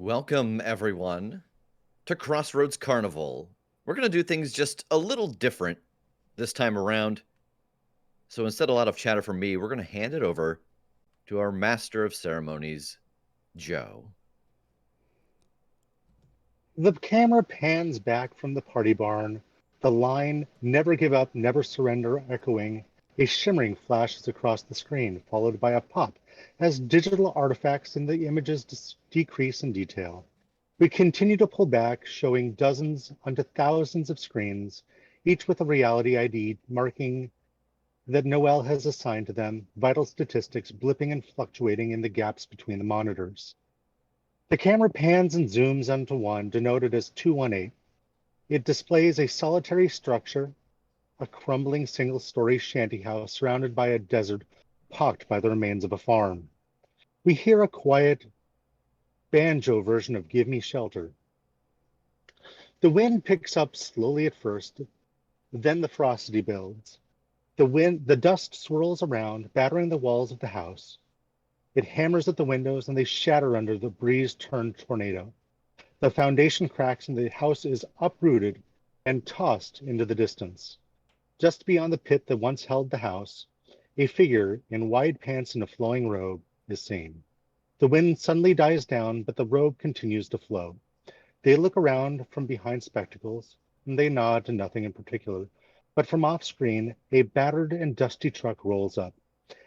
Welcome, everyone, to Crossroads Carnival. We're going to do things just a little different this time around. So instead of a lot of chatter from me, we're going to hand it over to our master of ceremonies, Joe. The camera pans back from the party barn, the line "Never give up, never surrender" echoing. A shimmering flashes across the screen, followed by a pop as digital artifacts in the images decrease in detail. We continue to pull back, showing dozens onto thousands of screens, each with a reality ID marking that Noel has assigned to them, vital statistics blipping and fluctuating in the gaps between the monitors. The camera pans and zooms onto one, denoted as 218. It displays a solitary structure, a crumbling single-story shantyhouse surrounded by a desert pocked by the remains of a farm. We hear a quiet banjo version of "Give Me Shelter." The wind picks up slowly at first, then the ferocity builds. The dust swirls around, battering the walls of the house. It hammers at the windows and they shatter under the breeze-turned tornado. The foundation cracks and the house is uprooted and tossed into the distance. Just beyond the pit that once held the house, a figure in wide pants and a flowing robe is seen. The wind suddenly dies down, but the robe continues to flow. They look around from behind spectacles, and they nod to nothing in particular. But from off-screen, a battered and dusty truck rolls up.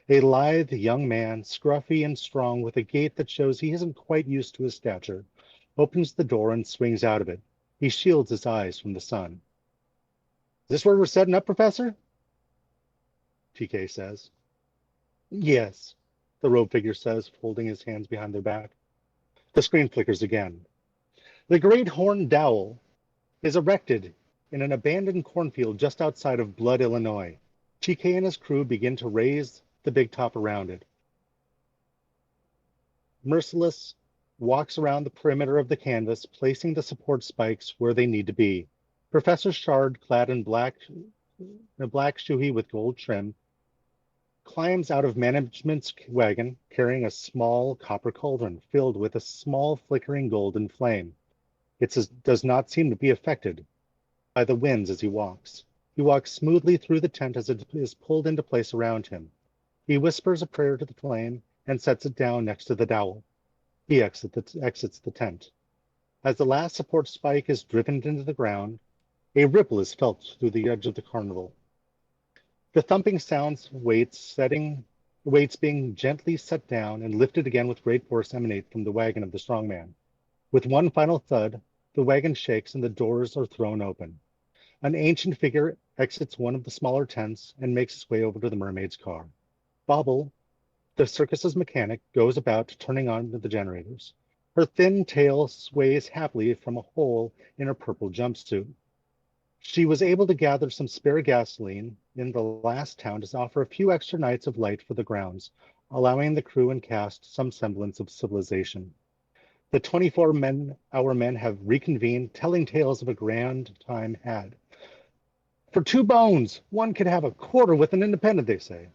A lithe young man, scruffy and strong, with a gait that shows he isn't quite used to his stature, opens the door and swings out of it. He shields his eyes from the sun. "Is this where we're setting up, Professor?" TK says. "Yes," the robe figure says, folding his hands behind their back. The screen flickers again. The great horned dowel is erected in an abandoned cornfield just outside of Blood, Illinois. TK and his crew begin to raise the big top around it. Merciless walks around the perimeter of the canvas, placing the support spikes where they need to be. Professor Shard, clad in a black shuhi with gold trim, climbs out of management's wagon, carrying a small copper cauldron filled with a small flickering golden flame. It does not seem to be affected by the winds as he walks. He walks smoothly through the tent as it is pulled into place around him. He whispers a prayer to the flame and sets it down next to the dowel. He exits the tent. As the last support spike is driven into the ground, a ripple is felt through the edge of the carnival. The thumping sounds, weights being gently set down and lifted again with great force emanate from the wagon of the strong man. With one final thud, the wagon shakes and the doors are thrown open. An ancient figure exits one of the smaller tents and makes his way over to the mermaid's car. Bobble, the circus's mechanic, goes about turning on the generators. Her thin tail sways happily from a hole in her purple jumpsuit. She was able to gather some spare gasoline in the last town to offer a few extra nights of light for the grounds, allowing the crew and cast some semblance of civilization. The 24-hour men have reconvened, telling tales of a grand time had. "For 2 bones, one could have a quarter with an independent," they say.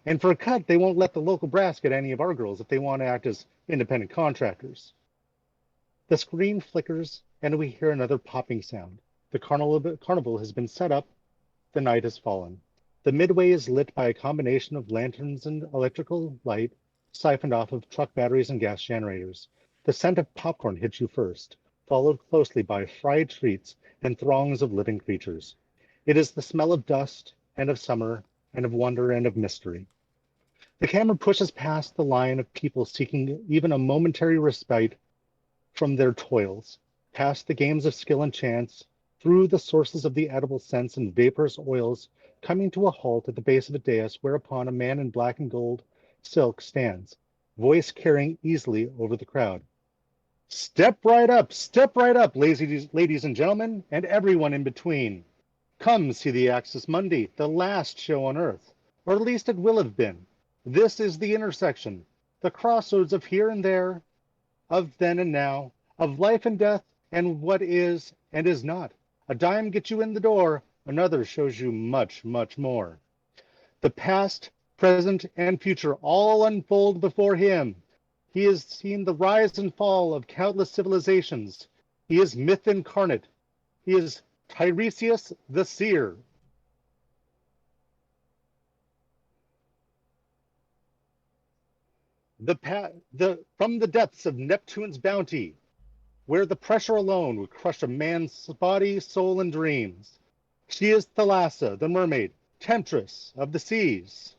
"And for a cut, they won't let the local brass get any of our girls if they want to act as independent contractors." The screen flickers, and we hear another popping sound. The carnival has been set up. The night has fallen. The midway is lit by a combination of lanterns and electrical light siphoned off of truck batteries and gas generators. The scent of popcorn hits you first, followed closely by fried treats and throngs of living creatures. It is the smell of dust and of summer and of wonder and of mystery. The camera pushes past the line of people seeking even a momentary respite from their toils, past the games of skill and chance, through the sources of the edible scents and vaporous oils, coming to a halt at the base of a dais whereupon a man in black and gold silk stands, voice carrying easily over the crowd. Step right up, ladies and gentlemen, and everyone in between. Come see the Axis Mundi, the last show on Earth, or at least it will have been. This is the intersection, the crossroads of here and there, of then and now, of life and death, and what is and is not. A dime gets you in the door, another shows you much, much more. The past, present, and future all unfold before him. He has seen the rise and fall of countless civilizations. He is myth incarnate. He is Tiresias the Seer. From the depths of Neptune's bounty, where the pressure alone would crush a man's body, soul, and dreams. She is Thalassa, the mermaid, temptress of the seas.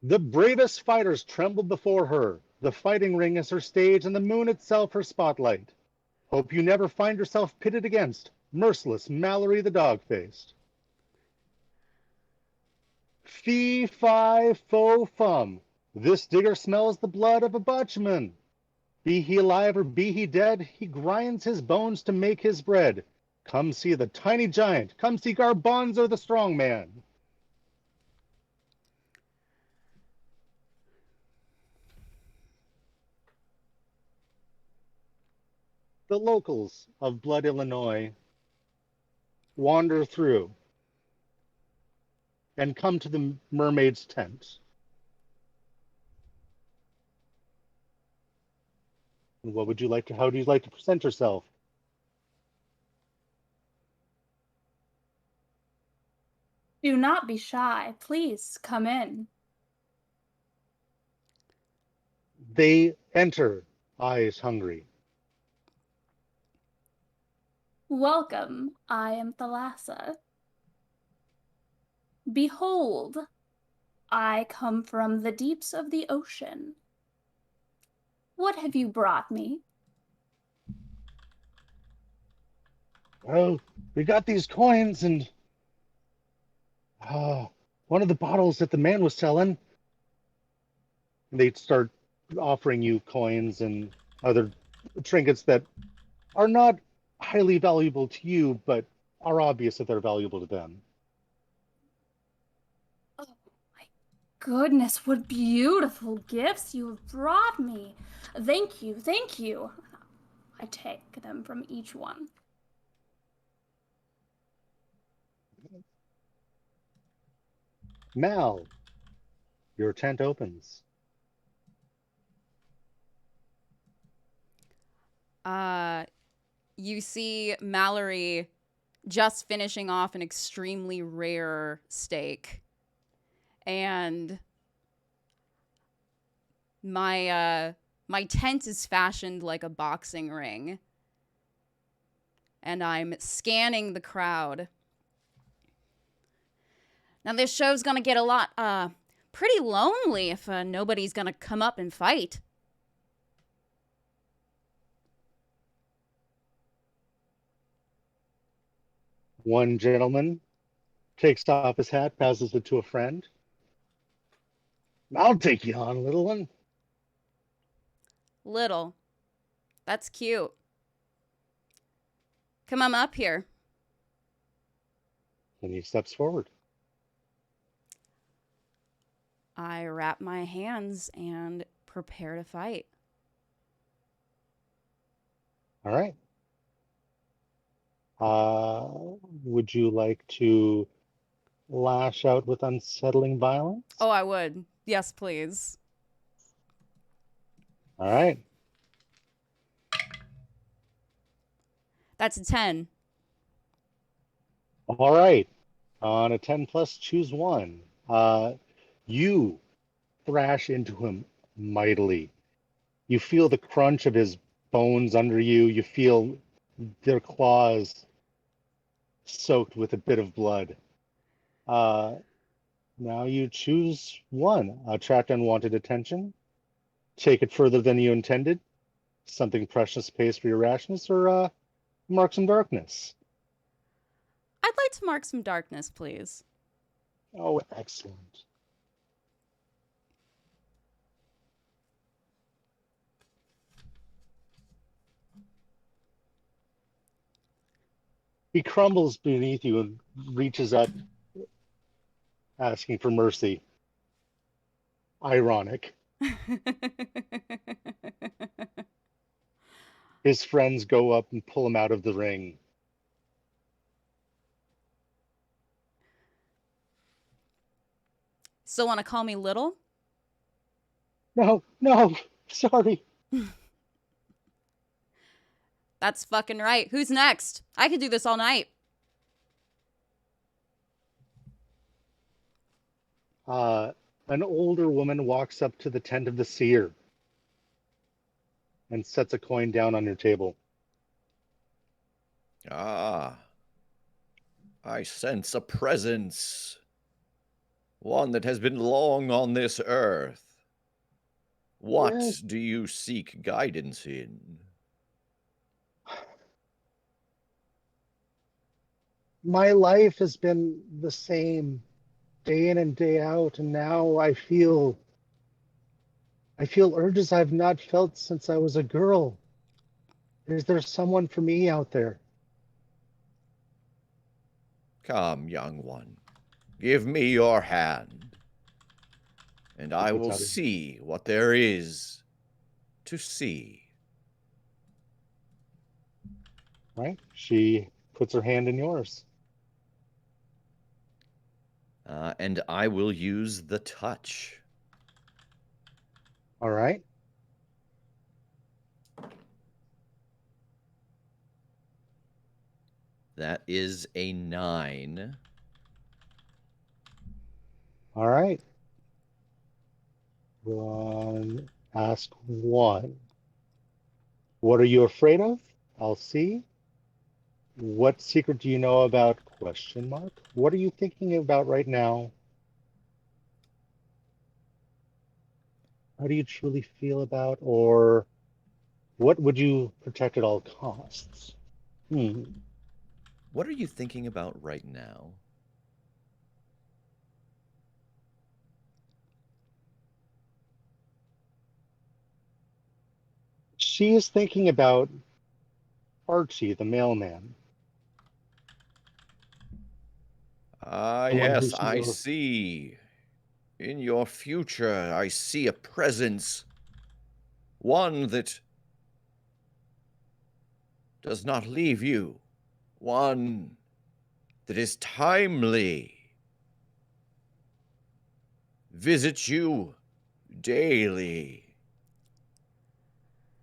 The bravest fighters tremble before her. The fighting ring is her stage, and the moon itself her spotlight. Hope you never find yourself pitted against merciless Mallory the dog-faced. Fee, fi, fo, fum. This digger smells the blood of a Butchman. Be he alive or be he dead, he grinds his bones to make his bread. Come see the tiny giant. Come see Garbanzo the strong man. The locals of Blood, Illinois wander through and come to the mermaid's tent. How would you like to present yourself? Do not be shy. Please come in. They enter, eyes hungry. Welcome, I am Thalassa. Behold, I come from the deeps of the ocean. What have you brought me? Well, we got these coins and one of the bottles that the man was selling. They start offering you coins and other trinkets that are not highly valuable to you, but are obvious that they're valuable to them. Oh my goodness, what beautiful gifts you have brought me. Thank you, thank you. I take them from each one. Mal, your tent opens. You see Mallory just finishing off an extremely rare steak. And my tent is fashioned like a boxing ring. And I'm scanning the crowd. Now this show's gonna get a lot pretty lonely if nobody's gonna come up and fight. One gentleman takes off his hat, passes it to a friend. I'll take you on, little one. Little. That's cute. Come on up here. And he steps forward. I wrap my hands and prepare to fight. All right. Would you like to lash out with unsettling violence? Oh, I would. Yes, please. All right. That's a 10. All right. On a 10 plus, choose one. You thrash into him mightily. You feel the crunch of his bones under you. You feel their claws soaked with a bit of blood. Now you choose one. Attract unwanted attention. Take it further than you intended. Something precious pays for your rashness, or mark some darkness. I'd like to mark some darkness, please. Oh, excellent. He crumbles beneath you and reaches up, asking for mercy. Ironic. His friends go up and pull him out of the ring. Still want to call me little? No, sorry. That's fucking right. Who's next? I could do this all night. An older woman walks up to the tent of the seer and sets a coin down on your table. Ah, I sense a presence. One that has been long on this earth. What Yes. do you seek guidance in? My life has been the same day in and day out, and now I feel urges I've not felt since I was a girl. Is there someone for me out there? Come, young one, give me your hand, and I will see what there is to see. Right? She puts her hand in yours. And I will use the touch. All right. That is a 9. All right. Ask 1. What are you afraid of? I'll see. What secret do you know about ? What are you thinking about right now? How do you truly feel about, or what would you protect at all costs? What are you thinking about right now? She is thinking about Archie, the mailman. Ah, The one yes, who's I see. In your future, I see a presence. One that does not leave you. One that is timely. Visits you daily.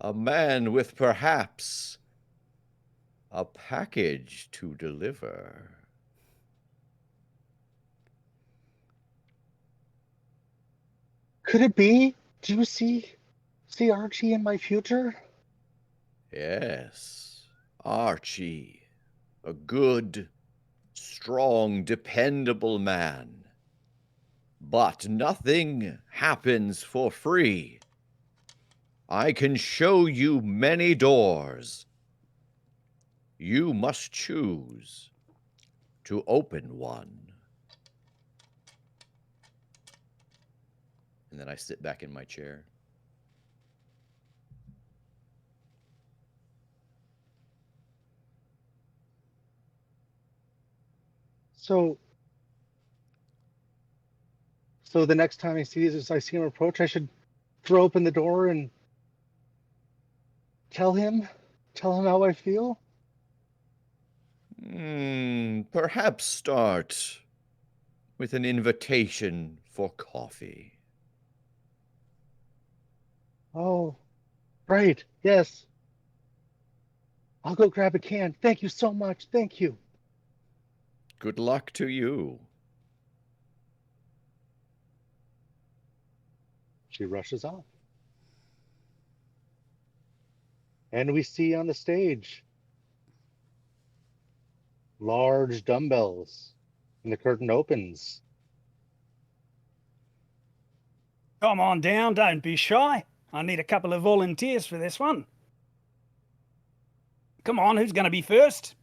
A man with perhaps a package to deliver. Could it be? Do you see Archie in my future? Yes, Archie, a good, strong, dependable man. But nothing happens for free. I can show you many doors. You must choose to open one. And then I sit back in my chair. So the next time I see him approach, I should throw open the door and tell him how I feel? Perhaps start with an invitation for coffee. Oh, right. Yes. I'll go grab a can. Thank you so much. Thank you. Good luck to you. She rushes off. And we see on the stage large dumbbells, and the curtain opens. Come on down, don't be shy. I need a couple of volunteers for this one. Come on, who's going to be first?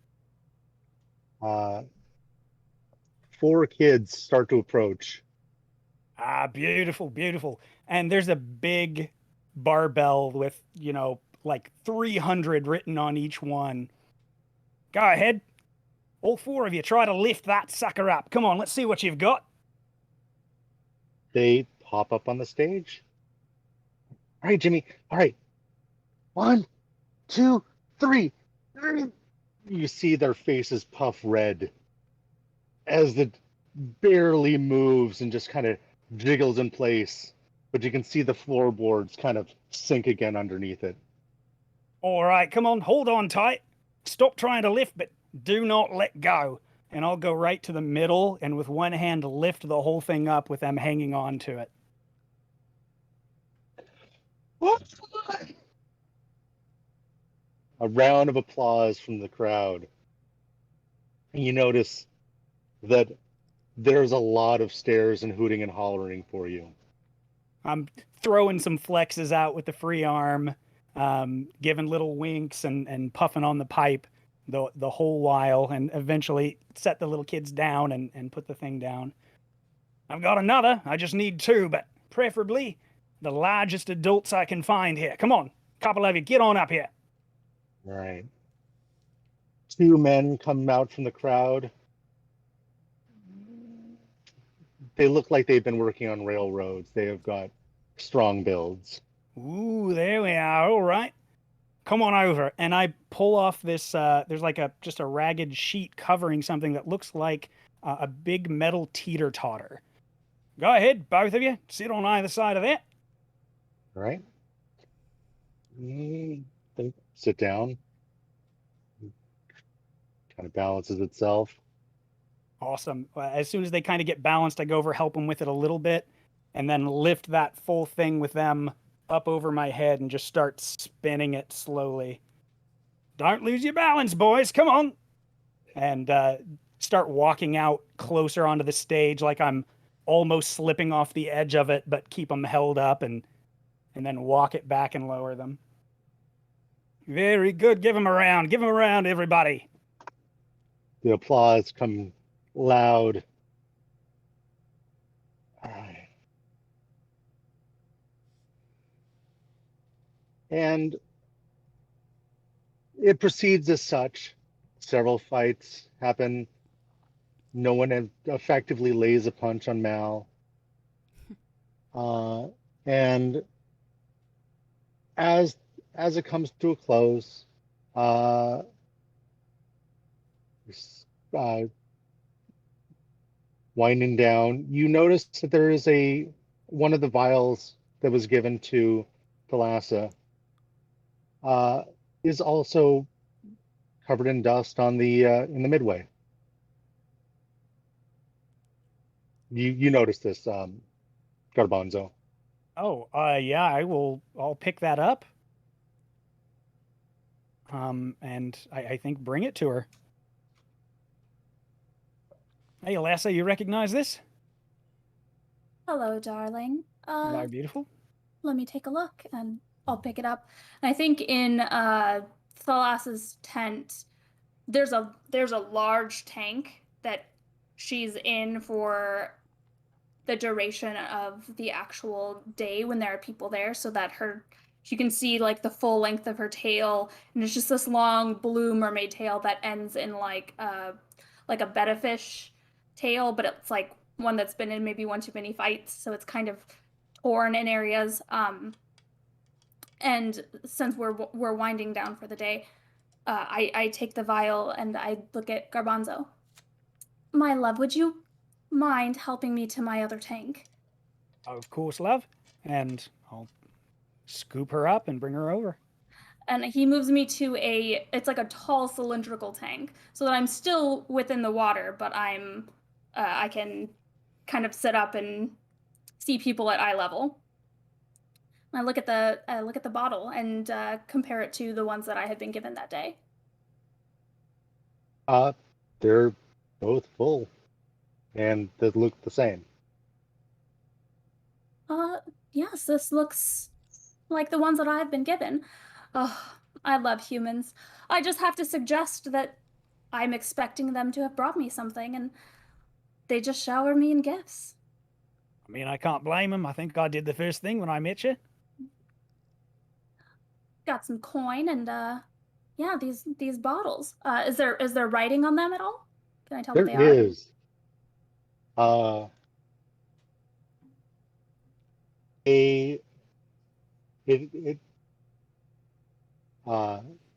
4 kids start to approach. Ah, beautiful, beautiful. And there's a big barbell with, like 300 written on each one. Go ahead. All 4 of you try to lift that sucker up. Come on, let's see what you've got. They pop up on the stage. All right, Jimmy. All right. 1, 2, 3. You see their faces puff red as it barely moves and just kind of jiggles in place, but you can see the floorboards kind of sink again underneath it. All right, come on, hold on tight. Stop trying to lift, but do not let go. And I'll go right to the middle and with one hand lift the whole thing up with them hanging on to it. A round of applause from the crowd. And you notice that there's a lot of stairs and hooting and hollering for you. I'm throwing some flexes out with the free arm, giving little winks and puffing on the pipe the whole while, and eventually set the little kids down and put the thing down. I've got another. I just need two, but preferably the largest adults I can find here. Come on, couple of you, get on up here. All right. Two men come out from the crowd. They look like they've been working on railroads. They have got strong builds. Ooh, there we are. All right. Come on over. And I pull off this, there's like just a ragged sheet covering something that looks like a big metal teeter-totter. Go ahead, both of you. Sit on either side of that. All right. They sit down. Kind of balances itself. Awesome. As soon as they kind of get balanced, I go over, help them with it a little bit, and then lift that full thing with them up over my head and just start spinning it slowly. Don't lose your balance, boys. Come on. And start walking out closer onto the stage like I'm almost slipping off the edge of it, but keep them held up and then walk it back and lower them. Very good. Give them around. Give them around, everybody. The applause come loud. All right. And it proceeds as such. Several fights happen. No one effectively lays a punch on Mal. And as it comes to a close, winding down, you notice that there is one of the vials that was given to Thalassa is also covered in dust on the in the midway. You notice this, Garbanzo. Oh, yeah, I'll pick that up. And I think bring it to her. Hey, Alessa, you recognize this? Hello, darling. Hello, beautiful. Let me take a look and I'll pick it up. And I think in Thalassa's tent, there's a large tank that she's in for the duration of the actual day when there are people there, so that you can see like the full length of her tail, and it's just this long blue mermaid tail that ends in like a betta fish tail, but it's like one that's been in maybe one too many fights, so it's kind of torn in areas. And since we're winding down for the day, I take the vial and I look at Garbanzo. My love, would you mind helping me to my other tank? Of course, love. And I'll scoop her up and bring her over. And he moves me to it's like a tall cylindrical tank, so that I'm still within the water, but I can kind of sit up and see people at eye level. I look at the bottle and compare it to the ones that I had been given that day. They're both full, and they look the same. Yes, this looks like the ones that I've been given. Oh, I love humans. I just have to suggest that I'm expecting them to have brought me something, and they just shower me in gifts. I mean, I can't blame them. I think I did the first thing when I met you. Got some coin and yeah, these bottles. Is there writing on them at all? Can I tell what they are? There is.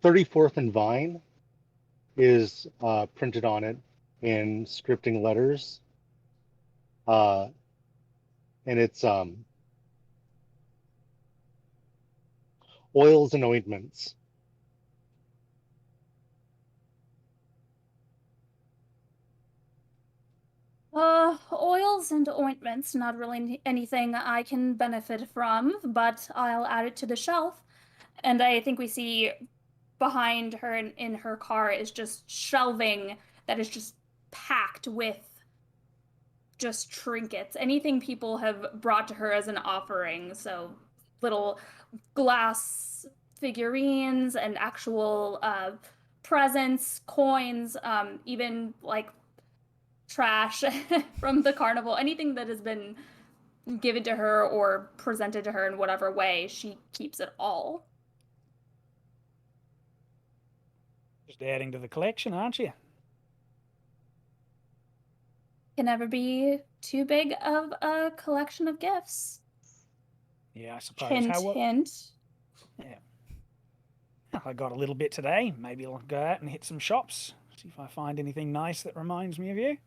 34th and Vine is printed on it in scripting letters. and it's oils and ointments. Oils and ointments, not really anything I can benefit from, but I'll add it to the shelf. And I think we see behind her in her car is just shelving that is just packed with just trinkets, anything people have brought to her as an offering. So little glass figurines and actual presents, coins, even like trash from the carnival, anything that has been given to her or presented to her in whatever way, she keeps it all. Just adding to the collection, aren't you? Can never be too big of a collection of gifts. Yeah, I suppose. Hint, hint. Yeah. Well, I got a little bit today. Maybe I'll go out and hit some shops. See if I find anything nice that reminds me of you.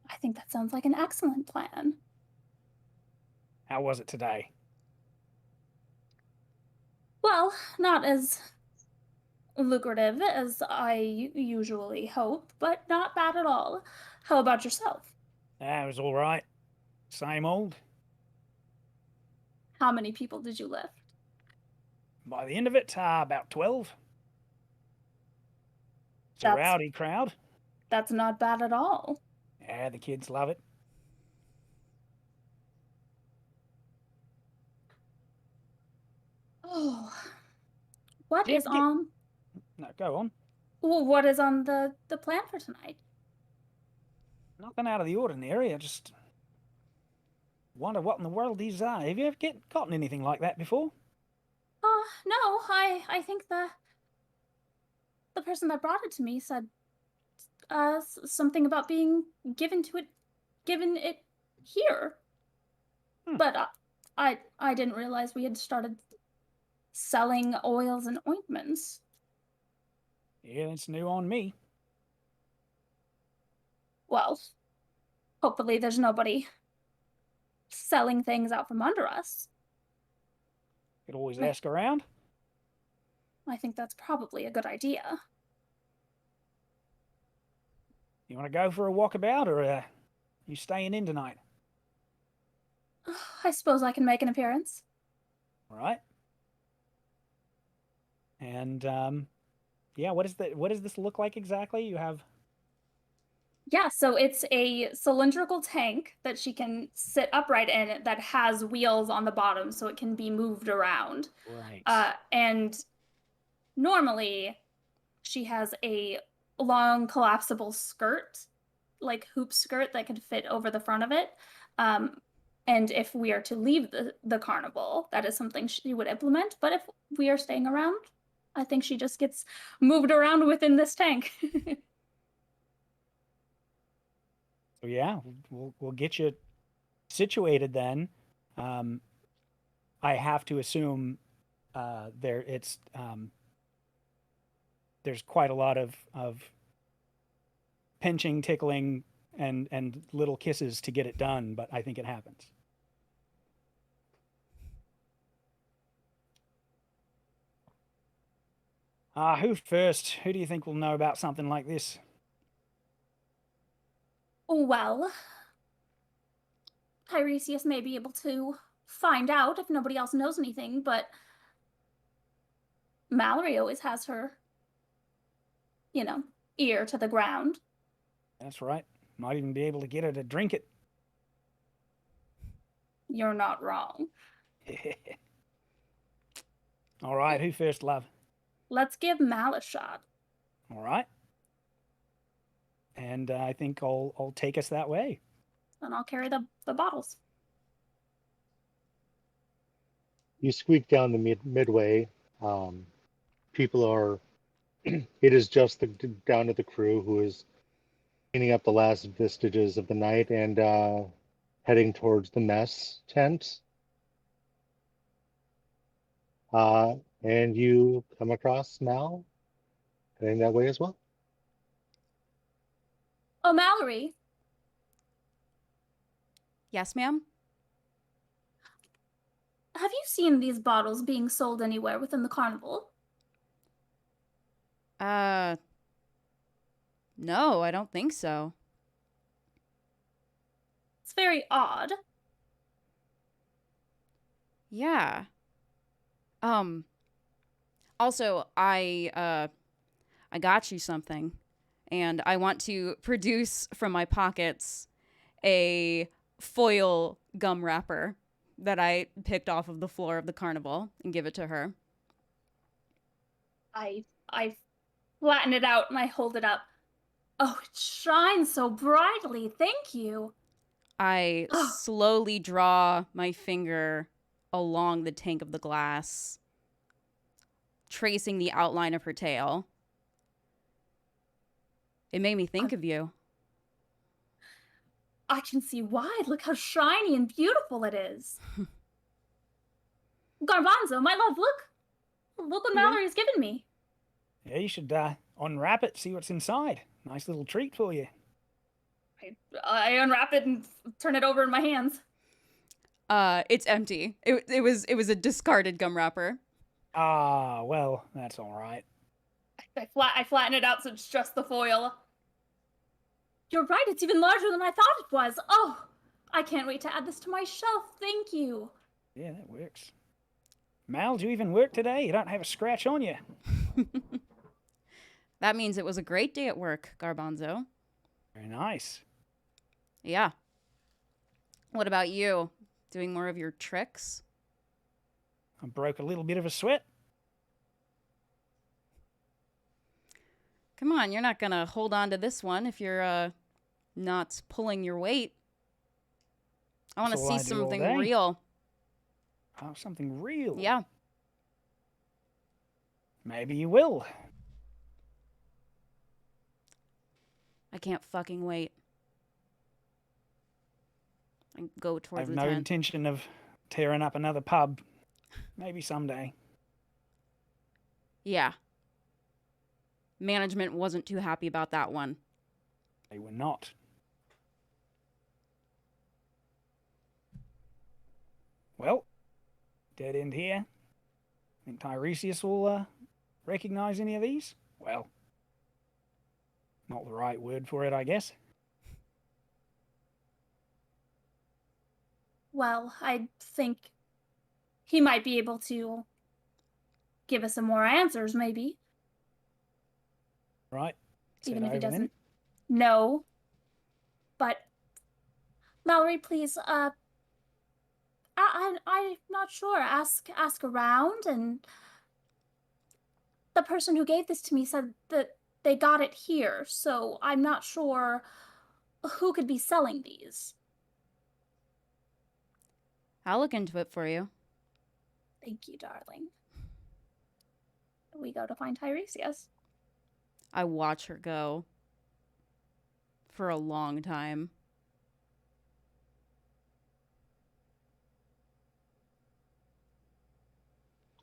I think that sounds like an excellent plan. How was it today? Well, not as lucrative as I usually hope, but not bad at all. How about yourself? It was all right. Same old. How many people did you lift? By the end of it, about 12. It's a rowdy crowd. That's not bad at all. Yeah, the kids love it. Oh, what is on? No, go on. Well, what is on the plan for tonight? Nothing out of the ordinary. I just wonder what in the world these are. Have you ever gotten anything like that before? No. I think the person that brought it to me said something about being given it here. But I didn't realize we had started selling oils and ointments. Yeah, it's new on me. Well, hopefully there's nobody selling things out from under us. Could always ask around. I think that's probably a good idea. You want to go for a walkabout, or you staying in tonight? I suppose I can make an appearance. All right. And yeah, what does this look like exactly? You have. Yeah, so it's a cylindrical tank that she can sit upright in that has wheels on the bottom so it can be moved around. Right. And normally she has a long collapsible skirt, like hoop skirt that could fit over the front of it. And if we are to leave the carnival, that is something she would implement. But if we are staying around, I think she just gets moved around within this tank. So yeah, we'll get you situated then. I have to assume there's quite a lot of pinching, tickling, and little kisses to get it done, but I think it happens. Who first? Who do you think will know about something like this? Well, Tiresias may be able to find out if nobody else knows anything, but Mallory always has her, ear to the ground. That's right. Might even be able to get her to drink it. You're not wrong. All right, who first, love? Let's give Mal a shot. All right. And I think I'll take us that way. And I'll carry the bottles. You squeak down the midway. People are. It is just down to the crew who is cleaning up the last vestiges of the night and heading towards the mess tent. And you come across Mal heading that way as well. Oh, Mallory. Yes, ma'am? Have you seen these bottles being sold anywhere within the carnival? No, I don't think so. It's very odd. Yeah. Also, I got you something, and I want to produce from my pockets a foil gum wrapper that I picked off of the floor of the carnival and give it to her. I flatten it out and I hold it up. Oh, it shines so brightly. Thank you. I Oh, slowly draw my finger along the tank of the glass, tracing the outline of her tail. It made me think of you. I can see why. Look how shiny and beautiful it is. Garbanzo, my love, look. Look what Yeah. Mallory's given me. Yeah, you should unwrap it, see what's inside. Nice little treat for you. I unwrap it and turn it over in my hands. It's empty. It was a discarded gum wrapper. Ah, well, that's all right. I flatten it out so it's just the foil. You're right, it's even larger than I thought it was. Oh, I can't wait to add this to my shelf. Thank you. Yeah, that works. Mal, do you even work today? You don't have a scratch on you. That means it was a great day at work, Garbanzo. Very nice. Yeah. What about you? Doing more of your tricks? I broke a little bit of a sweat. Come on, you're not gonna hold on to this one if you're not pulling your weight. I want to That's all see I do all something day. real. Oh, something real. Yeah. Maybe you will. I can't fucking wait. I go I towards have the no tent. intention of tearing up another pub. Maybe someday. Yeah. Management wasn't too happy about that one. They were not. Well, dead end here. Think Tiresias will recognize any of these? Well, not the right word for it, I guess. Well, I think he might be able to give us some more answers, maybe. Right. Even if he over then. doesn't know. But Mallory, please, I'm not sure. Ask around, and the person who gave this to me said that they got it here, so I'm not sure who could be selling these. I'll look into it for you. Thank you, darling. We go to find Tiresias. I watch her go for a long time.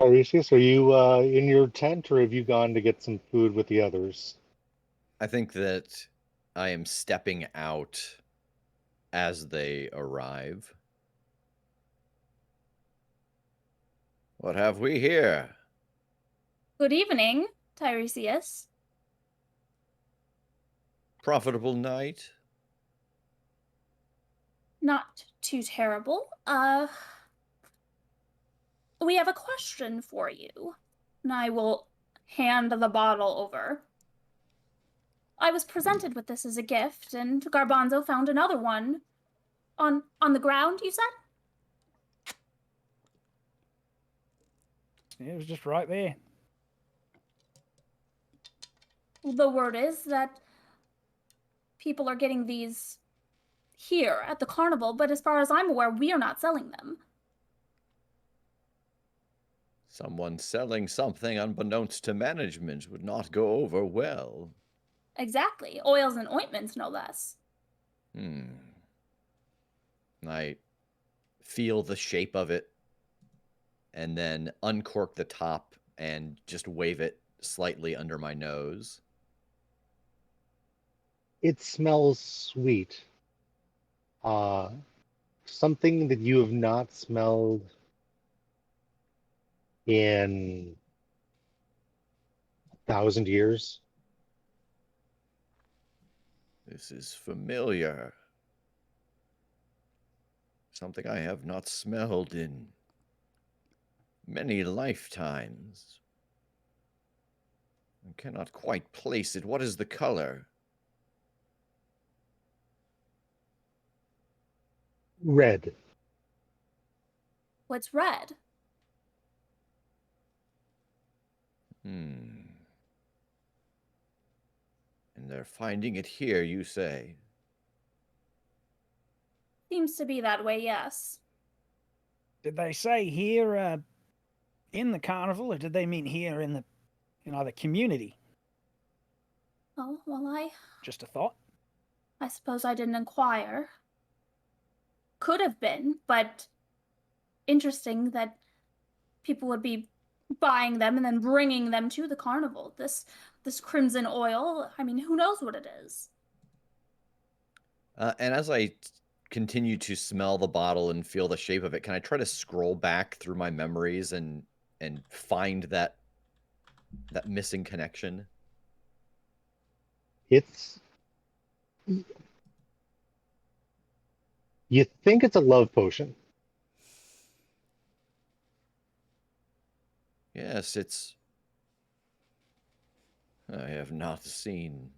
Tiresias, are you in your tent, or have you gone to get some food with the others? I think that I am stepping out as they arrive. What have we here? Good evening, Tiresias. Profitable night? Not too terrible. We have a question for you. And I will hand the bottle over. I was presented with this as a gift, and Garbanzo found another one. On the ground, you said? Yeah, it was just right there. The word is that people are getting these here at the carnival, but as far as I'm aware, we are not selling them. Someone selling something unbeknownst to management would not go over well. Exactly. Oils and ointments, no less. I feel the shape of it and then uncork the top and just wave it slightly under my nose. It smells sweet. something that you have not smelled in 1,000 years. This is familiar. Something I have not smelled in many lifetimes. I cannot quite place it. What is the color? Red. What's red? And they're finding it here, you say? Seems to be that way, yes. Did they say here in the carnival, or did they mean here in the, the community? Oh, well, Just a thought. I suppose I didn't inquire. Could have been, but interesting that people would be buying them and then bringing them to the carnival. This crimson oil, I mean, who knows what it is? And as I continue to smell the bottle and feel the shape of it, can I try to scroll back through my memories and find that missing connection? It's, you think it's a love potion. Yes, it's... I have not seen...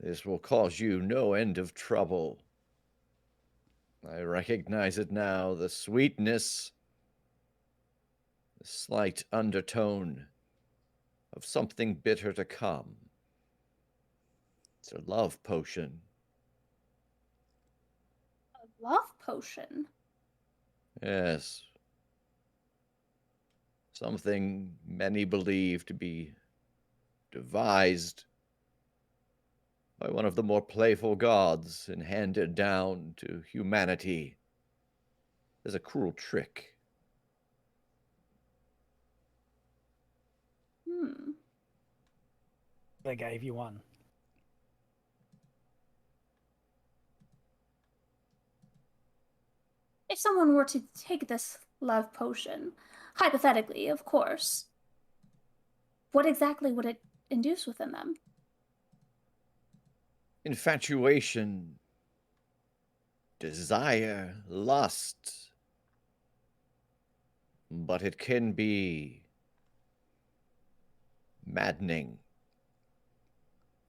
This will cause you no end of trouble. I recognize it now, the sweetness, the slight undertone of something bitter to come. It's a love potion. A love potion? Yes. Something many believe to be devised by one of the more playful gods and handed down to humanity as a cruel trick. They gave you one. If someone were to take this love potion, hypothetically, of course, what exactly would it induce within them? Infatuation, desire, lust. But it can be maddening.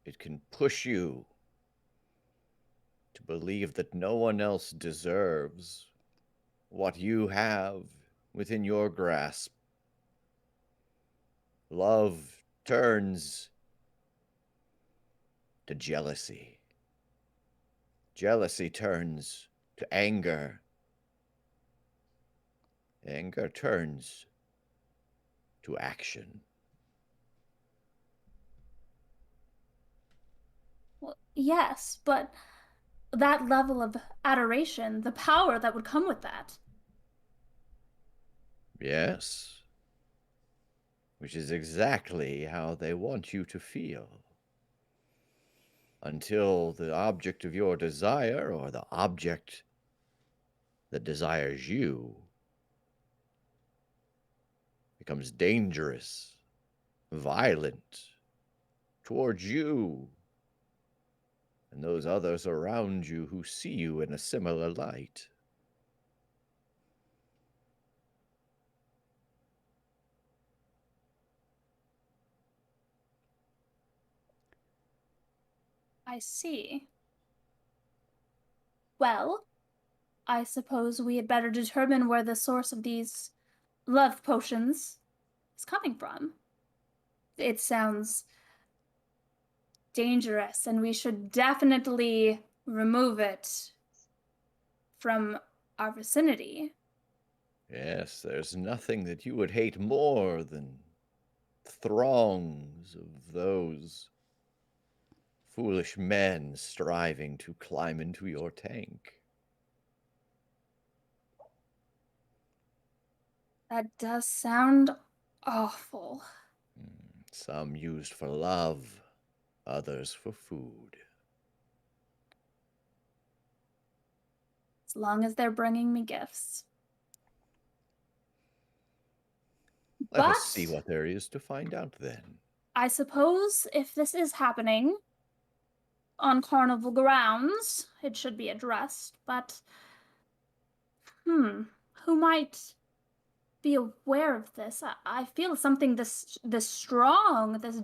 It can push you to believe that no one else deserves what you have within your grasp. Love turns to jealousy. Jealousy turns to anger. Anger turns to action. Well, yes, but that level of adoration, the power that would come with that. Yes. Which is exactly how they want you to feel. Until the object of your desire, or the object that desires you, becomes dangerous, violent towards you and those others around you who see you in a similar light. I see. Well, I suppose we had better determine where the source of these love potions is coming from. It sounds dangerous, and we should definitely remove it from our vicinity. Yes, there's nothing that you would hate more than throngs of those foolish men striving to climb into your tank. That does sound awful. Some used for love, others for food. As long as they're bringing me gifts. Let But us see what there is to find out then. I suppose if this is happening on Carnival grounds, it should be addressed, but who might be aware of this? I feel something this strong, this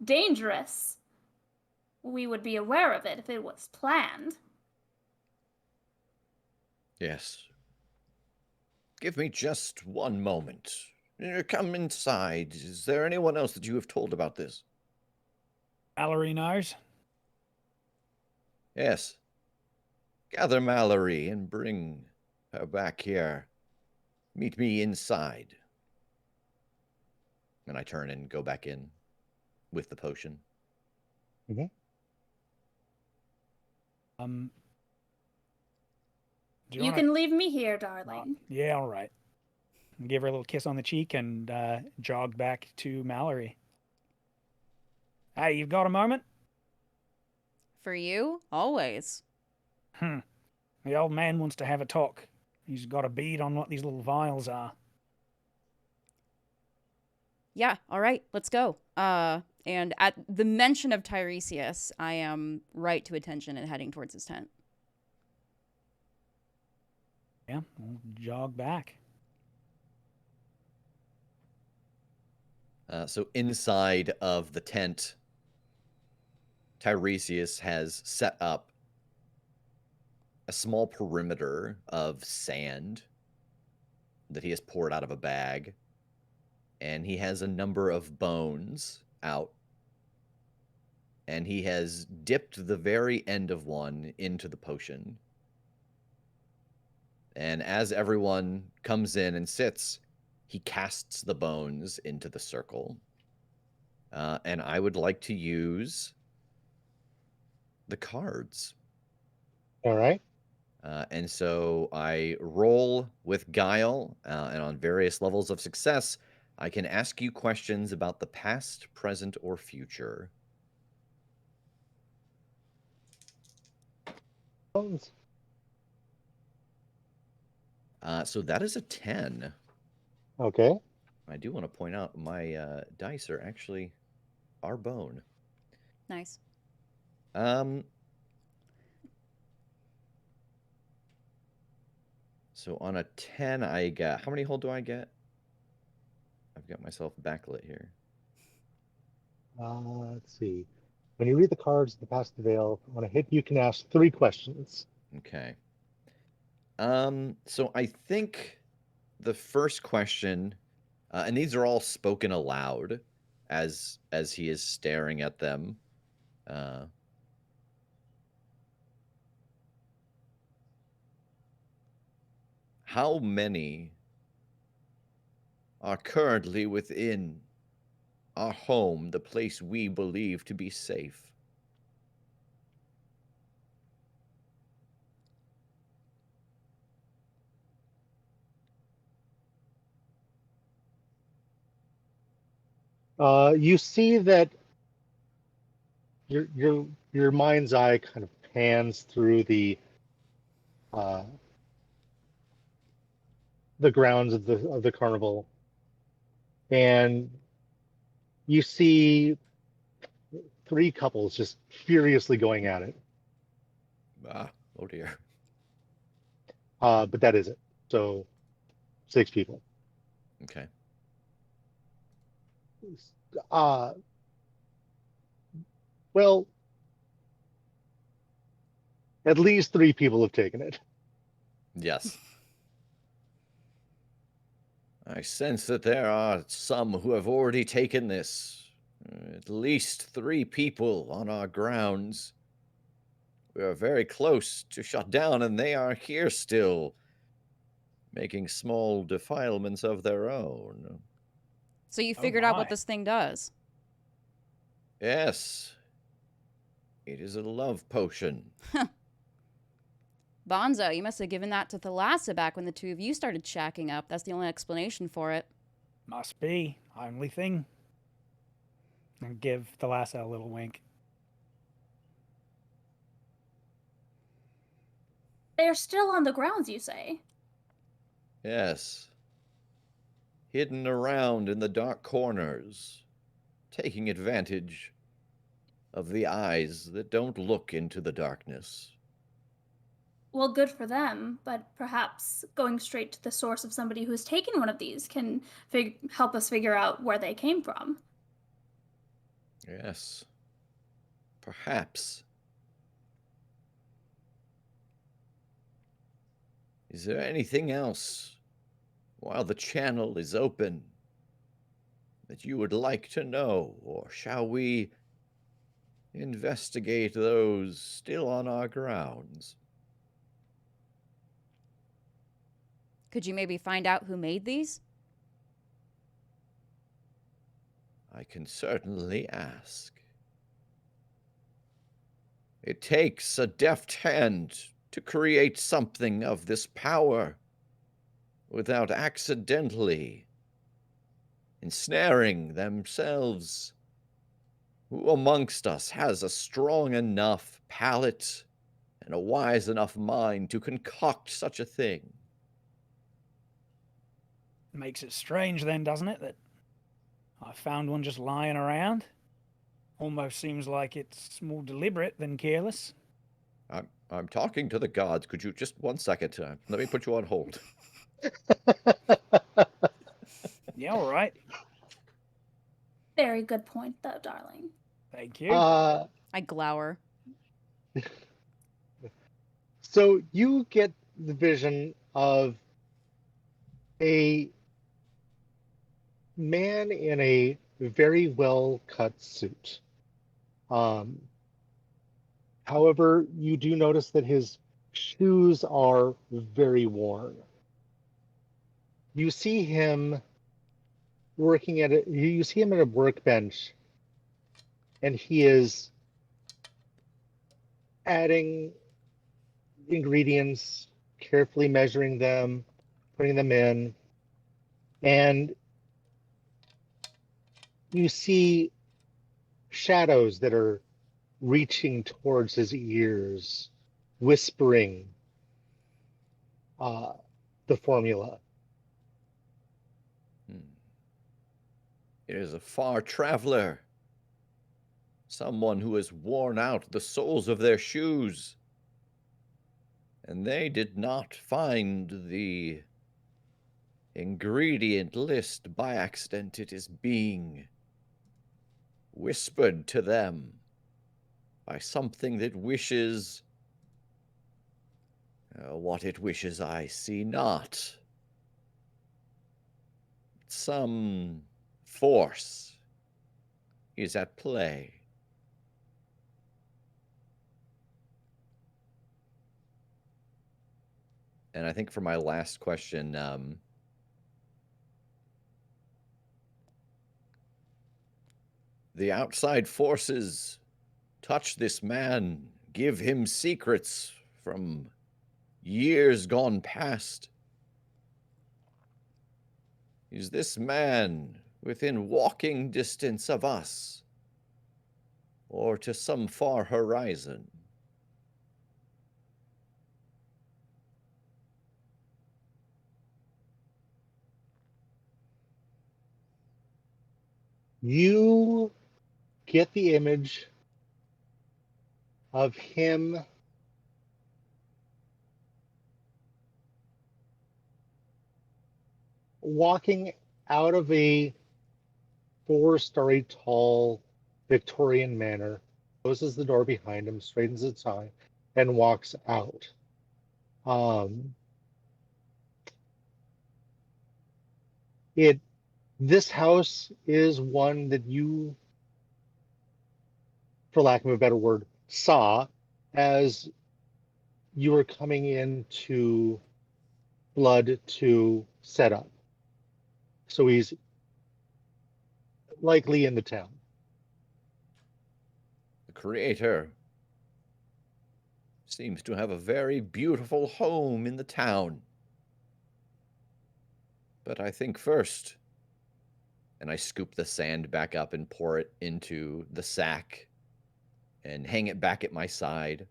dangerous. We would be aware of it if it was planned. Yes. Give me just one moment. Come inside. Is there anyone else that you have told about this? Mallory knows. Yes. Gather Mallory and bring her back here. Meet me inside. And I turn and go back in with the potion. You can leave me here, darling. Yeah, all right. Give her a little kiss on the cheek and jog back to Mallory. Hey, you've got a moment? For you, always. The old man wants to have a talk. He's got a bead on what these little vials are. Yeah, all right, let's go. And at the mention of Tiresias, I am right to attention and heading towards his tent. Yeah, we'll jog back. So inside of the tent, Tiresias has set up a small perimeter of sand that he has poured out of a bag. And he has a number of bones out. And he has dipped the very end of one into the potion. And as everyone comes in and sits, he casts the bones into the circle. And I would like to use the cards. All right. And so I roll with Guile, and on various levels of success, I can ask you questions about the past, present, or future. So that is a 10. Okay. I do want to point out my dice are actually our bone. Nice. So on a 10, I got... How many hold do I get? I've got myself backlit here. Let's see. When you read the cards in the past the veil, on a hit, you can ask 3 questions. Okay. So I think the first question, and these are all spoken aloud as he is staring at them. How many are currently within our home, the place we believe to be safe? You see that your mind's eye kind of pans through the grounds of the carnival, and you see 3 couples just furiously going at it. Oh dear. But that is it. So 6 people. Okay. Well, at least 3 people have taken it. Yes. I sense that there are some who have already taken this. At least 3 people on our grounds. We are very close to shut down, and they are here still, making small defilements of their own. So you figured out what my. this thing does? Yes. It is a love potion. Bonzo, you must have given that to Thalassa back when the 2 of you started shacking up. That's the only explanation for it. Must be. Only thing. And give Thalassa a little wink. They're still on the grounds, you say? Yes. Hidden around in the dark corners, taking advantage of the eyes that don't look into the darkness. Well, good for them, but perhaps going straight to the source of somebody who's taken one of these can help us figure out where they came from. Yes. Perhaps. Is there anything else, while the channel is open, that you would like to know, or shall we investigate those still on our grounds? Could you maybe find out who made these? I can certainly ask. It takes a deft hand to create something of this power without accidentally ensnaring themselves. Who amongst us has a strong enough palate and a wise enough mind to concoct such a thing? Makes it strange then, doesn't it, that I found one just lying around? Almost seems like it's more deliberate than careless. I'm talking to the gods. Could you just 1 second? Let me put you on hold. Yeah, all right. Very good point, though, darling. Thank you. I glower. So you get the vision of a man in a very well cut suit. However, you do notice that his shoes are very worn. You see him working at you see him at a workbench, and he is adding ingredients, carefully measuring them, putting them in, and you see shadows that are reaching towards his ears, whispering the formula. It is a far traveler, someone who has worn out the soles of their shoes, and they did not find the ingredient list by accident. It is being whispered to them by something that wishes what it wishes I see not. Some force is at play. And I think for my last question, the outside forces touch this man, give him secrets from years gone past. Is this man within walking distance of us, or to some far horizon? You get the image of him walking out of a 4-story tall Victorian manor, closes the door behind him, straightens its tie, and walks out. This house is one that you, for lack of a better word, saw as you were coming into Blood to set up. So he's likely in the town. The creator seems to have a very beautiful home in the town. But I think first, and I scoop the sand back up and pour it into the sack and hang it back at my side.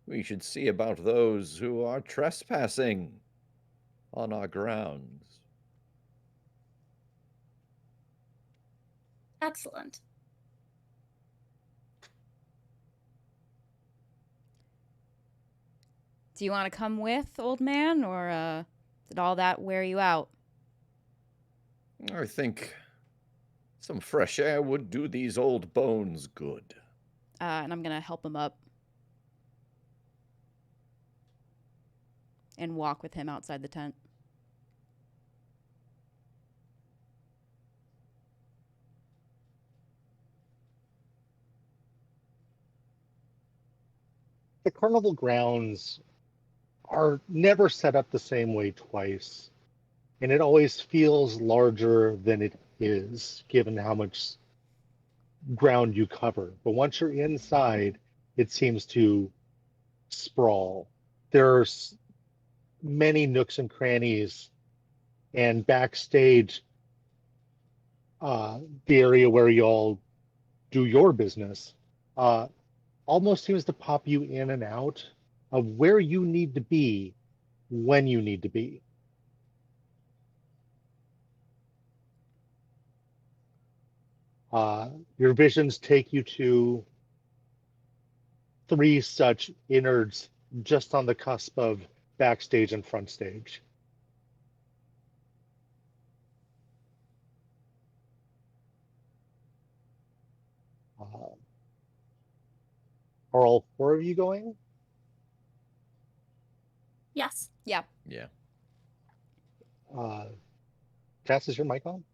We should see about those who are trespassing on our grounds. Excellent. Do you want to come with, old man, or did all that wear you out? I think some fresh air would do these old bones good. And I'm gonna help him up and walk with him outside the tent. The carnival grounds are never set up the same way twice, and it always feels larger than it is, given how much ground you cover. But once you're inside, it seems to sprawl. There's many nooks and crannies, and backstage, the area where y'all do your business, almost seems to pop you in and out of where you need to be when you need to be. Your visions take you to 3 such innards just on the cusp of backstage and front stage. Are all 4 of you going? Yes. Yeah. Yeah. Tass, is your mic on?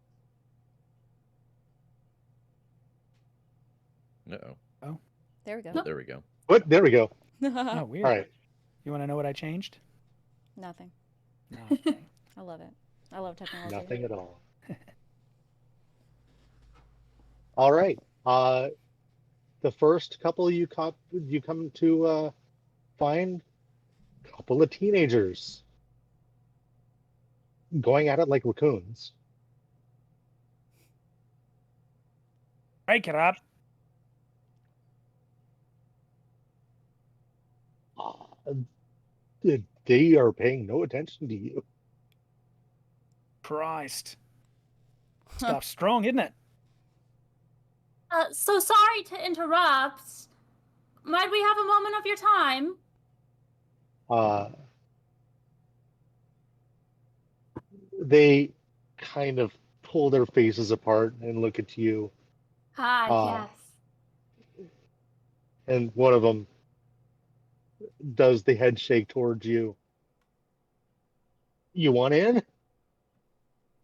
Uh-oh. There we go. Oh, there we go. What? There we go. Oh, weird. All right. You want to know what I changed? Nothing. No. I love it. I love technology. Nothing at all. All right. The first couple you come to find a couple of teenagers going at it like raccoons. Break it up. They are paying no attention to you. Christ. Stuff's strong, isn't it? So sorry to interrupt. Might we have a moment of your time? They kind of pull their faces apart and look at you. Yes. And one of them does the head shake towards you. You want in?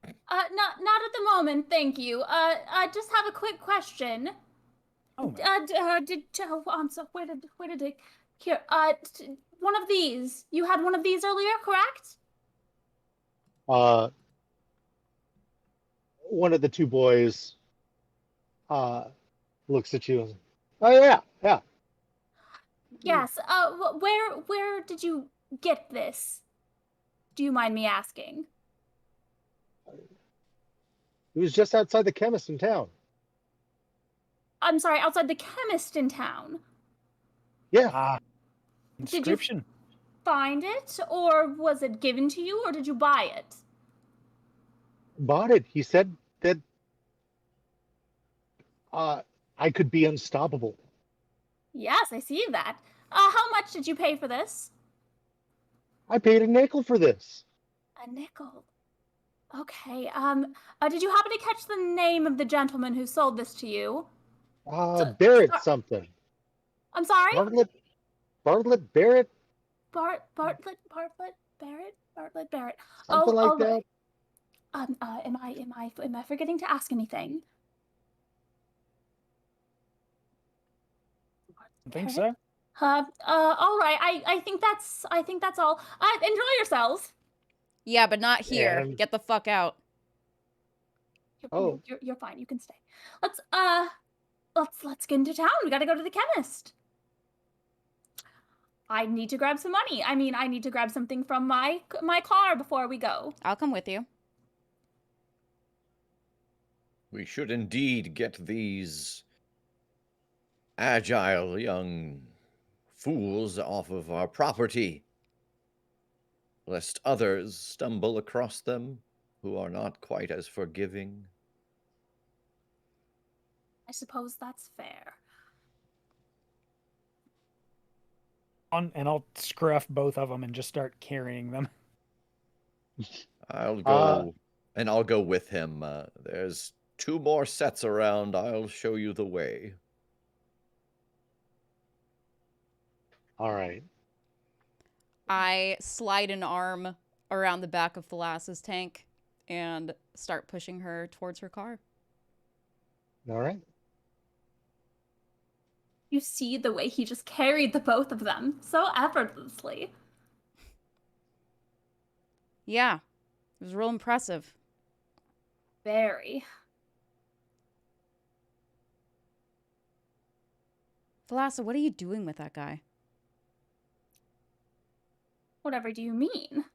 Not at the moment, thank you. I just have a quick question. Oh, I'm so where did it here? One of these. You had one of these earlier, correct? One of the 2 boys looks at you and says, "Oh yeah, yeah. Yes. Where did you get this? Do you mind me asking? It was just outside the chemist in town." I'm sorry, outside the chemist in town. Yeah. Did you inscription. find it, or was it given to you, or did you buy it? Bought it. He said that I could be unstoppable. Yes, I see that. How much did you pay for this? I paid a nickel for this. A nickel. Okay. Did you happen to catch the name of the gentleman who sold this to you? Barrett something. I'm sorry? Bartlett Barrett? Bartlett Barrett. Something like that. Right. Am I forgetting to ask anything? I think so. All right. I think that's all. Enjoy yourselves. Yeah, but not here. And- Get the fuck out. You're fine. You can stay. Let's get into town. We gotta go to the chemist. I need to grab some money. I mean, I need to grab something from my car before we go. I'll come with you. We should indeed get these agile young fools off of our property, lest others stumble across them who are not quite as forgiving. I suppose that's fair. And I'll scruff both of them and just start carrying them. I'll go, and I'll go with him. There's 2 more sets around. I'll show you the way. All right. I slide an arm around the back of Thalas's tank and start pushing her towards her car. All right. You see the way he just carried the both of them so effortlessly. Yeah, it was real impressive. Very. Thalassa, what are you doing with that guy? Whatever do you mean?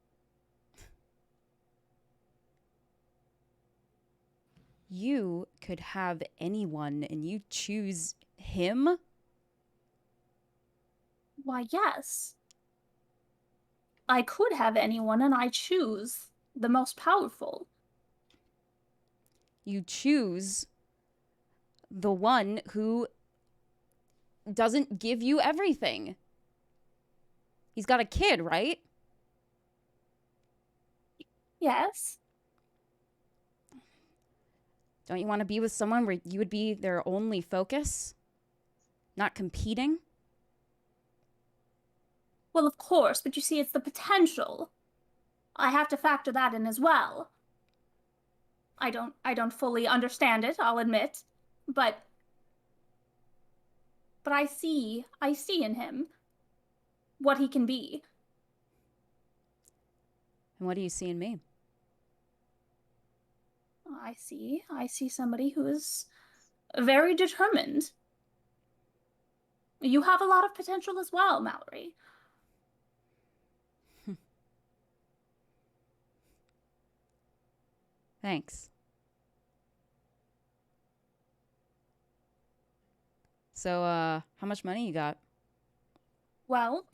You could have anyone and you choose him? Why, yes. I could have anyone and I choose the most powerful. You choose the one who doesn't give you everything. He's got a kid, right? Yes. Don't you want to be with someone where you would be their only focus? Not competing? Well, of course, but you see, it's the potential. I have to factor that in as well. I don't fully understand it, I'll admit, but I see in him what he can be. And what do you see in me? I see somebody who is very determined. You have a lot of potential as well, Mallory. Thanks. So, how much money you got? Well,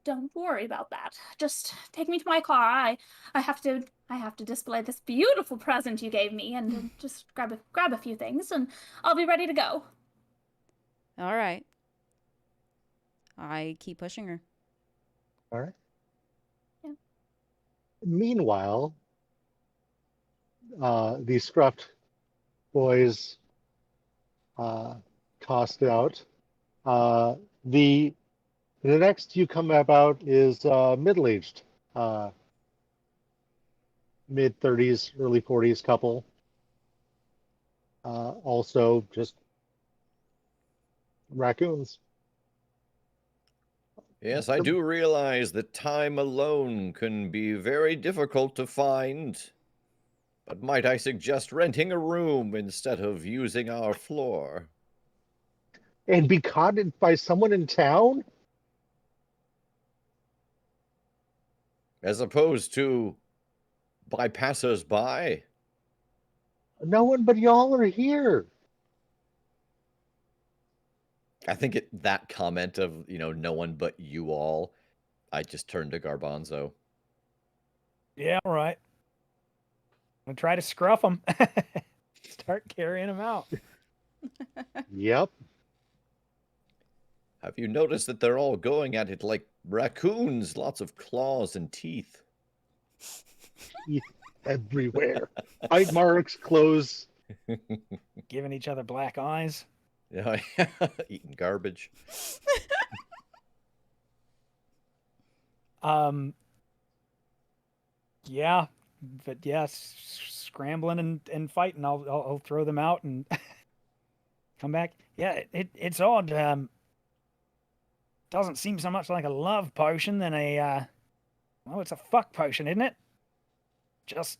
don't worry about that. Just take me to my car. I have to display this beautiful present you gave me and just grab a few things and I'll be ready to go. All right. I keep pushing her. All right. Yeah. Meanwhile, these scruffed boys tossed out. The next you come about is middle-aged, mid-30s, early 40s couple. Also just raccoons. Yes, I do realize that time alone can be very difficult to find. But might I suggest renting a room instead of using our floor? And be caught by someone in town? As opposed to by passers-by? No one but y'all are here. I think that comment of, no one but you all, I just turned to Garbanzo. Yeah, all right. I'm gonna try to scruff them. Start carrying them out. Yep. Have you noticed that they're all going at it like raccoons? Lots of claws and teeth. Teeth everywhere. Bite marks, clothes. Giving each other black eyes. Yeah, eating garbage. Yeah, but yes, scrambling and fighting. I'll throw them out and come back. Yeah, it's odd. Doesn't seem so much like a love potion than a well, it's a fuck potion, isn't it? Just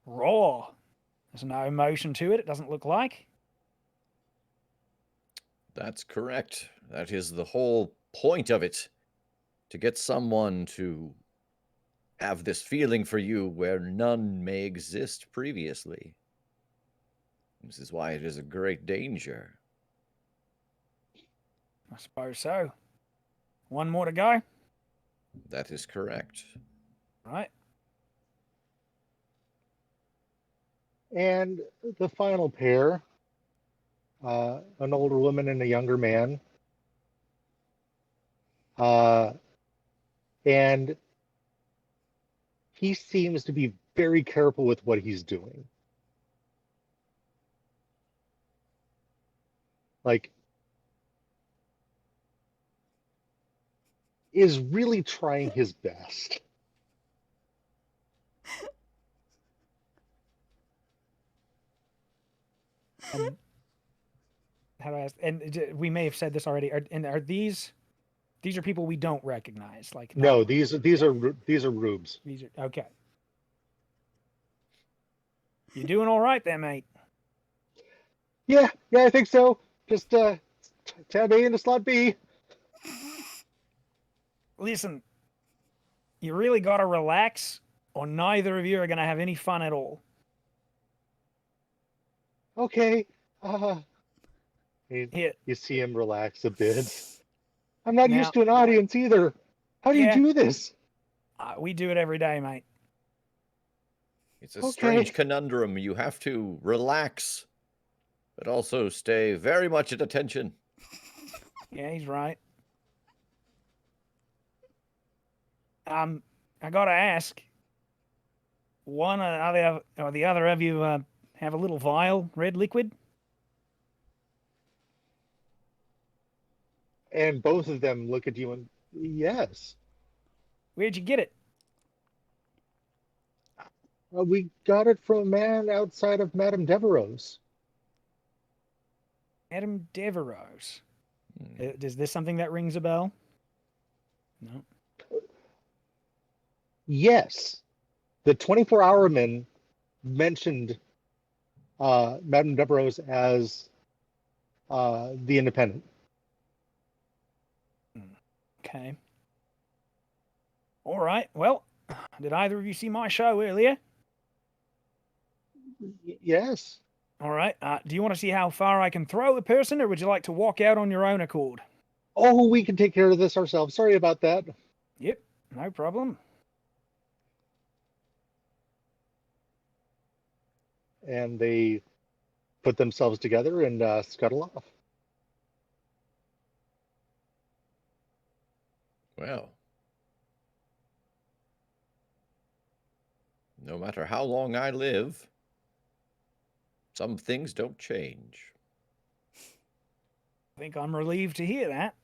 raw. There's no emotion to it. It doesn't look like. That's correct. That is the whole point of it. To get someone to have this feeling for you where none may exist previously. This is why it is a great danger. I suppose so. One more to go. That is correct. Right. And the final pair, an older woman and a younger man. And he seems to be very careful with what he's doing. Like, is really trying his best. How do I ask? And we may have said this already. Are these are people we don't recognize? Like No, not, these are rubes. these are okay. You doing all right there, mate? Yeah, I think so. Just tab A into slot B. Listen, you really got to relax, or neither of you are going to have any fun at all. Okay. Here, You see him relax a bit. I'm not Now- used to an audience either. How do Yeah. you do this? we do it every day, mate. It's a Okay. strange conundrum. You have to relax, but also stay very much at attention. Yeah, he's right. I gotta ask. One or the other of you have a little vial, red liquid? And both of them look at you and yes. Where'd you get it? We got it from a man outside of Madame Devereaux's. Adam Devereaux's. Hmm. Is this something that rings a bell? No. Yes. The 24-hour man mentioned Madame Devereaux's as the Independent. Okay. All right. Well, did either of you see my show earlier? Yes. All right. Do you want to see how far I can throw a person, or would you like to walk out on your own accord? Oh, we can take care of this ourselves. Sorry about that. Yep. No problem. And they put themselves together and scuttle off. Well, no matter how long I live, some things don't change. I think I'm relieved to hear that.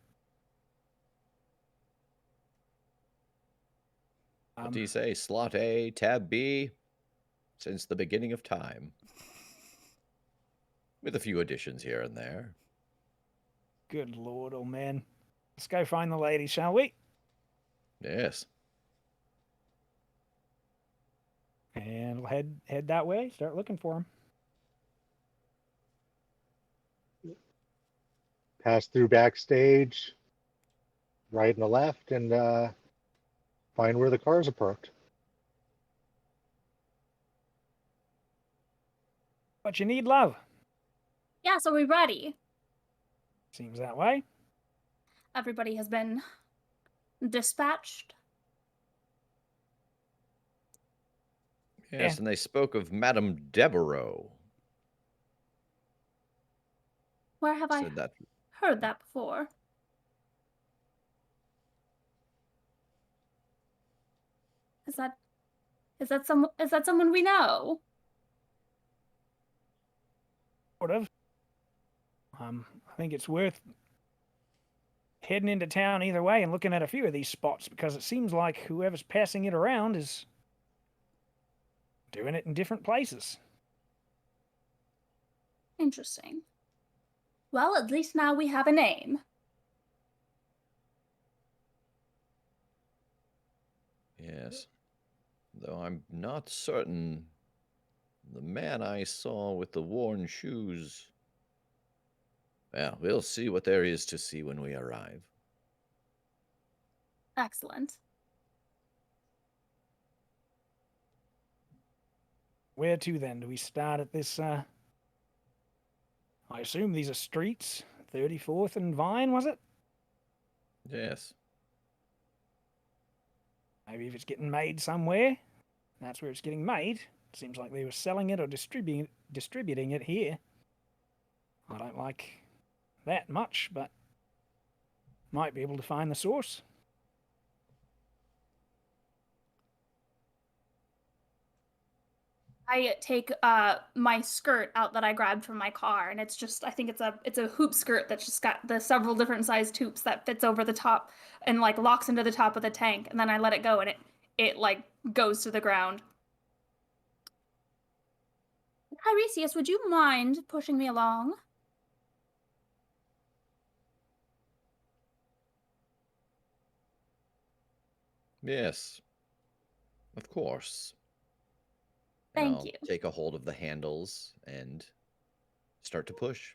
What do you say? Slot A, tab B, since the beginning of time. With a few additions here and there. Good Lord, old man. Let's go find the lady, shall we? Yes. And we'll head that way. Start looking for him. Pass through backstage, right and the left, and find where the cars are parked. What you need, love? Yeah, so we're ready. Seems that way. Everybody has been dispatched. Yes, Yeah. and they spoke of Madame Devereaux. Where have I Said that. heard that before? Is that someone we know? Sort of. I think it's worth heading into town either way and looking at a few of these spots, because it seems like whoever's passing it around is doing it in different places. Interesting. Well, at least now we have a name. Yes. Though I'm not certain. The man I saw with the worn shoes. Well, we'll see what there is to see when we arrive. Excellent. Where to then? Do we start at this? I assume these are streets. 34th and Vine, was it? Yes. Maybe if it's getting made somewhere, that's where it's getting made. Seems like they were selling it or distributing it here. I don't like that much, but might be able to find the source. I take my skirt out that I grabbed from my car, and it's just, I think it's a hoop skirt that's just got the several different sized hoops that fits over the top and like locks into the top of the tank, and then I let it go and it like goes to the ground. Tiresias, would you mind pushing me along? Yes. Of course. And Thank I'll you. take a hold of the handles and start to push.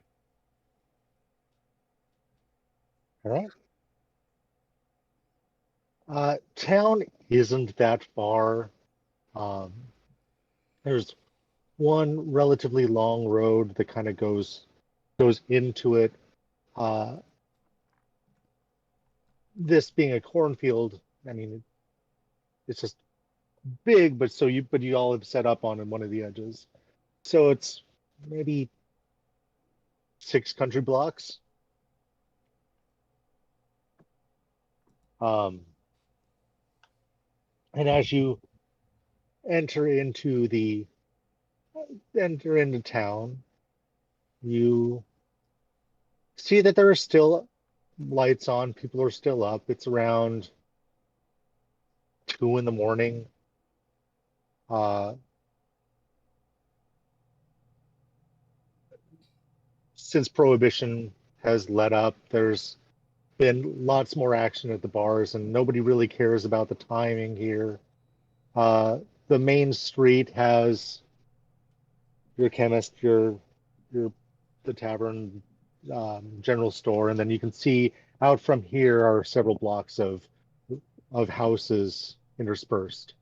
All right. Town isn't that far. There's one relatively long road that kind of goes into it. This being a cornfield, I mean, it's just big, but you all have set up on one of the edges, so it's maybe 6 country blocks. And as you enter into town, you see that there are still lights on. People are still up. It's around 2 in the morning. Since Prohibition has let up, there's been lots more action at the bars, and nobody really cares about the timing here. The main street has your chemist, the tavern, general store, and then you can see out from here are several blocks of houses interspersed.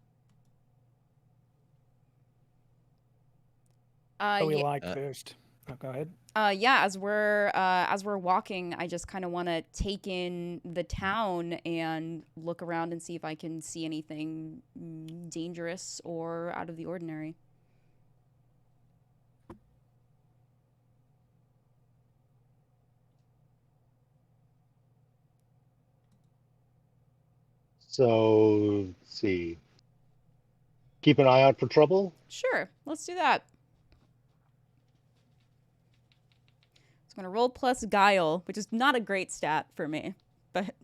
What do we Yeah, like first? Oh, go ahead. yeah. As we're walking, I just kind of want to take in the town and look around and see if I can see anything dangerous or out of the ordinary. So let's see. Keep an eye out for trouble. Sure, let's do that. I'm gonna roll plus guile, which is not a great stat for me, but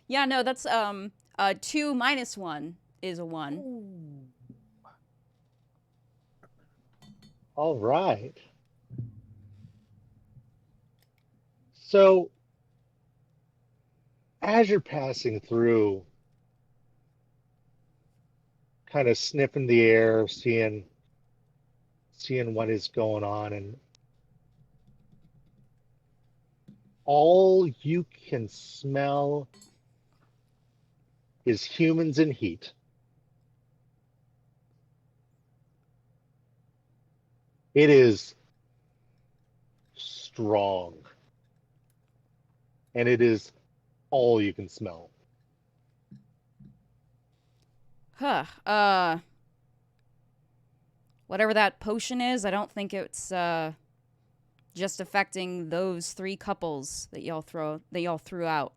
yeah, no, that's 2 minus 1 is a 1. All right. So as you're passing through, kind of sniffing the air, seeing what is going on, and all you can smell is humans in heat. It is strong, and it is all you can smell. Huh. Whatever that potion is, I don't think it's just affecting those 3 couples that y'all threw out.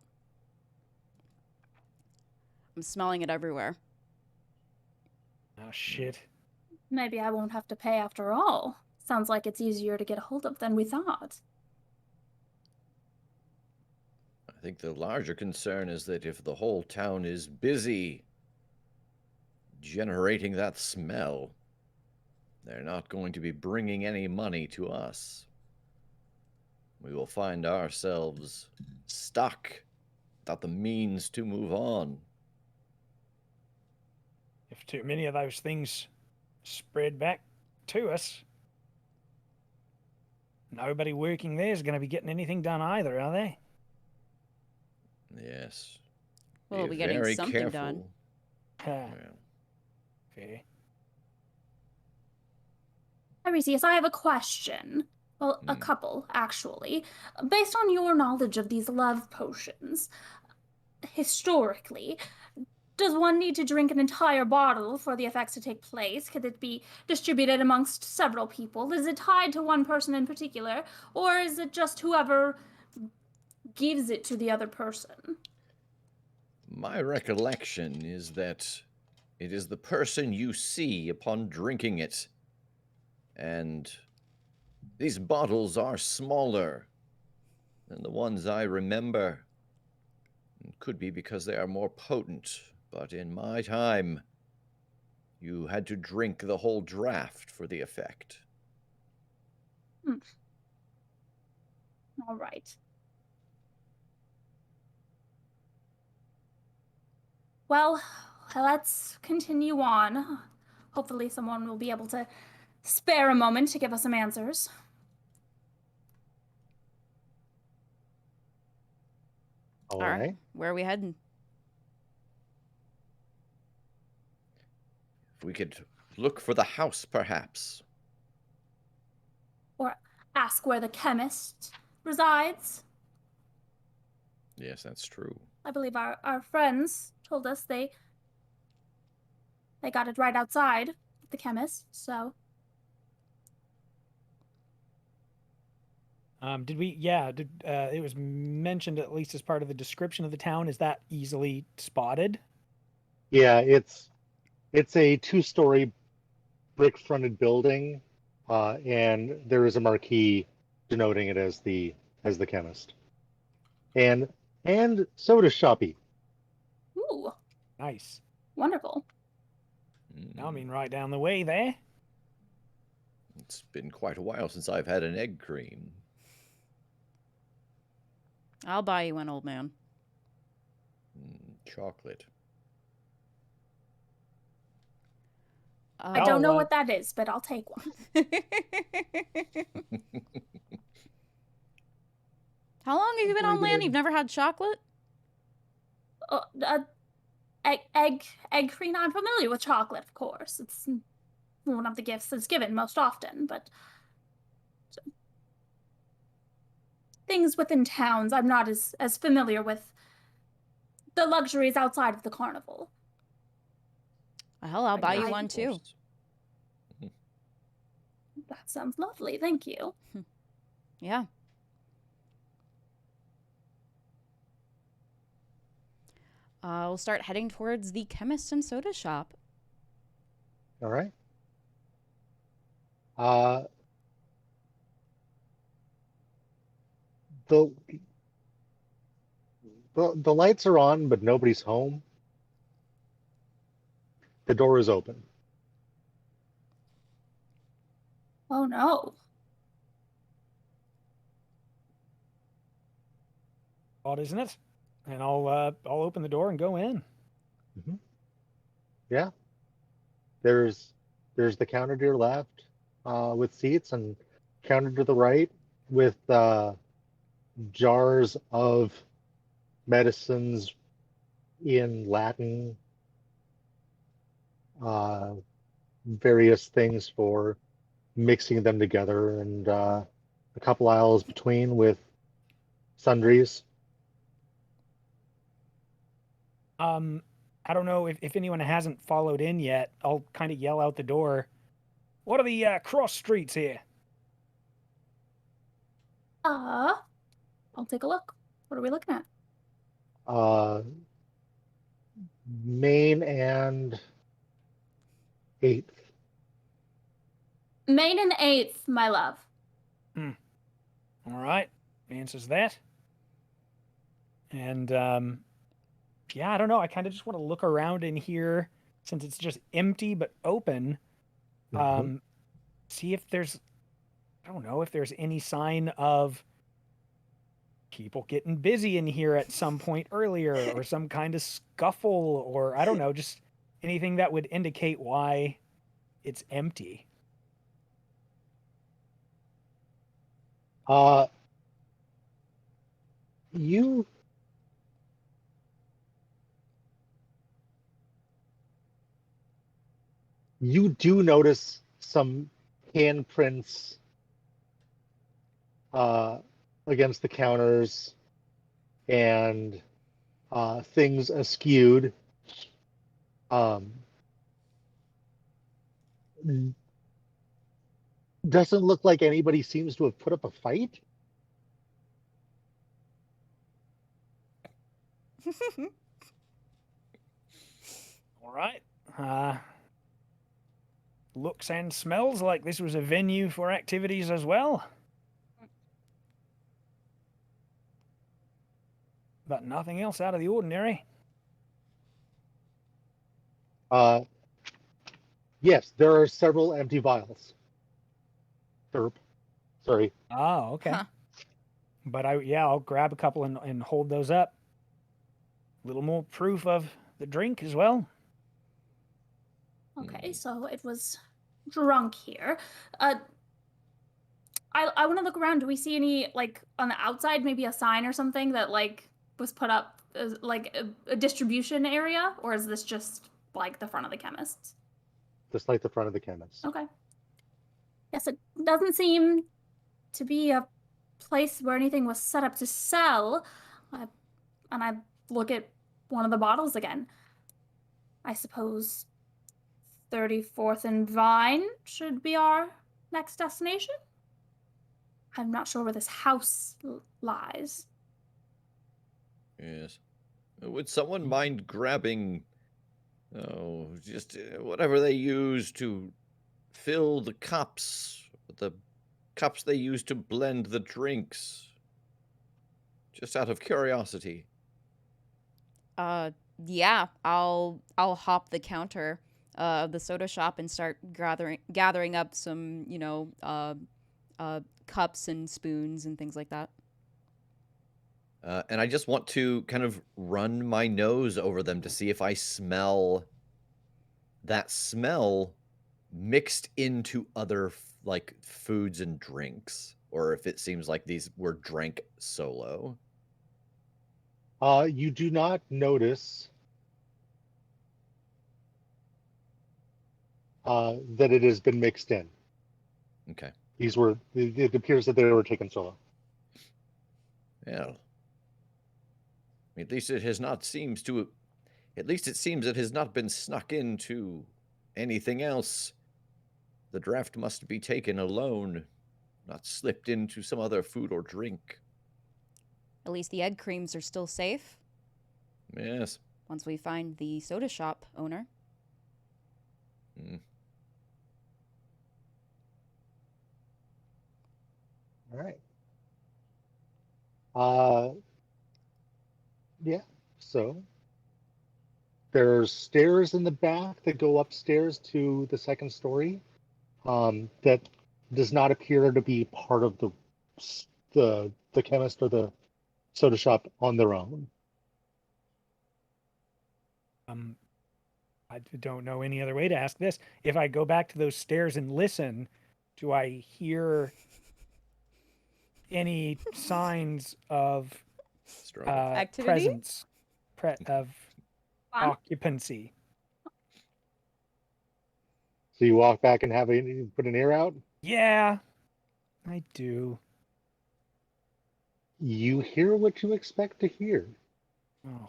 I'm smelling it everywhere. Oh, shit. Maybe I won't have to pay after all. Sounds like it's easier to get a hold of than we thought. I think the larger concern is that if the whole town is busy generating that smell, they're not going to be bringing any money to us. We will find ourselves stuck without the means to move on. If too many of those things spread back to us, nobody working there is going to be getting anything done either, are they? Yes. Well, Be we getting very something careful. done. Well, fair. Tiresias, I have a question. Well, a couple, actually. Based on your knowledge of these love potions, historically, does one need to drink an entire bottle for the effects to take place? Could it be distributed amongst several people? Is it tied to one person in particular? Or is it just whoever gives it to the other person? My recollection is that it is the person you see upon drinking it. And these bottles are smaller than the ones I remember. It could be because they are more potent, but in my time, you had to drink the whole draft for the effect. All right. Well, let's continue on. Hopefully someone will be able to spare a moment to give us some answers. All right. Where are we heading? If we could look for the house, perhaps. Or ask where the chemist resides. Yes, that's true. I believe our friends told us they got it right outside the chemist, so. Did we? Yeah. It was mentioned at least as part of the description of the town? Is that easily spotted? Yeah, it's a 2-story brick-fronted building, and there is a marquee denoting it as the chemist, and soda shoppy. Ooh, Nice. wonderful. I mean, right down the way there. It's been quite a while since I've had an egg cream. I'll buy you one, old man. Chocolate. I don't know I'll, what that is, but I'll take one. How long have you been on land? You've never had chocolate? Egg cream. I'm familiar with chocolate, of course. It's one of the gifts that's given most often, but things within towns, I'm not as familiar with the luxuries outside of the carnival. Hell, I'll buy you I- one too. That sounds lovely. Thank you. Yeah. We'll start heading towards the chemist and soda shop. All right. The the lights are on, but nobody's home. The door is open. Oh no. Odd, isn't it? And I'll open the door and go in. Mm-hmm. Yeah. There's the counter to your left, with seats, and counter to the right with jars of medicines in Latin, various things for mixing them together, and a couple aisles between with sundries. I don't know if anyone hasn't followed in yet. I'll kind of yell out the door. What are the cross streets here? I'll take a look. What are we looking at? Main and 8th. Main and 8th, my love. All right, answers that. And yeah, I don't know. I kind of just want to look around in here since it's just empty but open. See if there's, I don't know, if there's any sign of people getting busy in here at some point earlier, or some kind of scuffle, or I don't know, just anything that would indicate why it's empty. You do notice some handprints against the counters and things askewed. Doesn't look like anybody seems to have put up a fight. All right. Looks and smells like this was a venue for activities as well. But nothing else out of the ordinary. Yes, there are several empty vials. Derp. Sorry. Oh, okay. Huh. But I'll grab a couple and hold those up. A little more proof of the drink as well. Okay, so it was drunk here. I want to look around. Do we see any, like, on the outside, maybe a sign or something that, like, was put up as, like, a distribution area? Or is this just, like, the front of the chemist's? Just like the front of the chemist. Okay. Yes, it doesn't seem to be a place where anything was set up to sell. And I look at one of the bottles again. I suppose 34th and Vine should be our next destination. I'm not sure where this house lies. Yes. Would someone mind grabbing, just whatever they use to fill the cups they use to blend the drinks? Just out of curiosity. Yeah, I'll hop the counter of the soda shop and start gathering up some, cups and spoons and things like that. And I just want to kind of run my nose over them to see if I smell that smell mixed into other like foods and drinks, or if it seems like these were drank solo. You do not notice that it has been mixed in. Okay. It appears that they were taken solo. Well, at least it seems it has not been snuck into anything else. The draft must be taken alone, not slipped into some other food or drink. At least the egg creams are still safe Yes. once we find the soda shop owner. Mm. All right. Yeah. So there's stairs in the back that go upstairs to the second story. That does not appear to be part of the chemist or the soda shop on their own. I don't know any other way to ask this. If I go back to those stairs and listen, do I hear any signs of Struggle. Activity? presence of Fun. occupancy? So you walk back and put an ear out. Yeah, I do. You hear what you expect to hear. Oh,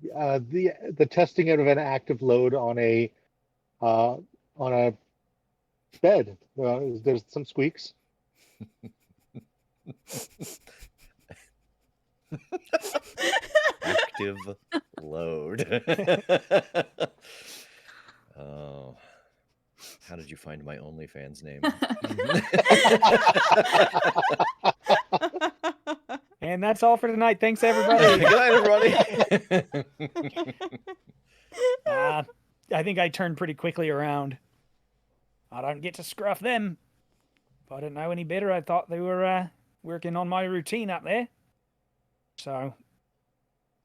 The testing out of an active load on a bed. There's some squeaks. Active load. Oh. How did you find my OnlyFans name? and that's all for tonight. Thanks, everybody. Good night, everybody. I think I turned pretty quickly around. I don't get to scruff them. If I didn't know any better, I thought they were working on my routine up there. So,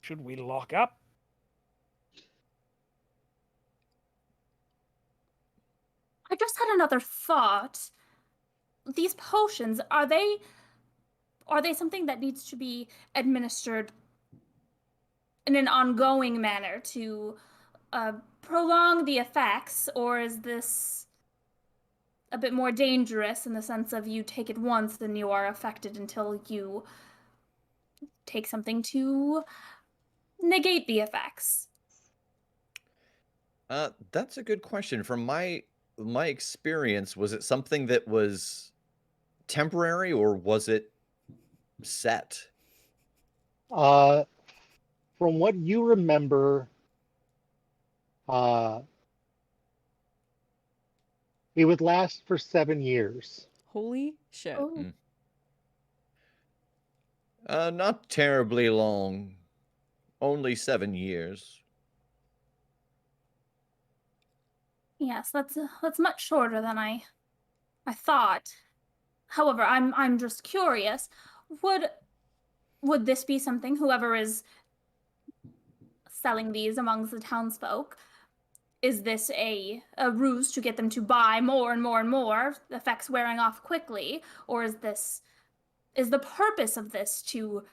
should we lock up? I just had another thought. These potions, are they something that needs to be administered in an ongoing manner to prolong the effects, or is this a bit more dangerous in the sense of you take it once and you are affected until you take something to negate the effects. That's a good question. From my experience, was it something that was temporary or was it set? From what you remember, it would last for 7 years. Holy shit. Oh, Not terribly long. Only 7 years. yes, that's much shorter than I thought. However, I'm just curious. Would this be something whoever is selling these amongst the townsfolk, is this a ruse to get them to buy more and more and more, the effects wearing off quickly, or is the purpose of this to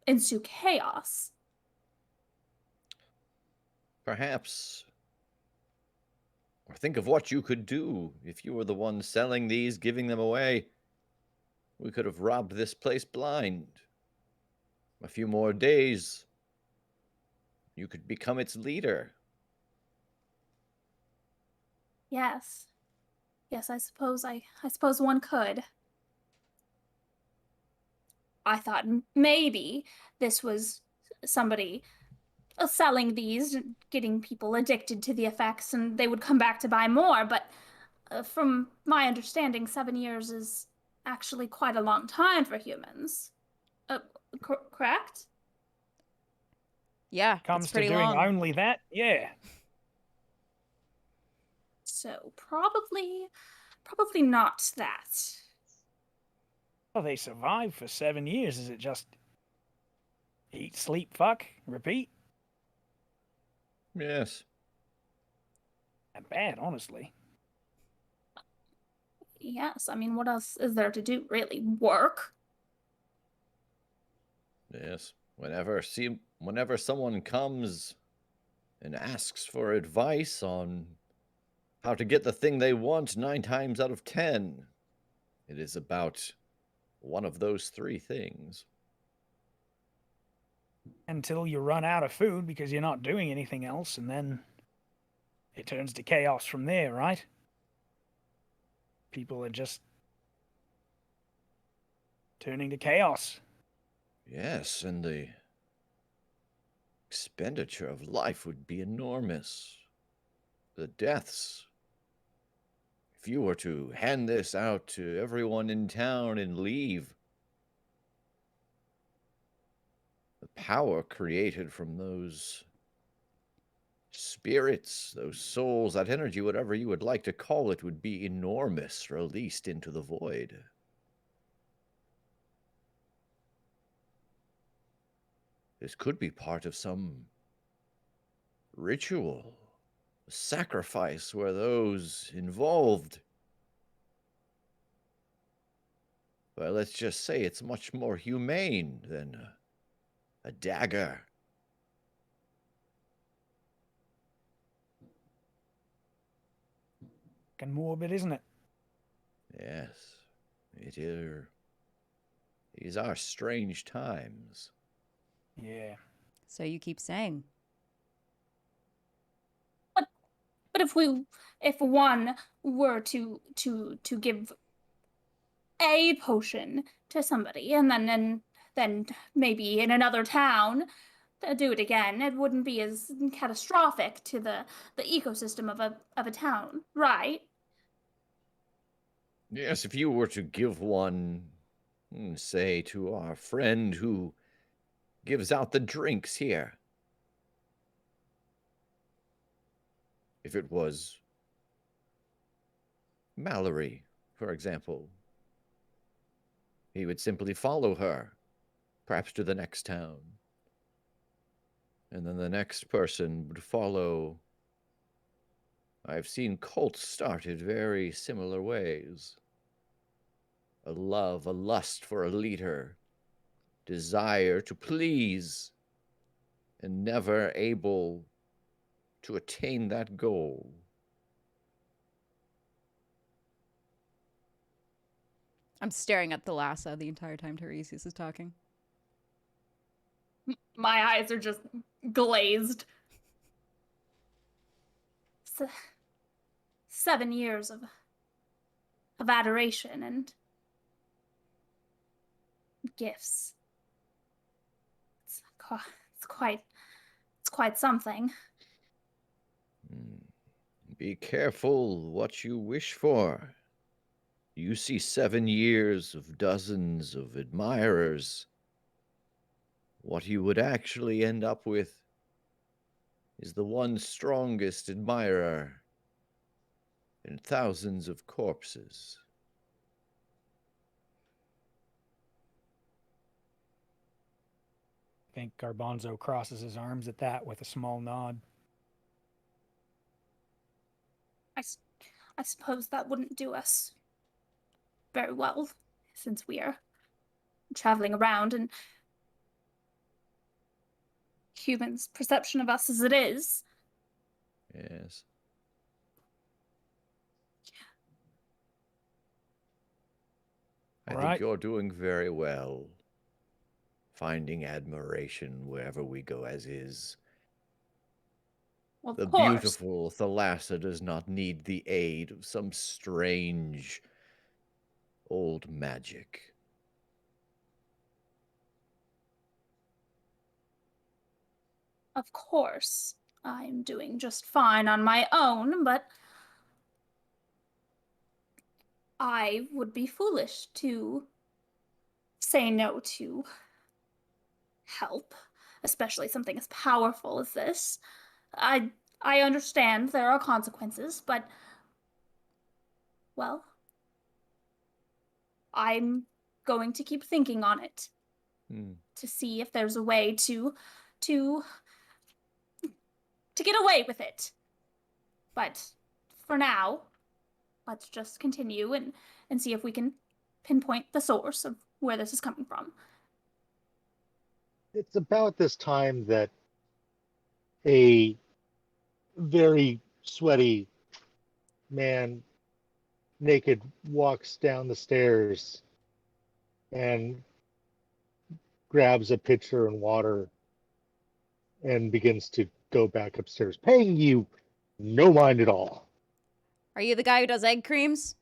ensue chaos? Perhaps. Or think of what you could do if you were the one selling these, giving them away. We could have robbed this place blind. A few more days, you could become its leader. Yes. Yes, I suppose one could. I thought maybe this was somebody selling these, getting people addicted to the effects, and they would come back to buy more. But from my understanding, 7 years is actually quite a long time for humans. Correct? Yeah, Comes it's to pretty doing long. only that, yeah. So probably not that. Well, they survived for 7 years. Is it just eat, sleep, fuck, repeat? Yes. Not bad, honestly. Yes, I mean, what else is there to do, really? Work? Yes. Whenever someone comes and asks for advice on how to get the thing they want 9 times out of 10, it is about one of those 3 things. Until you run out of food because you're not doing anything else, and then it turns to chaos from there, right? People are just turning to chaos. Yes, and the expenditure of life would be enormous. The deaths. If you were to hand this out to everyone in town and leave, the power created from those spirits, those souls, that energy, whatever you would like to call it, would be enormous, released into the void. This could be part of some ritual, sacrifice where those involved, well, let's just say it's much more humane than a dagger. And morbid, isn't it? Yes, these are strange times. Yeah. So you keep saying. But if one were to give a potion to somebody and then maybe in another town do it again, it wouldn't be as catastrophic to the ecosystem of a town, right? Yes, if you were to give one, say, to our friend who gives out the drinks here. If it was Mallory, for example, he would simply follow her, perhaps to the next town. And then the next person would follow. I've seen cults started very similar ways. A love, a lust for a leader, desire to please, and never able to attain that goal. I'm staring at the lasso the entire time Tiresias is talking. My eyes are just glazed. 7 years of adoration and gifts. It's quite something. Be careful what you wish for. You see 7 years of dozens of admirers. What you would actually end up with is the one strongest admirer and thousands of corpses. I think Garbanzo crosses his arms at that with a small nod. I suppose that wouldn't do us very well, since we are traveling around and humans' perception of us as it is. Yes. I All think right. you're doing very well, finding admiration wherever we go as is. Well, of The course. beautiful Thalassa does not need the aid of some strange old magic. Of course. I'm doing just fine on my own, but I would be foolish to say no to help, especially something as powerful as this. I understand there are consequences, but well, I'm going to keep thinking on it to see if there's a way to get away with it. But for now, let's just continue and see if we can pinpoint the source of where this is coming from. It's about this time that a very sweaty man, naked, walks down the stairs and grabs a pitcher and water and begins to go back upstairs, paying you no mind at all. Are you the guy who does egg creams?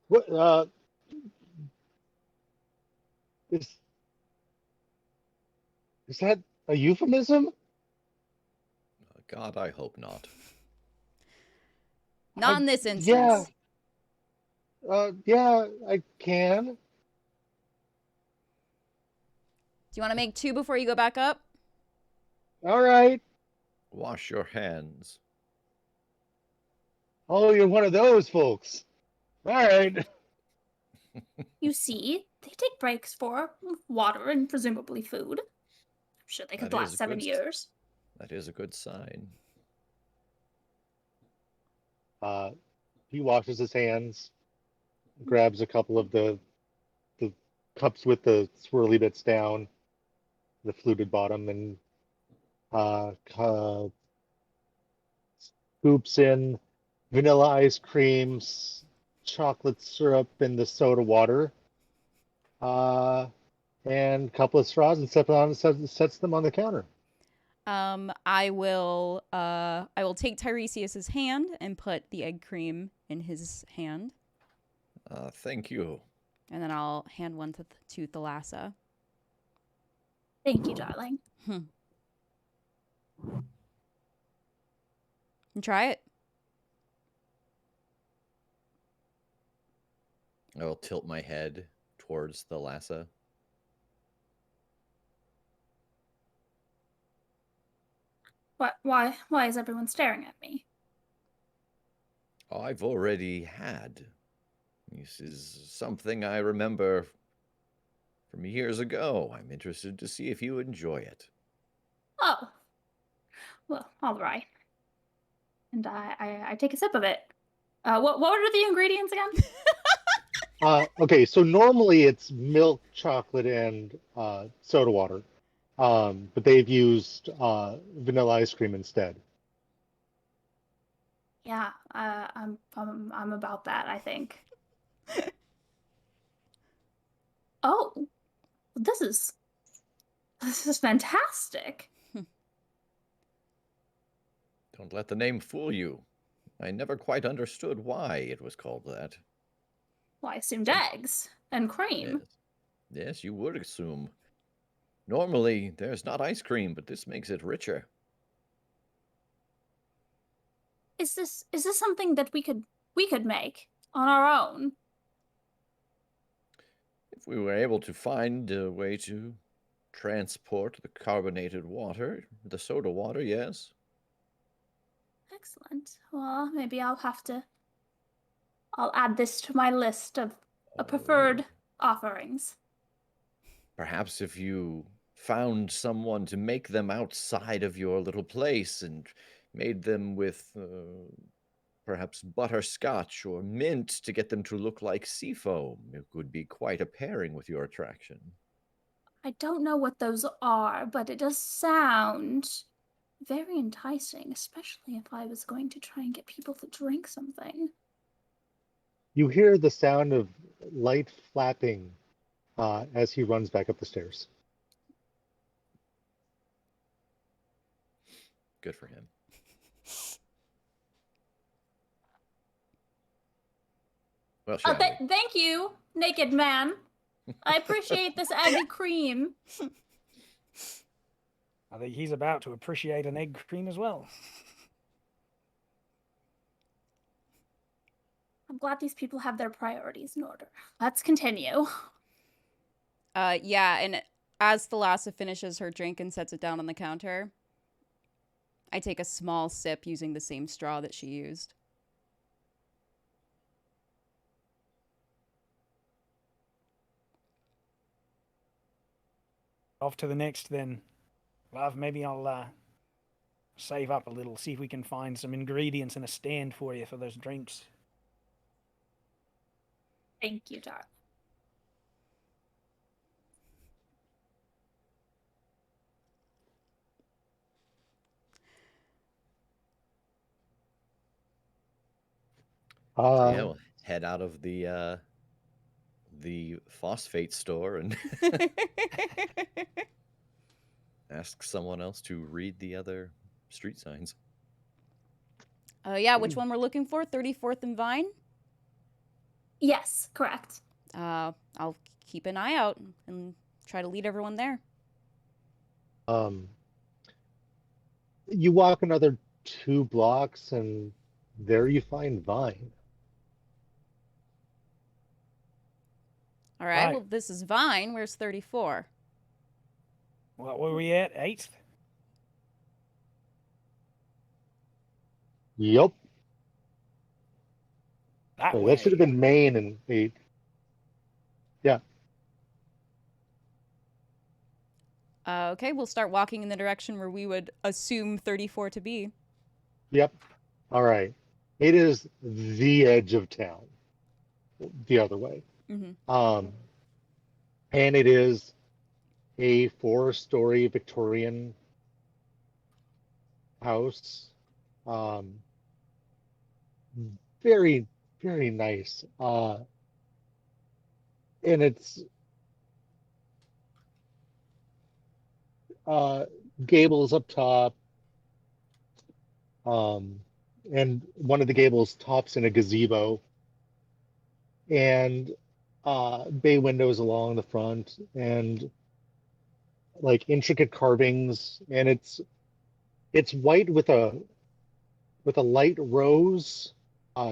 What is that a euphemism? God, I hope not. Not in this instance. Yeah, I can. Do you want to make 2 before you go back up? All right. Wash your hands. Oh, you're one of those folks. All right. You see, they take breaks for water and presumably food. I'm sure they could That is last a 7 good years. That is a good sign. He washes his hands, grabs a couple of the cups with the swirly bits down, the fluted bottom, and scoops in vanilla ice creams, chocolate syrup, and the soda water, and a couple of straws, and sets them on the counter. I will take Tiresias's hand and put the egg cream in his hand, Thank you. and then I'll hand one to Thalassa. Thank you, darling. And try it. I will tilt my head towards the Lhasa. Why is everyone staring at me? Oh, I've already had. This is something I remember from years ago. I'm interested to see if you enjoy it. Oh. Well, all right. And I take a sip of it. What are the ingredients again? Okay, so normally it's milk, chocolate, and soda water, but they've used vanilla ice cream instead. Yeah, I'm about that, I think. This is fantastic. Don't let the name fool you. I never quite understood why it was called that. Well, I assumed eggs and cream. Yes. Yes, you would assume. Normally, there's not ice cream, but this makes it richer. Is this something that we could make on our own? If we were able to find a way to transport the carbonated water, the soda water, yes. Excellent. Well, maybe I'll add this to my list of preferred offerings. Perhaps if you found someone to make them outside of your little place and made them with perhaps butterscotch or mint to get them to look like sea foam, it would be quite a pairing with your attraction. I don't know what those are, but it does sound very enticing, especially if I was going to try and get people to drink something. You hear the sound of light flapping as he runs back up the stairs. Good for him. Well, shall we? Thank you, naked man. I appreciate this egg cream. I think he's about to appreciate an egg cream as well. I'm glad these people have their priorities in order. Let's continue. Yeah, and as Thalassa finishes her drink and sets it down on the counter, I take a small sip using the same straw that she used. Off to the next then. Love, maybe I'll save up a little, see if we can find some ingredients and a stand for you for those drinks. Thank you, darling. So yeah, we'll head out of the phosphate store and ask someone else to read the other street signs. Yeah, which one we're looking for? 34th and Vine? Yes, correct. I'll keep an eye out and try to lead everyone there. You walk another 2 blocks and there you find Vine. All right, Right. well, this is Vine. Where's 34? What were we at? 8th? Yep. That Wait, way. that should have been Maine and 8. Yeah. Okay, we'll start walking in the direction where we would assume 34 to be. Yep. All right. It is the edge of town. The other way. Mm-hmm. And it is a 4-story Victorian house. Very, very nice. And it's gables up top. And one of the gables tops in a gazebo. And bay windows along the front and like intricate carvings, and it's white with a light rose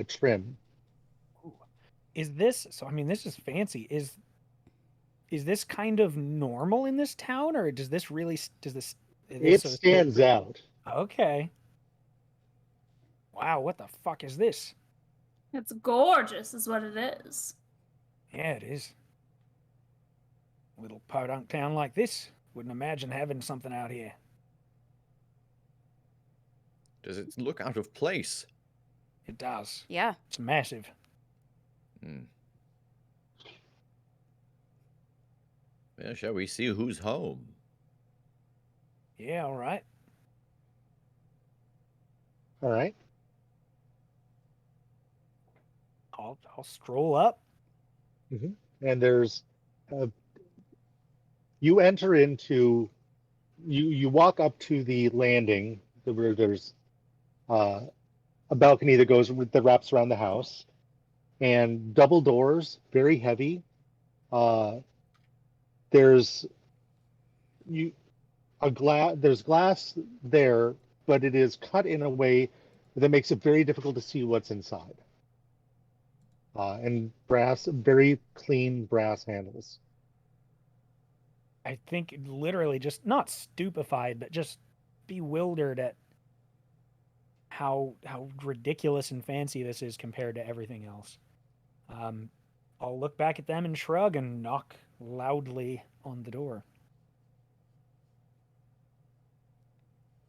trim. Is this, so I mean, this is fancy. Is this kind of normal in this town, or does this really, It stands out. Okay. Wow, what the fuck is this? It's gorgeous, is what it is. Yeah, it is. A little podunk town like this. Wouldn't imagine having something out here. Does it look out of place? It does. Yeah. It's massive. Well, shall we see who's home? Yeah, all right. All right. I'll stroll up. And there's You enter into, you walk up to the landing where there's a balcony that wraps around the house, and double doors, very heavy. There's you there's glass there, but it is cut in a way that makes it very difficult to see what's inside. And very clean brass handles. I think literally just not stupefied, but just bewildered at how ridiculous and fancy this is compared to everything else. I'll look back at them and shrug and knock loudly on the door.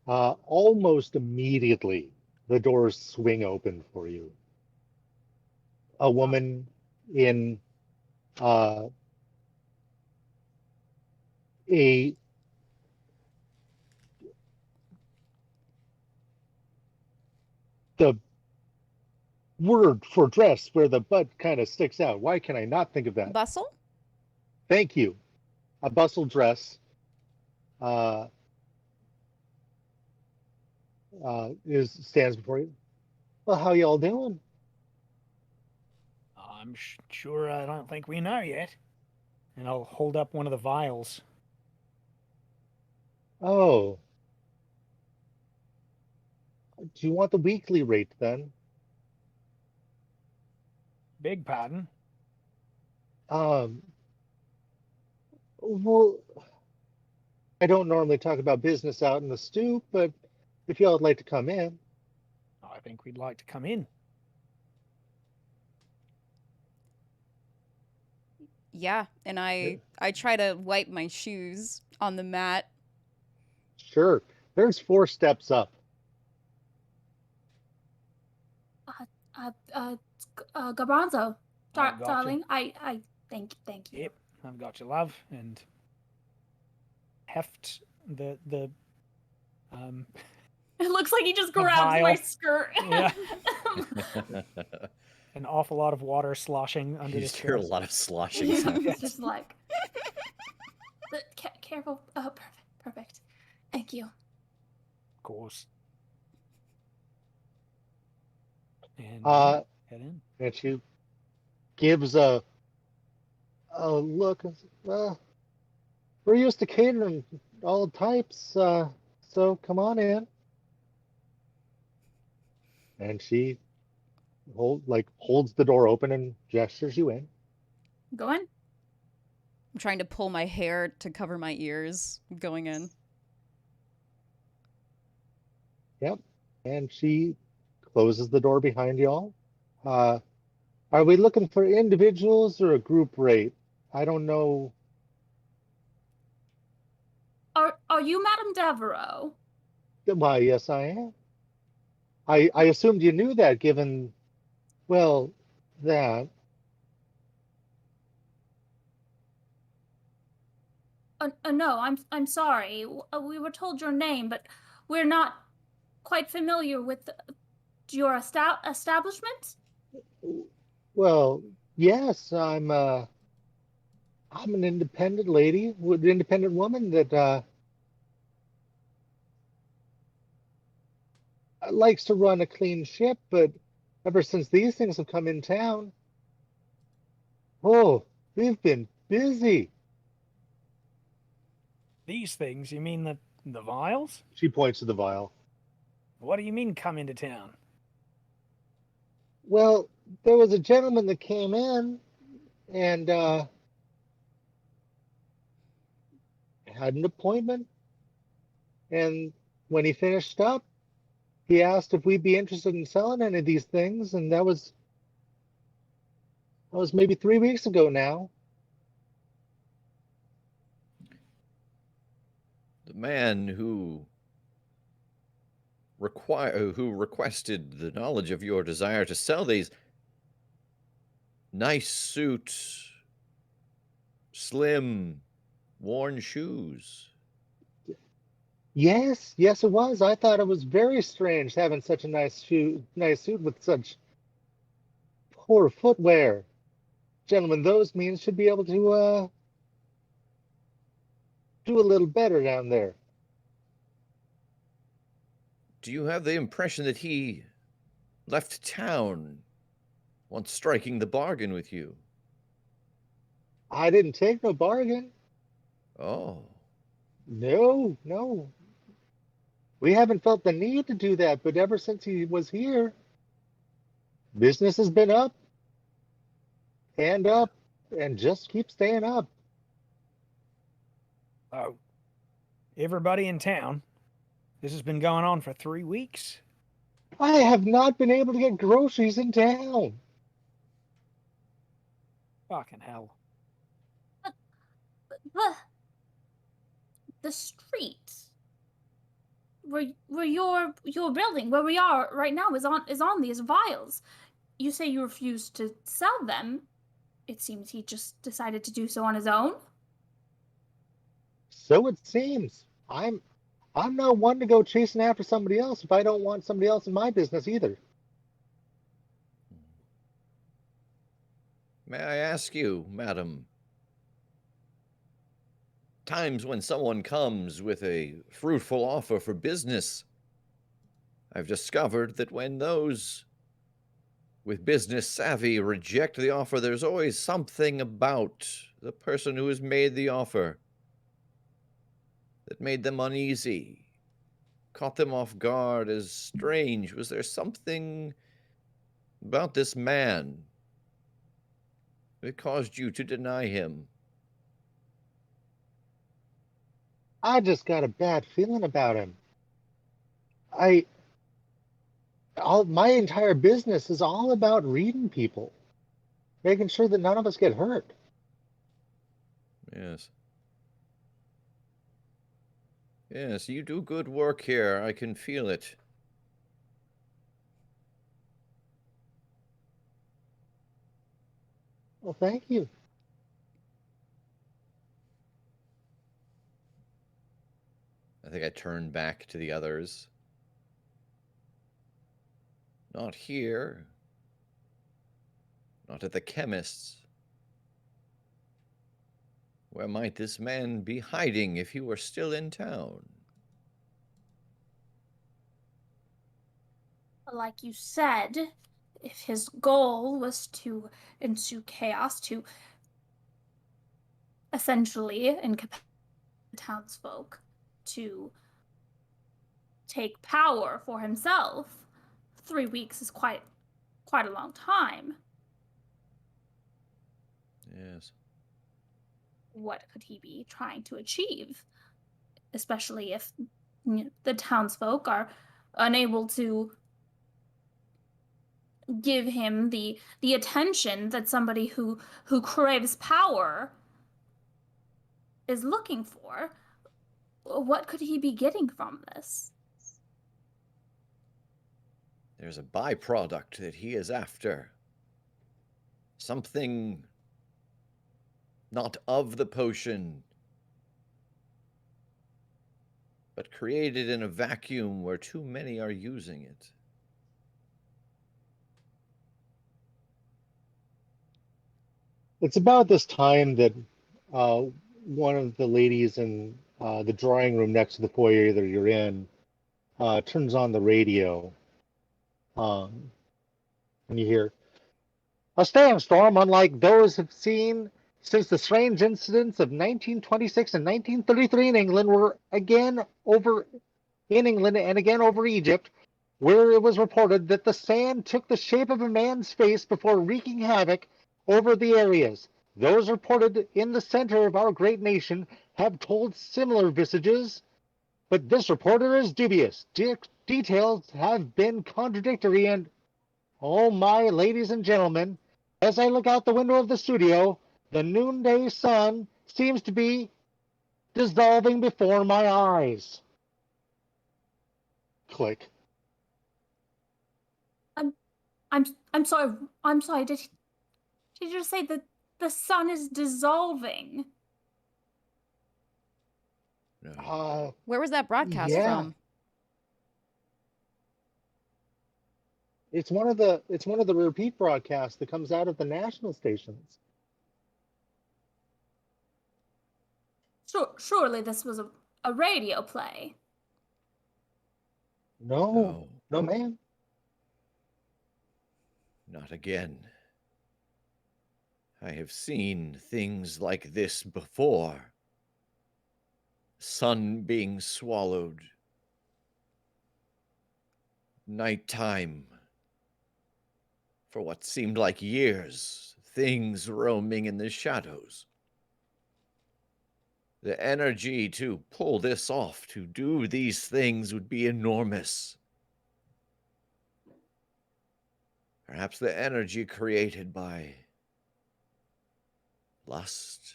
Almost immediately, the doors swing open for you. A woman in the word for dress where the butt kind of sticks out. Why can I not think of that? Bustle? Thank you. A bustle dress stands before you. Well, how y'all doing? I'm sure I don't think we know yet. And I'll hold up one of the vials. Oh. Do you want the weekly rate then? Big pardon. Well, I don't normally talk about business out in the stoop, but if y'all would like to come in. I think we'd like to come in. Yeah, and I try to wipe my shoes on the mat. Sure. There's 4 steps up. Garbanzo, Gotcha. darling, I thank you. Yep, I've got your love, and heft the It looks like he just grabs my vial. skirt. Yeah. An awful lot of water sloshing under You the just hear a chair. lot of sloshing Yeah, sounds. it's just like careful. Oh, perfect. Thank you. Of course. And Uh, head in. and she gives a look. We're used to catering all types, so come on in. And she holds the door open and gestures you in. Go in. I'm trying to pull my hair to cover my ears going in. Yep. And she closes the door behind y'all. Are we looking for individuals or a group rate? I don't know. Are you Madame Devereaux? Why, yes, I am. I assumed you knew that, given, well, that. No, I'm sorry. We were told your name, but we're not quite familiar with your establishment. Well, yes, I'm an independent lady, independent woman that likes to run a clean ship, but ever since these things have come in town, oh, we've been busy. These things, you mean the vials? She points to the vial. What do you mean come into town? Well, there was a gentleman that came in and had an appointment. And when he finished up, he asked if we'd be interested in selling any of these things, and that was maybe 3 weeks ago now. The man who requested the knowledge of your desire to sell these nice suit, slim, worn shoes. Yes, yes, it was. I thought it was very strange having such a nice suit with such poor footwear. Gentlemen, those means should be able to do a little better down there. Do you have the impression that he left town once striking the bargain with you? I didn't take no bargain. Oh, No, no. We haven't felt the need to do that, but ever since he was here, business has been up, and just keeps staying up. Oh, everybody in town. This has been going on for 3 weeks. I have not been able to get groceries in town. Fucking hell. The street where your building, where we are right now, is on these vials. You say you refuse to sell them. It seems he just decided to do so on his own. So it seems. I'm not one to go chasing after somebody else if I don't want somebody else in my business either. may I ask you, madam, times when someone comes with a fruitful offer for business, I've discovered that when those with business savvy reject the offer, there's always something about the person who has made the offer that made them uneasy, caught them off guard as strange. Was there something about this man that caused you to deny him? I just got a bad feeling about him. I all my entire business is all about reading people, making sure that none of us get hurt. Yes. Yes, you do good work here. I can feel it. Well, thank you. I think I turn back to the others. Not here. Not at the chemist's. Where might this man be hiding if he were still in town? Like you said, if his goal was to ensue chaos, to essentially incapacitate the townsfolk, to take power for himself, 3 weeks is quite a long time. Yes. What could he be trying to achieve? Especially if the townsfolk are unable to give him the attention that somebody who craves power is looking for. What could he be getting from this? There's a byproduct that he is after. Something not of the potion, but created in a vacuum where too many are using it. It's about this time that one of the ladies in the drawing room next to the foyer that you're in turns on the radio. And you hear, a storm unlike those have seen since the strange incidents of 1926 and 1933 in England were again over in England and again over Egypt, where it was reported that the sand took the shape of a man's face before wreaking havoc over the areas. Those reported in the center of our great nation have told similar visages, but this reporter is dubious. Details have been contradictory, and oh my ladies and gentlemen, as I look out the window of the studio, the noonday sun seems to be dissolving before my eyes. Click. I'm sorry. I'm sorry. Did you just say that the sun is dissolving? No. Where was that broadcast yeah. from? It's one of the repeat broadcasts that comes out of the national stations. Surely this was a radio play. No, no, ma'am. Not again. I have seen things like this before. Sun being swallowed. Nighttime. For what seemed like years, things roaming in the shadows. The energy to pull this off, to do these things, would be enormous. Perhaps the energy created by lust.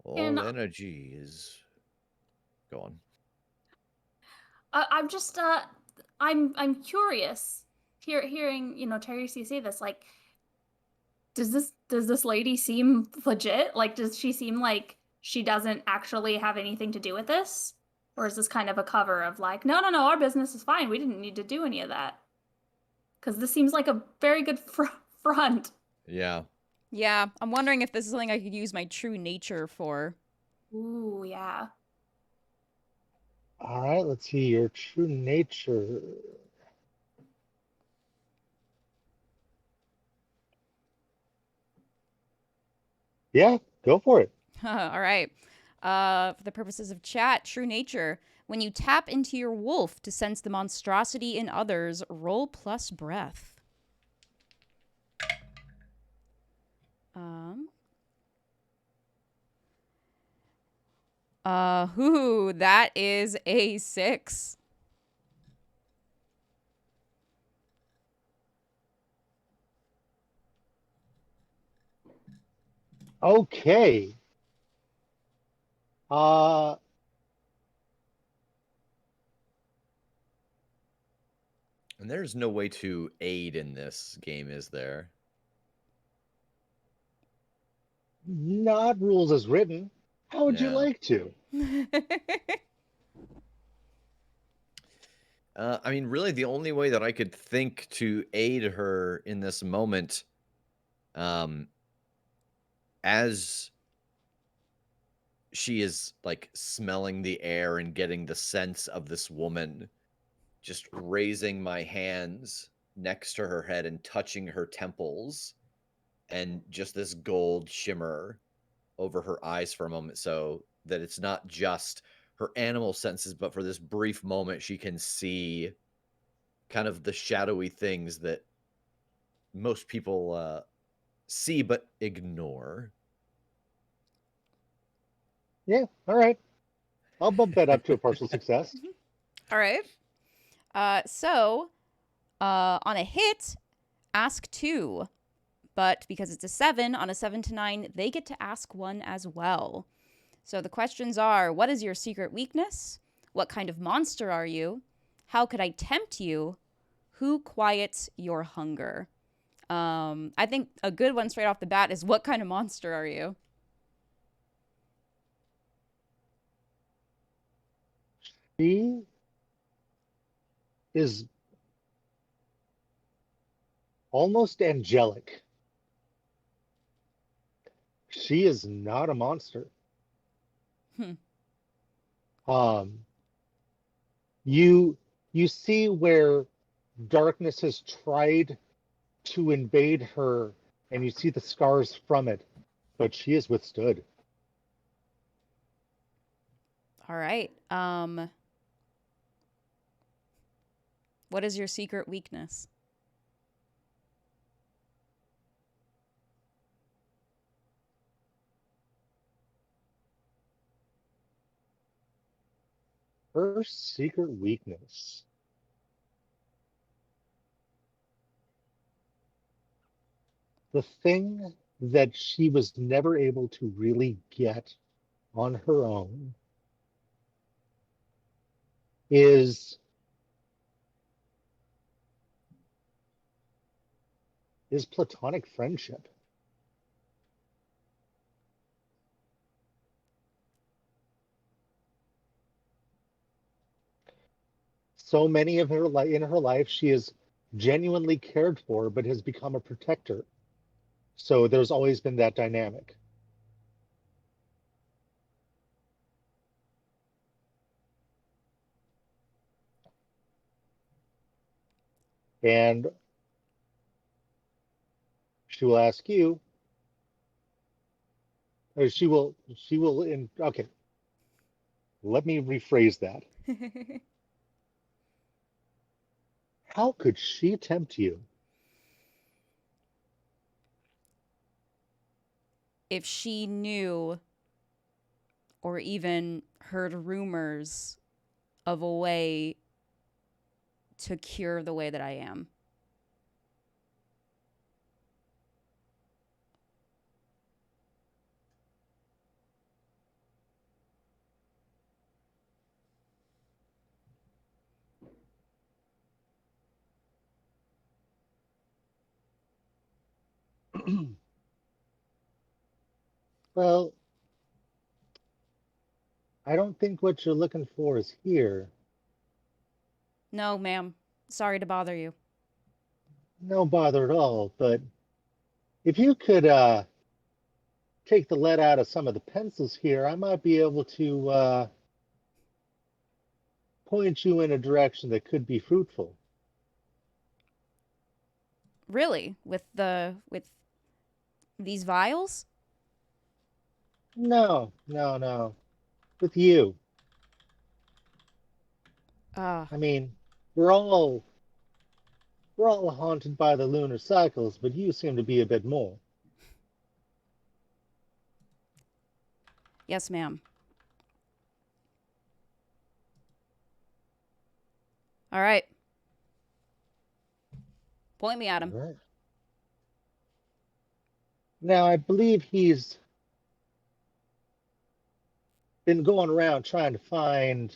All And energy is gone. I'm just I'm curious hearing, you know, Teresa say this, like, does this lady seem legit? Like, does she seem like she doesn't actually have anything to do with this? Or is this kind of a cover of like, no, our business is fine. We didn't need to do any of that. Because this seems like a very good front. Yeah. Yeah, I'm wondering if this is something I could use my true nature for. Ooh, yeah. All right, let's see your true nature. Yeah, go for it. All right. For the purposes of chat, true nature. When you tap into your wolf to sense the monstrosity in others, roll plus breath. That is a 6. Okay. Uh, And there's no way to aid in this game, is there? not rules as written. How would you Yeah. like to? I mean, really, the only way that I could think to aid her in this moment, as she is like smelling the air and getting the sense of this woman, just raising my hands next to her head and touching her temples, and just this gold shimmer over her eyes for a moment, so that it's not just her animal senses, but for this brief moment, she can see kind of the shadowy things that most people see but ignore. Yeah, all right. I'll bump that up to a partial success. All right. On a hit, ask 2. But because it's a 7, on a 7 to 9, they get to ask 1 as well. So the questions are, what is your secret weakness? What kind of monster are you? How could I tempt you? Who quiets your hunger? I think a good one straight off the bat is, what kind of monster are you? She is almost angelic. She is not a monster. Um, you see where darkness has tried to invade her, and you see the scars from it, but she has withstood. All right. What is your secret weakness? Her secret weakness. The thing that she was never able to really get on her own is platonic friendship. So many of in her life, she is genuinely cared for, but has become a protector. So there's always been that dynamic. And she will ask you, or okay, let me rephrase that. How could she tempt you? If she knew or even heard rumors of a way to cure the way that I am. Well, I don't think what you're looking for is here. No, ma'am. Sorry to bother you. No bother at all, but if you could take the lead out of some of the pencils here, I might be able to point you in a direction that could be fruitful. Really? With these vials? No, no, no. With you. Uh, I mean, we're all we're all haunted by the lunar cycles, but you seem to be a bit more. yes, ma'am. All right. Point me at him. All right. Now, I believe he's been going around trying to find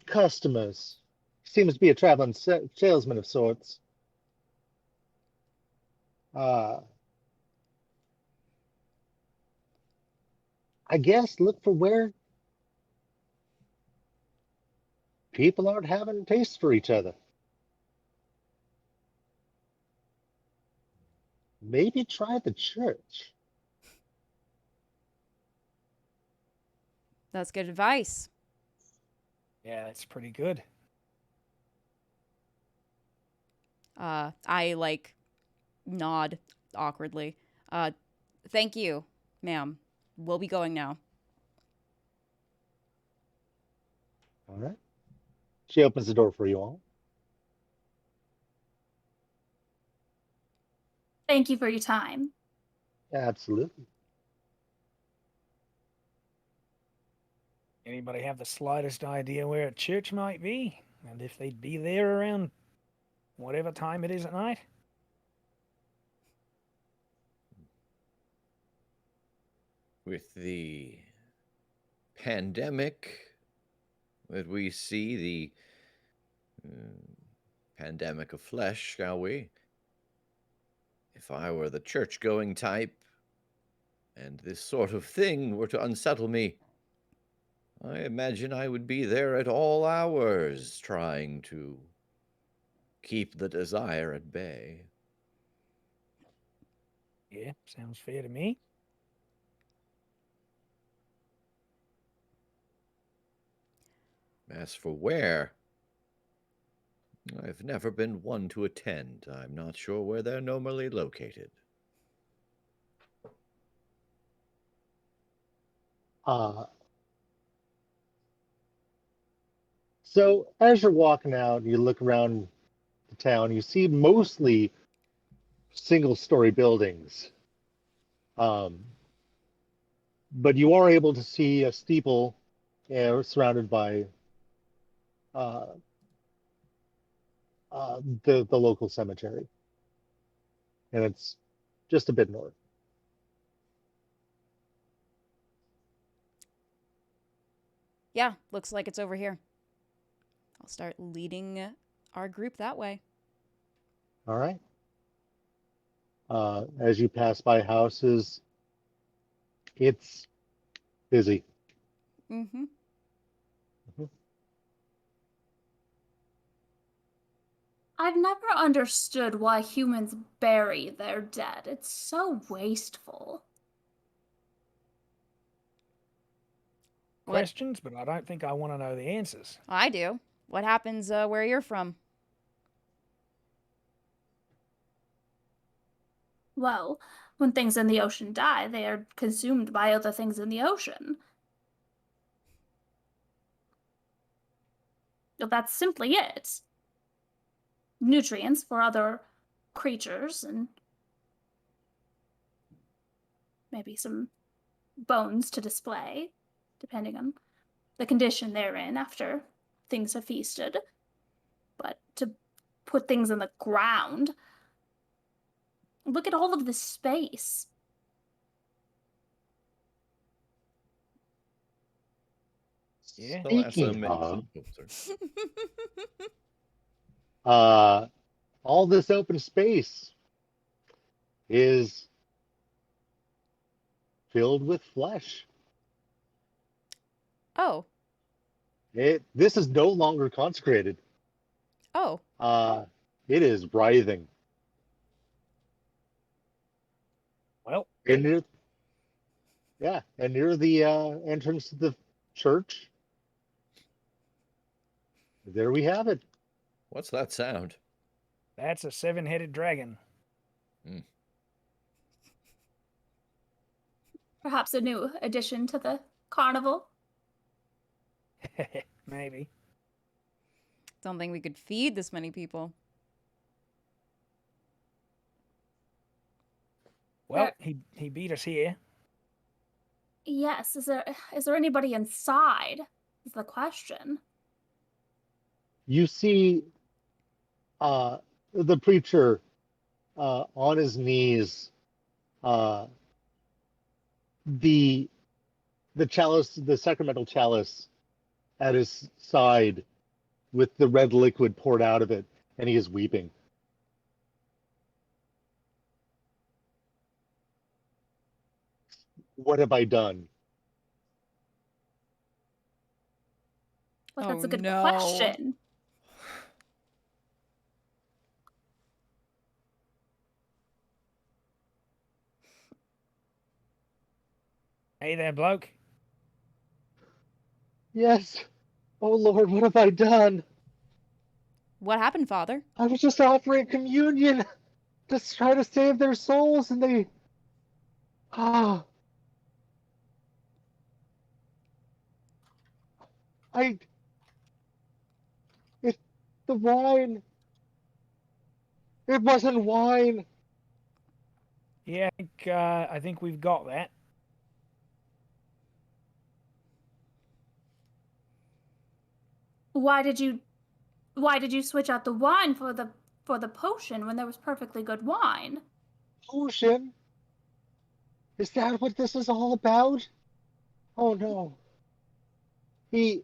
customers. Seems to be a traveling salesman of sorts. Uh, I guess look for where people aren't having taste for each other. Maybe try the church. That's good advice. Yeah, that's pretty good. I like nod awkwardly. Thank you, ma'am. We'll be going now. All right. She opens the door for you all. Thank you for your time. Absolutely. Anybody have the slightest idea where a church might be? And if they'd be there around whatever time it is at night? With the pandemic that we see, the pandemic of flesh, shall we? If I were the church-going type, and this sort of thing were to unsettle me, I imagine I would be there at all hours, trying to keep the desire at bay. Yeah, sounds fair to me. As for where, I've never been one to attend. I'm not sure where they're normally located. Uh, so as you're walking out, you look around the town, you see mostly single-story buildings. Um, but you are able to see a steeple surrounded by uh, the local cemetery, and it's just a bit north. Yeah, looks like it's over here. I'll start leading our group that way. All right. As you pass by houses, it's busy. Mm-hmm. I've never understood why humans bury their dead. It's so wasteful. What? Questions, but I don't think I want to know the answers. I do. What happens where you're from? Well, when things in the ocean die, they are consumed by other things in the ocean. That's simply it. Nutrients for other creatures and maybe some bones to display, depending on the condition they're in after things have feasted. But to put things in the ground, look at all of this space. Yeah. Speaking of, Oh, sorry. all this open space is filled with flesh. Oh. This is no longer consecrated. Oh. It is writhing. Well, And near, yeah, and near the entrance to the church, there we have it. What's that sound? that's a 7-headed dragon. Perhaps a new addition to the carnival. Maybe. Don't think we could feed this many people. Well, he beat us here. Yes, is there anybody inside? Is the question. You see the preacher on his knees, the chalice, the sacramental chalice at his side with the red liquid poured out of it, and he is weeping. What have I done? Well, that's Oh, a good no. question. Hey there, bloke. Yes. Oh Lord, what have I done? What happened, Father? I was just offering communion to try to save their souls, and they. Ah. I. It. The wine. It wasn't wine. Yeah, I think we've got that. Why did you switch out the wine for the potion when there was perfectly good wine? Potion? Is that what this is all about? Oh no. He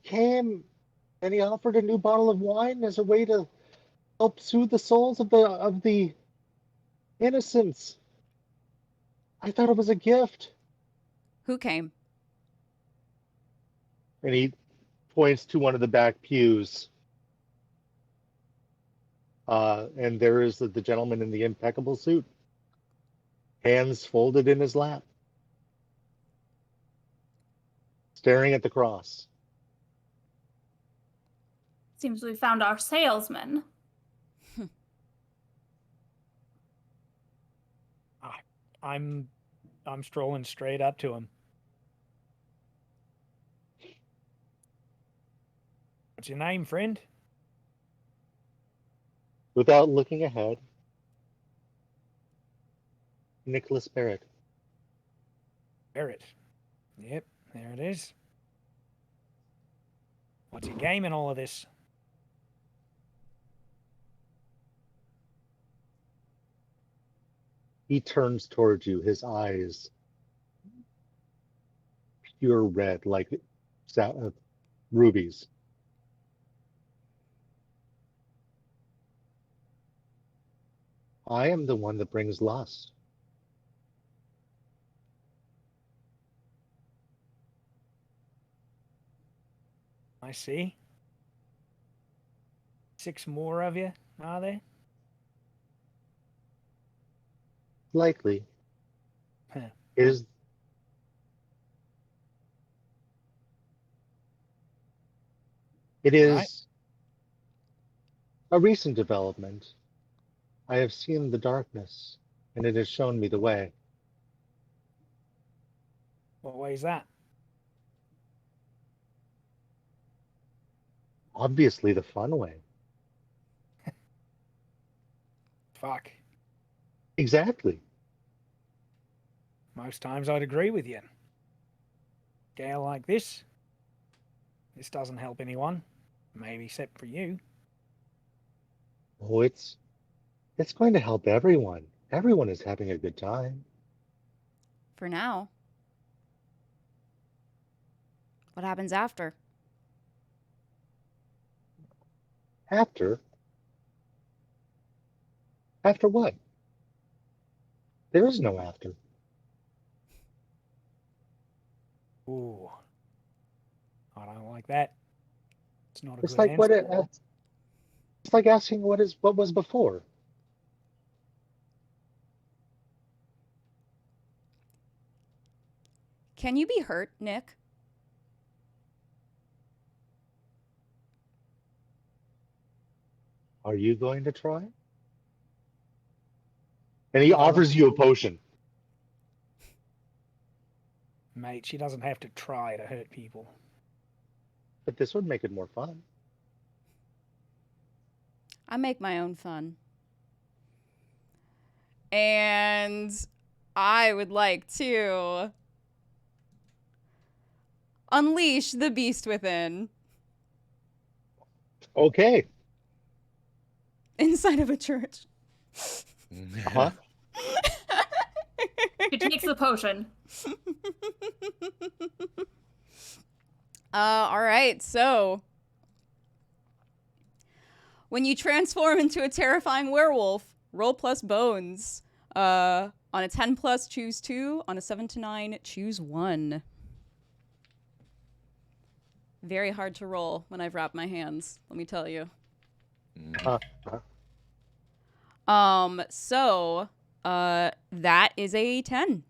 came and he offered a new bottle of wine as a way to help soothe the souls of the innocents. I thought it was a gift. Who came? And he points to one of the back pews. And there is the gentleman in the impeccable suit, hands folded in his lap, staring at the cross. Seems we found our salesman. I'm strolling straight up to him. What's your name, friend? Without looking ahead, Nicholas Barrett. Barrett. Yep, there it is. What's your game in all of this? He turns towards you, his eyes pure red like rubies. I am the one that brings lust. I see. 6 more of you, are there? Likely. Huh. It is. It is Right. a recent development. I have seen the darkness, and it has shown me the way. What way is that? Obviously, the fun way. Fuck. Exactly. Most times I'd agree with you. Gale like this doesn't help anyone. Maybe except for you. Oh, it's going to help everyone. Everyone is having a good time. For now. What happens after? After what? There is no after. Ooh. I don't like that. It's not a It's good like answer. it's like asking what was before. Can you be hurt, Nick? Are you going to try? And he offers you a potion. Mate, she doesn't have to try to hurt people. But this would make it more fun. I make my own fun. And I would like to unleash the beast within Okay. inside of a church. Uh-huh. She takes the potion. All right, so when you transform into a terrifying werewolf, roll plus bones. On a 10 plus, choose 2. On a 7 to 9, choose 1. Very hard to roll when I've wrapped my hands, let me tell you. So that is a 10.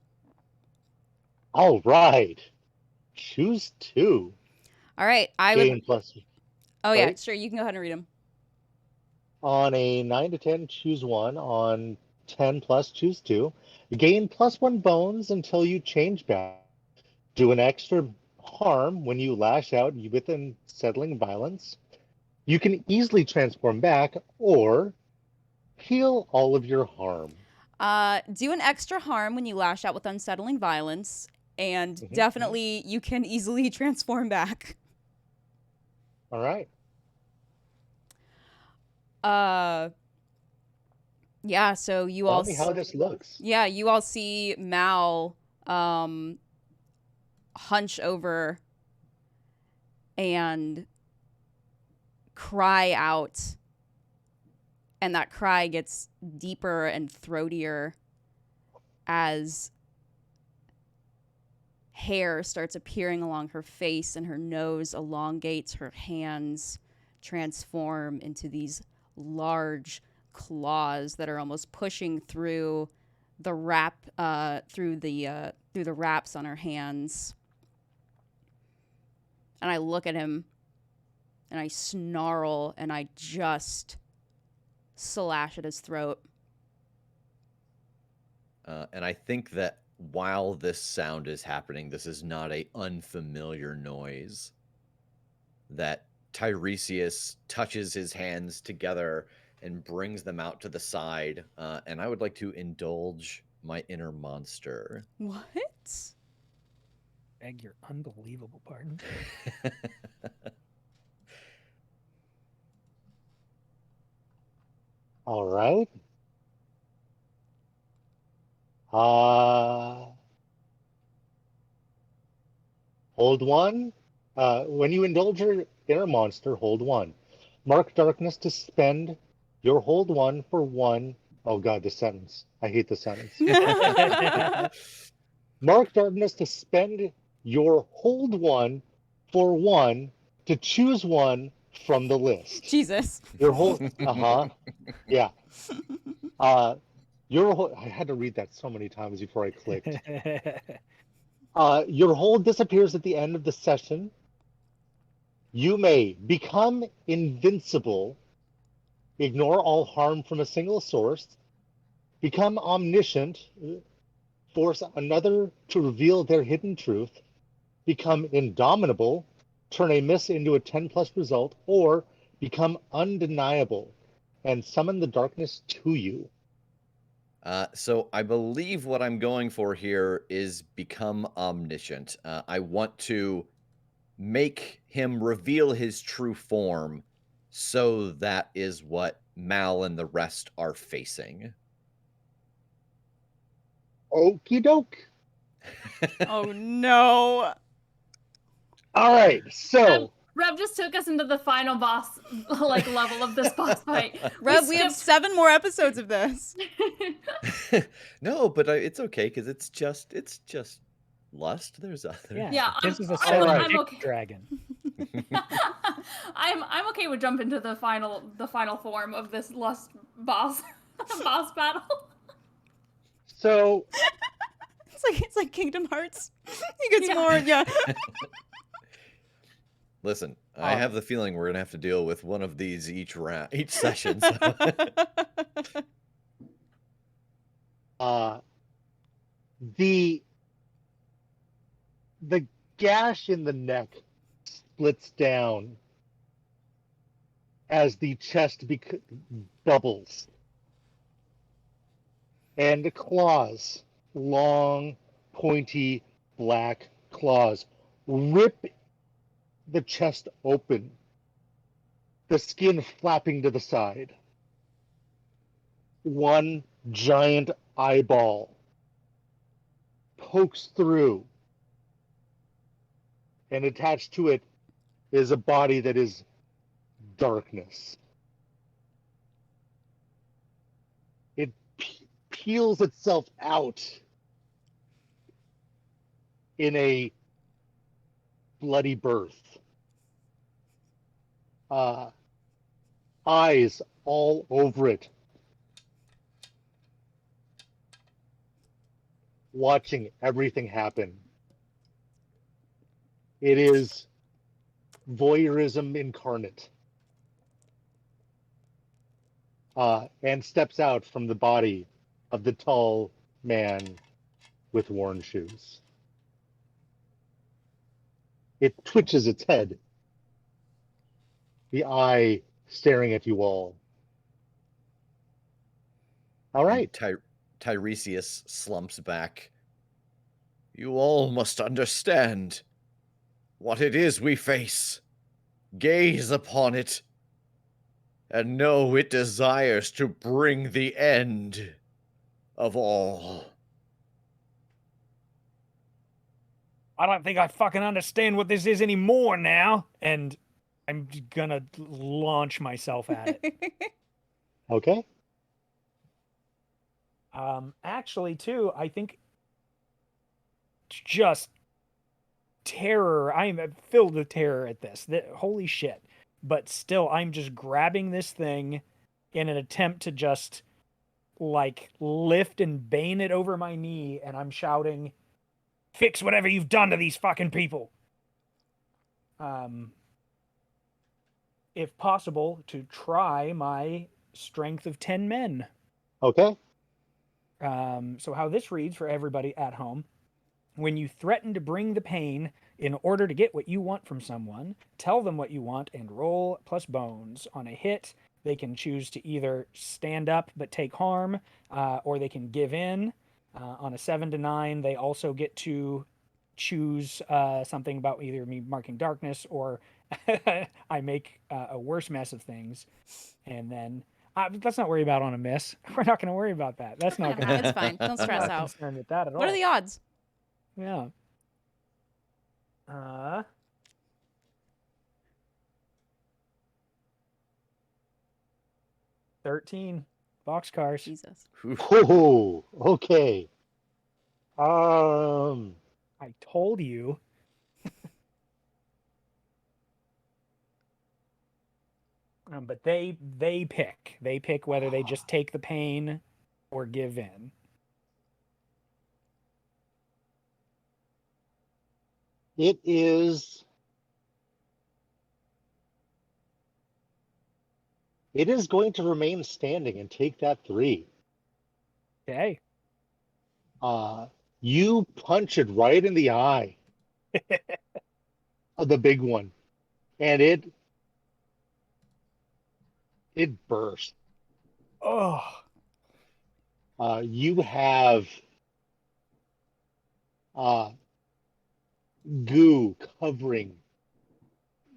All right. Choose 2. All right, Gain plus. Oh yeah, right? sure, you can go ahead and read them. On a 9 to 10, choose 1. On 10 plus, choose 2. Gain plus 1 bones until you change back. Do an extra harm when you lash out with unsettling violence. You can easily transform back or heal all of your harm. Do an extra harm when you lash out with unsettling violence, and definitely you can easily transform back. All right. Yeah, so you all Tell me how this looks. Yeah, you all see Mal hunch over and cry out, and that cry gets deeper and throatier as hair starts appearing along her face, and her nose elongates, her hands transform into these large claws that are almost pushing through the through the wraps on her hands. And I look at him and I snarl and I just slash at his throat. And I think that while this sound is happening, this is not a unfamiliar noise. That Tiresias touches his hands together and brings them out to the side. And I would like to indulge my inner monster. What? Beg your unbelievable pardon. All right. Hold 1. When you indulge your inner monster, hold 1. Mark darkness to spend your hold 1 for 1. Oh God, the sentence. I hate the sentence. Mark darkness to spend your hold 1 for 1 to choose 1 from the list. Jesus. Your whole yeah. Your whole I had to read that so many times before I clicked. Your hold disappears at the end of the session. You may become invincible, ignore all harm from a single source, become omniscient, force another to reveal their hidden truth, become indomitable, turn a miss into a 10+ result, or become undeniable and summon the darkness to you. So I believe what I'm going for here is become omniscient. I want to make him reveal his true form, so that is what Mal and the rest are facing. Okie doke. Oh no. All right, so Rev just took us into the final boss level of this boss fight. Rev, we have 7 more episodes of this. No, but it's okay because it's just lust. There's other. Yeah, this is a I'm 7-dick okay. dragon. I'm okay with jumping to the final form of this lust boss boss battle. So It's like Kingdom Hearts. He gets more, yeah. Listen, I have the feeling we're gonna have to deal with one of these each session. So. The gash in the neck splits down as the chest bubbles, and the claws, long, pointy, black claws, rip the chest open, the skin flapping to the side. One giant eyeball pokes through, and attached to it is a body that is darkness. It peels itself out in a bloody birth. Eyes all over it, watching everything happen. It is voyeurism incarnate. And steps out from the body of the tall man with worn shoes. It twitches its head, the eye staring at you all. All right. Tiresias slumps back. You all must understand what it is we face. Gaze upon it, and know it desires to bring the end of all. I don't think I fucking understand what this is anymore now. And I'm gonna launch myself at it. Okay. Actually, too, I think just terror. I'm filled with terror at this. Holy shit. But still, I'm just grabbing this thing in an attempt to just, lift and bane it over my knee, and I'm shouting, "Fix whatever you've done to these fucking people!" If possible, to try my strength of 10 men. Okay. So how this reads for everybody at home: when you threaten to bring the pain in order to get what you want from someone, tell them what you want and roll plus bones. On a hit, they can choose to either stand up but take harm, or they can give in. On a 7 to 9, they also get to choose something about either me marking darkness or I make a worse mess of things. And then let's not worry about on a miss. We're not going to worry about that. That's not going to It's fine. Don't stress I'm not out. concerned with that at all. What are the odds? Yeah. 13 boxcars. Jesus. Oh, okay. I told you. But they pick. They pick whether they just take the pain or give in. It is going to remain standing and take that 3. Okay. You punch it right in the eye of the big one, and it bursts. Oh. You have goo covering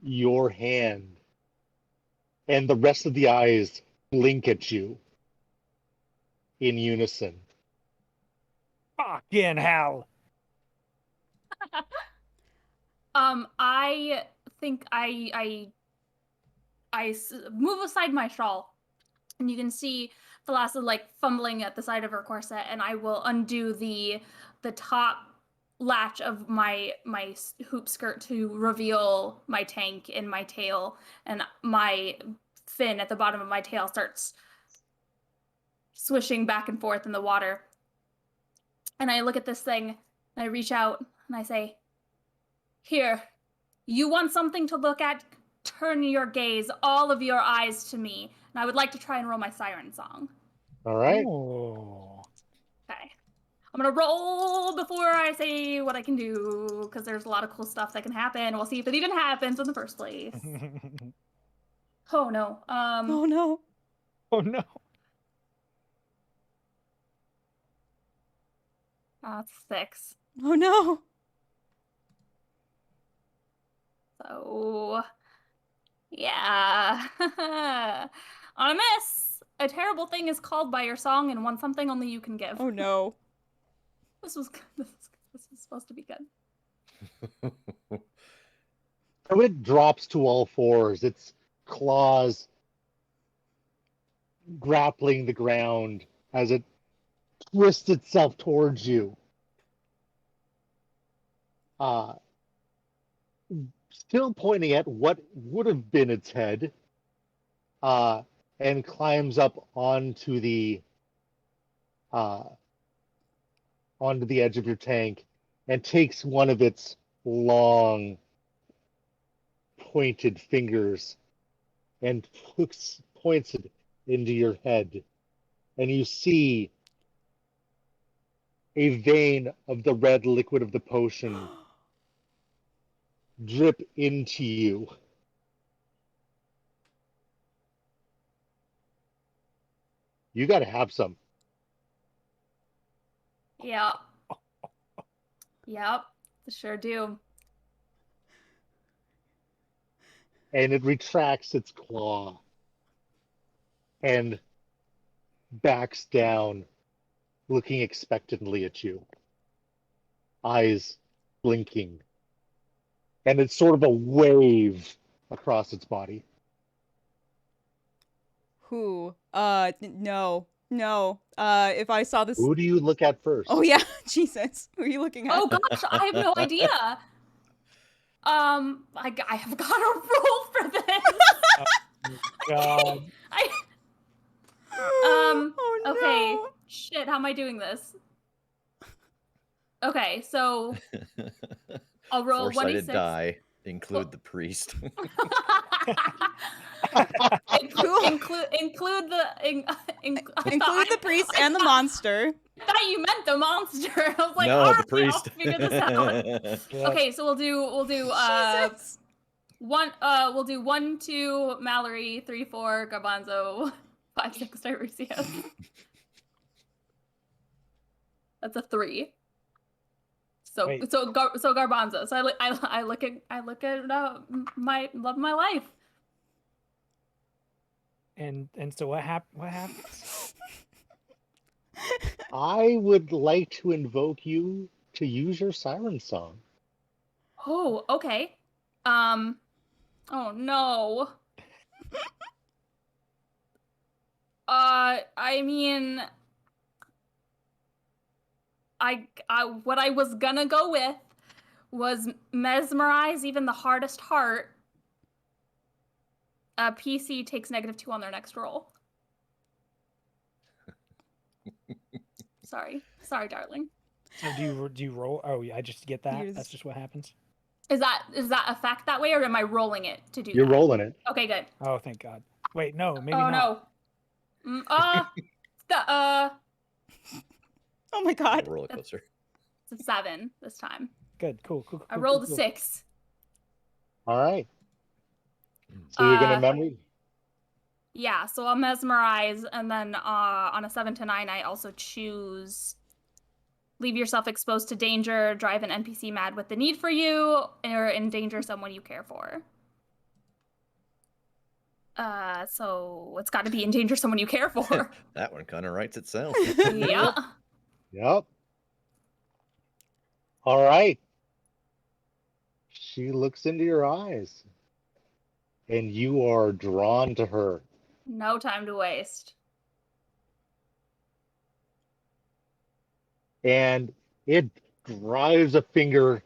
your hand, and the rest of the eyes blink at you in unison. Fucking hell. I think move aside my shawl, and you can see Thalassa like fumbling at the side of her corset, and I will undo the top latch of my hoop skirt to reveal my tank and my tail, and my fin at the bottom of my tail starts swishing back and forth in the water. And I look at this thing, and I reach out, and I say, "Here, you want something to look at? Turn your gaze, all of your eyes to me." And I would like to try and roll my siren song. All right. Oh. Okay. I'm going to roll before I say what I can do, because there's a lot of cool stuff that can happen. We'll see if it even happens in the first place. Oh, no. Oh no. Oh no. That's 6. Oh no. So, yeah. On a miss, a terrible thing is called by your song and wants something only you can give. Oh no. This was supposed to be good. So it drops to all fours, its claws grappling the ground as it twists itself towards you. Still pointing at what would have been its head, and climbs up onto the edge of your tank and takes one of its long pointed fingers and points it into your head, and you see a vein of the red liquid of the potion drip into you. You got to have some. Yep. Yep. Sure do. And it retracts its claw and backs down, looking expectantly at you, eyes blinking. And it's sort of a wave across its body. Who? No. No. If I saw this. Who do you look at first? Oh yeah, Jesus. Who are you looking at? Oh gosh, I have no idea. I have got to roll for this. God. Oh no. Okay. Shit, how am I doing this? Okay, so I'll roll Four-sided 1d6. die. Include the priest. include the Include the priest and the monster. I thought you meant the monster. I was like, no, all the right, priest. I'll figure this out. Yeah. Okay, so we'll do Jesus. we'll do 1, 2 Mallory, 3, 4 Garbanzo, 5, 6 Tiresias. That's a 3. So Wait. so Garbanzo. So I look at my love of my life. And so what happens? I would like to invoke you to use your siren song. Oh, okay. Oh no. I mean, I what I was gonna go with was mesmerize even the hardest heart. PC takes -2 on their next roll. Sorry, darling. So do you roll? Oh, yeah, I just get that. You That's just- just what happens. Is that a fact that way, or am I rolling it to do You're that? rolling it. Okay, good. Oh, thank God. Wait, no, maybe Oh not. no. Oh my god. Roller coaster. It's a 7 this time. Good, cool. I rolled a cool. 6. All right. So you're gonna Uh, memory. Yeah, so I'll mesmerize, and then on a 7 to 9, I also choose leave yourself exposed to danger, drive an NPC mad with the need for you, or endanger someone you care for. So it's got to be endanger someone you care for. That one kind of writes itself. Yeah. Yep. All right. She looks into your eyes, and you are drawn to her. No time to waste. And it drives a finger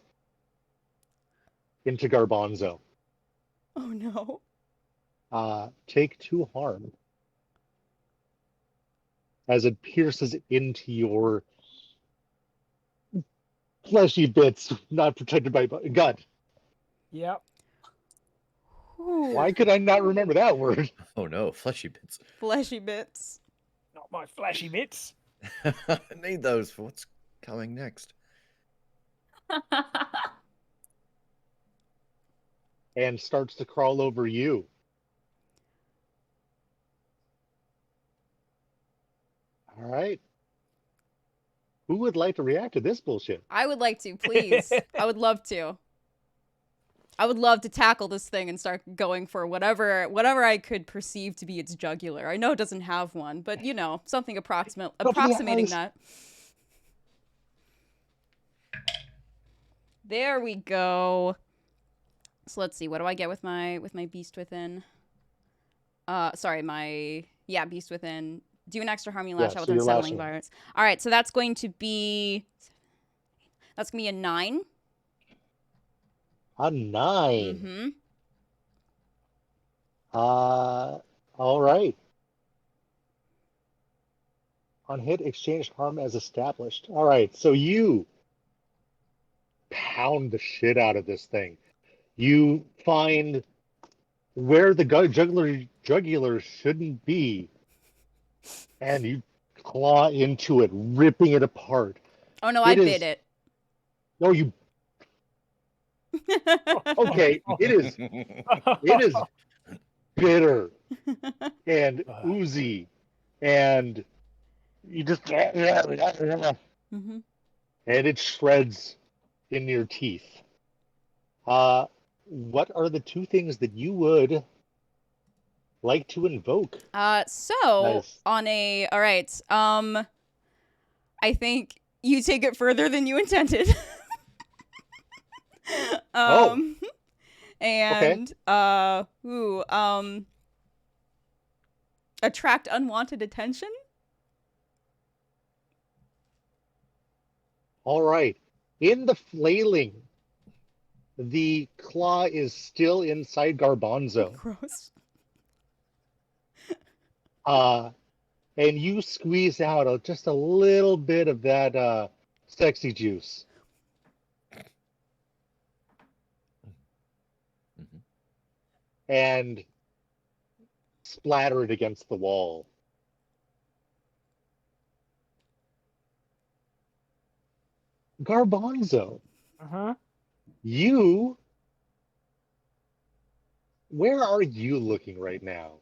into Garbanzo. Oh no. Take 2 harm as it pierces into your fleshy bits, not protected by gut. Yep. Ooh, Why could I not remember that word? Oh no, fleshy bits. fleshy bits. Not my flashy bits. I need those for what's coming next. And starts to crawl over you. All right. Who would like to react to this bullshit? I would like to, please. I would love to. I would love to tackle this thing and start going for whatever I could perceive to be its jugular. I know it doesn't have one, but you know, something approximating that. There we go. So let's see, what do I get with my beast within? Beast within. Do an extra harm you lash Yeah, out so with you're unsettling lashing. virus. All right, so that's going to be a 9. A 9. Mm-hmm. All right. On hit, exchange harm as established. All right, so you pound the shit out of this thing. You find where the jugular shouldn't be, and you claw into it, ripping it apart. Oh no, I It is- bit it. No, you. Okay, it is bitter and oozy, and you just Mm-hmm. and it shreds in your teeth. What are the 2 things that you would like to invoke? So Nice. all right. I think you take it further than you intended. And attract unwanted attention. All right. In the flailing, the claw is still inside Garbanzo. Gross. And you squeeze out just a little bit of that sexy juice. Mhm. And splatter it against the wall. Garbanzo, Uh-huh. where are you looking right now?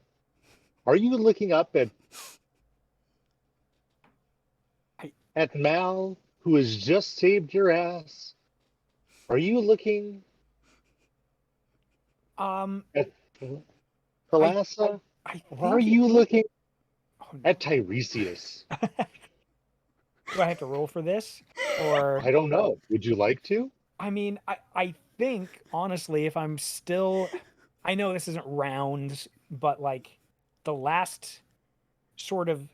Are you looking up at Mal, who has just saved your ass? Are you looking at Thalassa? I Or are think you looking Oh, no. at Tiresias? Do I have to roll for this? Or I don't know. Would you like to? I mean, I think honestly, if I'm still, I know this isn't round, but like the last sort of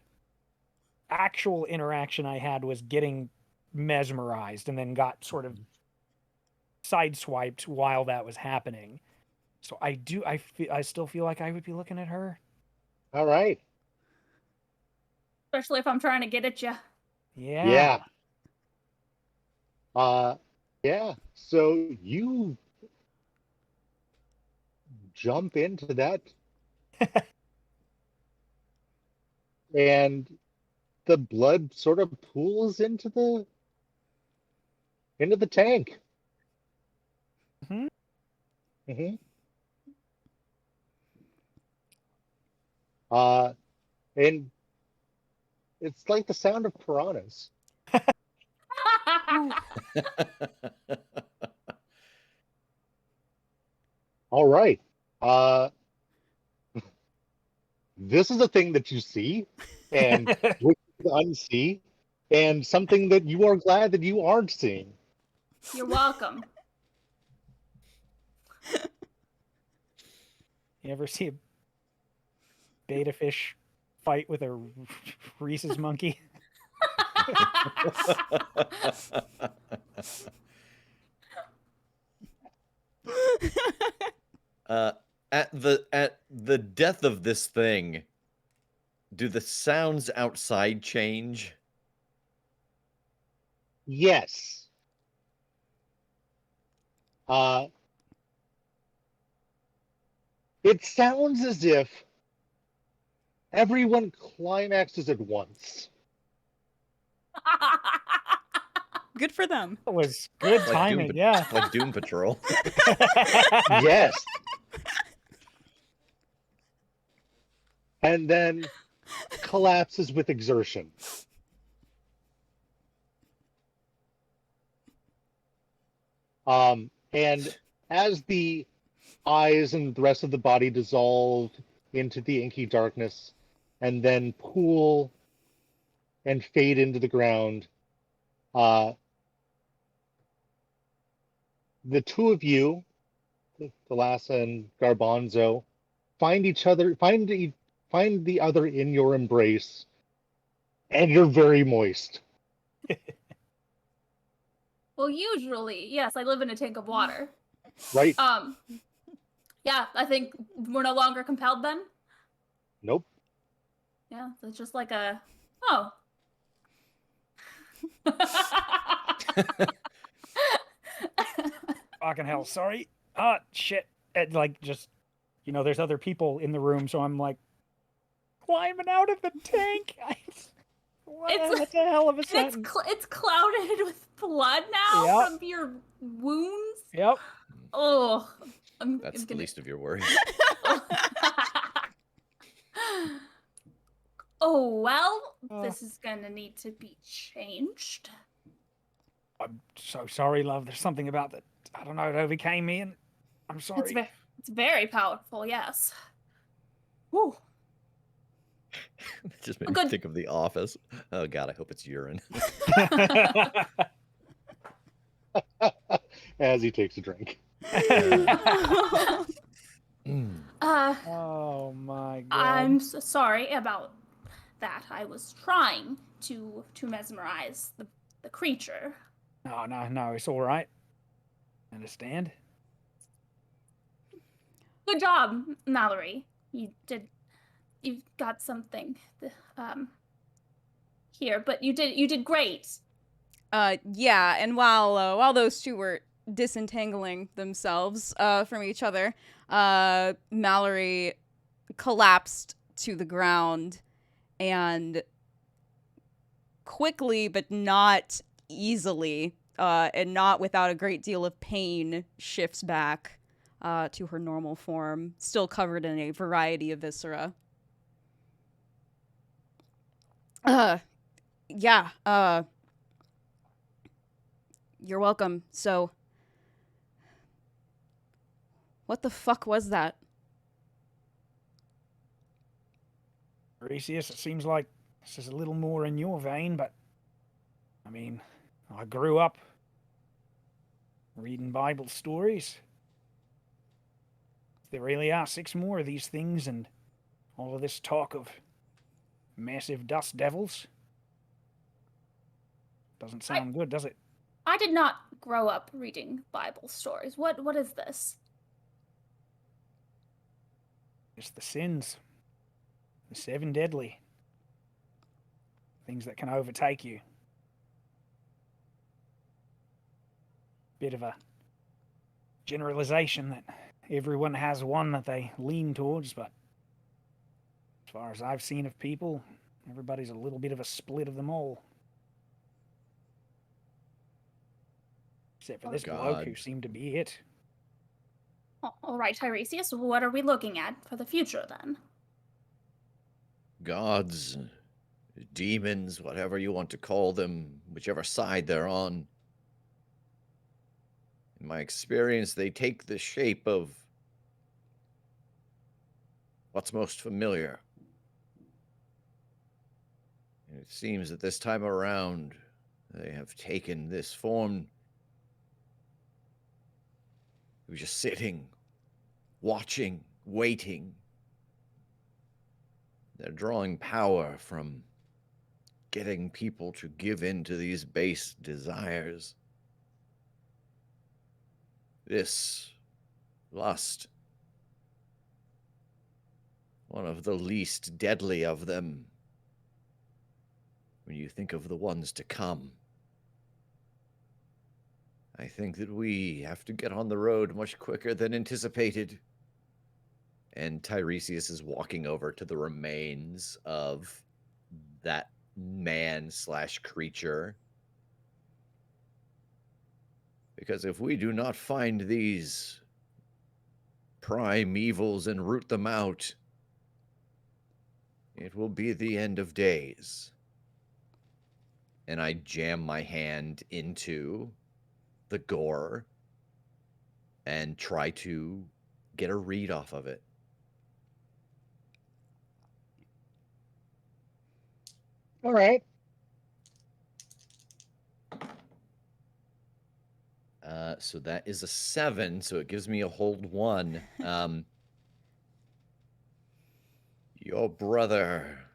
actual interaction I had was getting mesmerized and then got sort of sideswiped while that was happening. So I still feel like I would be looking at her. All right. Especially if I'm trying to get at you. Yeah. Yeah. So you jump into that, and the blood sort of pools into the tank. Mhm. Mm-hmm. And it's like the sound of piranhas. All right. Uh, this is a thing that you see, and which you unsee, and something that you are glad that you aren't seeing. You're welcome. You ever see a beta fish fight with a Reese's monkey? At the death of this thing, do the sounds outside change? Yes. It sounds as if everyone climaxes at once. Good for them. That was good Like timing. Yeah. like Doom Patrol. Yes. And then collapses with exertion. And as the eyes and the rest of the body dissolve into the inky darkness and then pool and fade into the ground, the two of you, Thalassa and Garbanzo, find each other, find the other in your embrace, and you're very moist. Well, usually, yes, I live in a tank of water. Right? Yeah, I think we're no longer compelled then. Nope. Yeah, it's just like a, oh. Fucking hell. Sorry. Ah, shit. And like, just, there's other people in the room, so I'm like climbing out of the tank. That's a hell of a sentence. It's clouded with blood now Yep. from your wounds. Yep. Oh, That's the least of your worries. Oh, well, this is gonna need to be changed. I'm so sorry, love. There's something about that. I don't know. It overcame me, and I'm sorry. It's very powerful, yes. Whew. It just made me think of The Office. Oh God, I hope it's urine. As he takes a drink. Oh my God. I'm so sorry about that. I was trying to mesmerize the creature. No, it's all right. Understand? Good job, Mallory. You've got something here, but you did great. Yeah, and while those two were disentangling themselves from each other, Mallory collapsed to the ground and quickly, but not easily, and not without a great deal of pain, shifts back to her normal form, still covered in a variety of viscera. Yeah, you're welcome. So, what the fuck was that? Reesius, it seems like this is a little more in your vein, but I mean, I grew up reading Bible stories. There really are 6 more of these things, and all of this talk of massive dust devils. Doesn't sound good, does it? I did not grow up reading Bible stories. What is this? Just the sins. The 7 deadly. Things that can overtake you. Bit of a generalization that everyone has one that they lean towards, but as far as I've seen of people, everybody's a little bit of a split of them all. Except for this bloke who seemed to be it. All right, Tiresias, what are we looking at for the future then? Gods, demons, whatever you want to call them, whichever side they're on. In my experience, they take the shape of what's most familiar. And it seems that this time around, they have taken this form. He was just sitting, watching, waiting. They're drawing power from getting people to give in to these base desires. This lust, one of the least deadly of them, when you think of the ones to come. I think that we have to get on the road much quicker than anticipated. And Tiresias is walking over to the remains of that man/creature. Because if we do not find these primevals and root them out, it will be the end of days. And I jam my hand into the gore and try to get a read off of it. All right. So that is a 7, so it gives me a hold 1. Your brother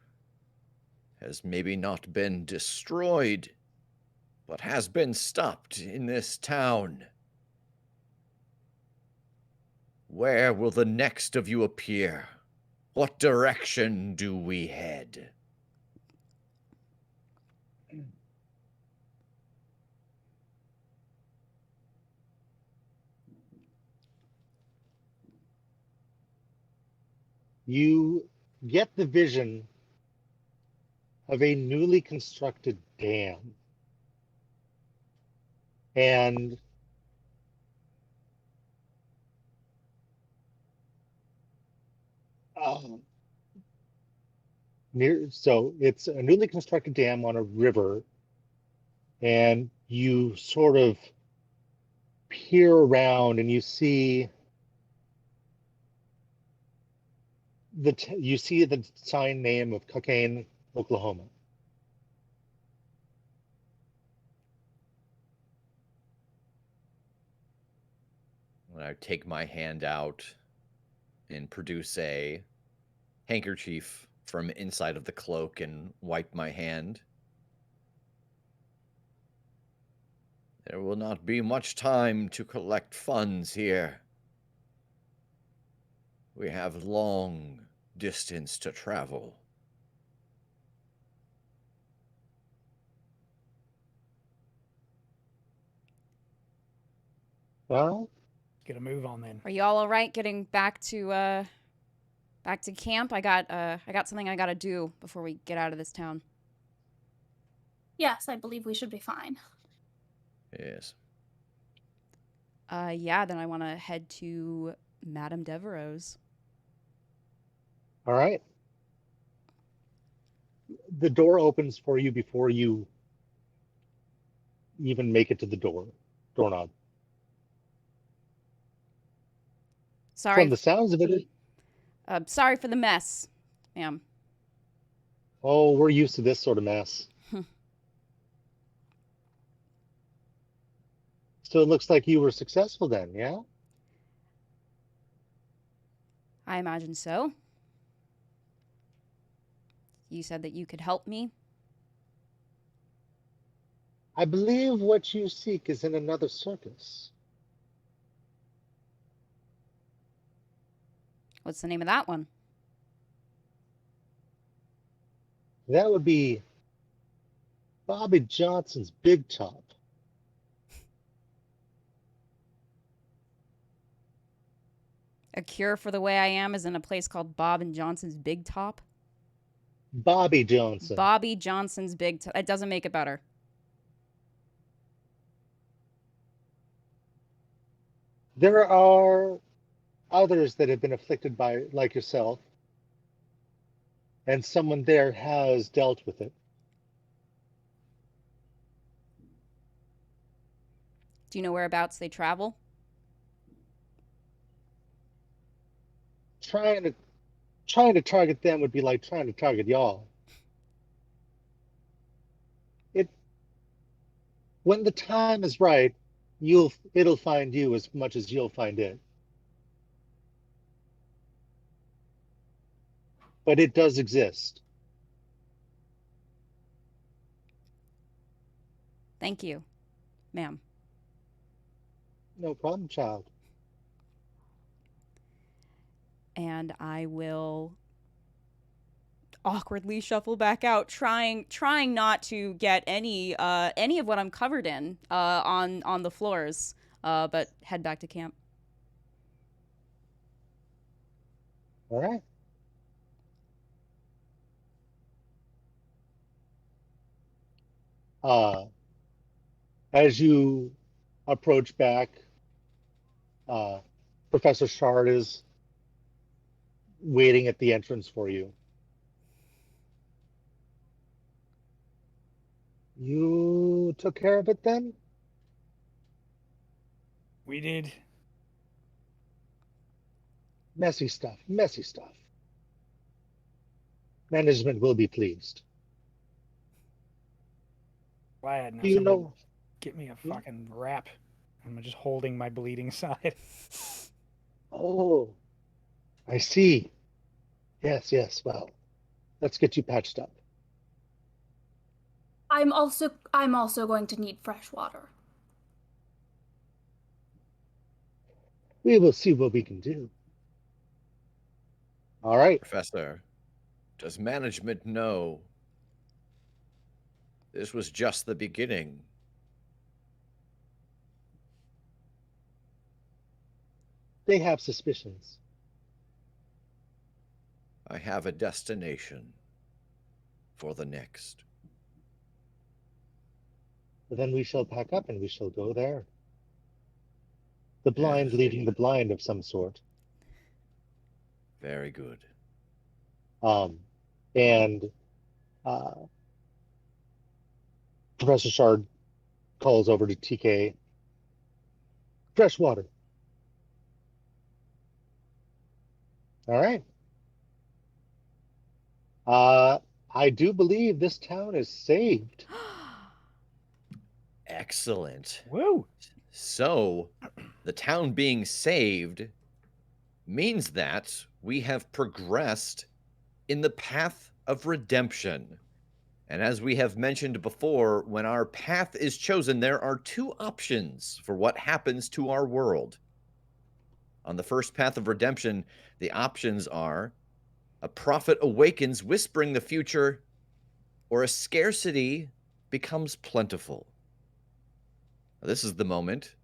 has maybe not been destroyed, but has been stopped in this town. Where will the next of you appear? What direction do we head? You get the vision of a newly constructed dam. And so it's a newly constructed dam on a river, and you sort of peer around and you see the sign name of Cocaine, Oklahoma. I take my hand out and produce a handkerchief from inside of the cloak and wipe my hand. There will not be much time to collect funds here. We have long distance to travel. Well, Get a move on then. Are y'all all right getting back to camp? I got something I gotta do before we get out of this town. Yes, I believe we should be fine. Yes. Yeah, then I want to head to Madame Devereaux's. all right. The door opens for you before you even make it to the doorknob. Sorry. From the sounds of it, Sorry for the mess, ma'am. oh, we're used to this sort of mess. So it looks like you were successful then, yeah? I imagine so. You said that you could help me. I believe what you seek is in another circus. What's the name of that one? That would be Bobby Johnson's Big Top. A cure for the way I am is in a place called Bob and Johnson's Big Top. Bobby Johnson. Bobby Johnson's Big Top. It doesn't make it better. There are others that have been afflicted by, like yourself, and someone there has dealt with it. Do you know whereabouts they travel? Trying to target them would be like trying to target y'all. When the time is right, it'll find you as much as you'll find it. But it does exist. Thank you, ma'am. No problem, child. And I will awkwardly shuffle back out, trying not to get any of what I'm covered in on the floors, but head back to camp. All right. As you approach back, Professor Shard is waiting at the entrance for you. You took care of it then? We did. Messy stuff, messy stuff. Management will be pleased. Glad. Now Do you somebody know? get me a fucking wrap. I'm just holding my bleeding side. Oh, I see. Yes, yes. Well, let's get you patched up. I'm also going to need fresh water. We will see what we can do. All right. Professor, does management know this was just the beginning? They have suspicions. I have a destination for the next. Then we shall pack up and we shall go there. The blind Yes. leading the blind of some sort. Very good. And Professor Shard calls over to TK. Fresh water. All right. I do believe this town is saved. Excellent. Woo! So, the town being saved means that we have progressed in the path of redemption. And as we have mentioned before, when our path is chosen, there are two options for what happens to our world. On the first path of redemption, the options are a prophet awakens, whispering the future, or a scarcity becomes plentiful. Now, this is the moment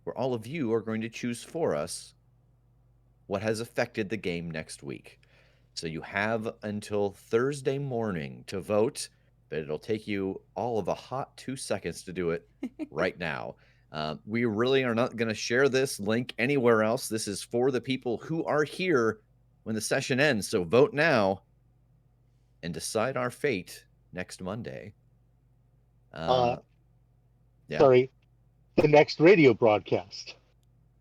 where all of you are going to choose for us what has affected the game next week. So you have until Thursday morning to vote, but it'll take you all of a hot 2 seconds to do it right now. We really are not going to share this link anywhere else. This is for the people who are here when the session ends. So vote now and decide our fate next Monday. Yeah. Sorry, the next radio broadcast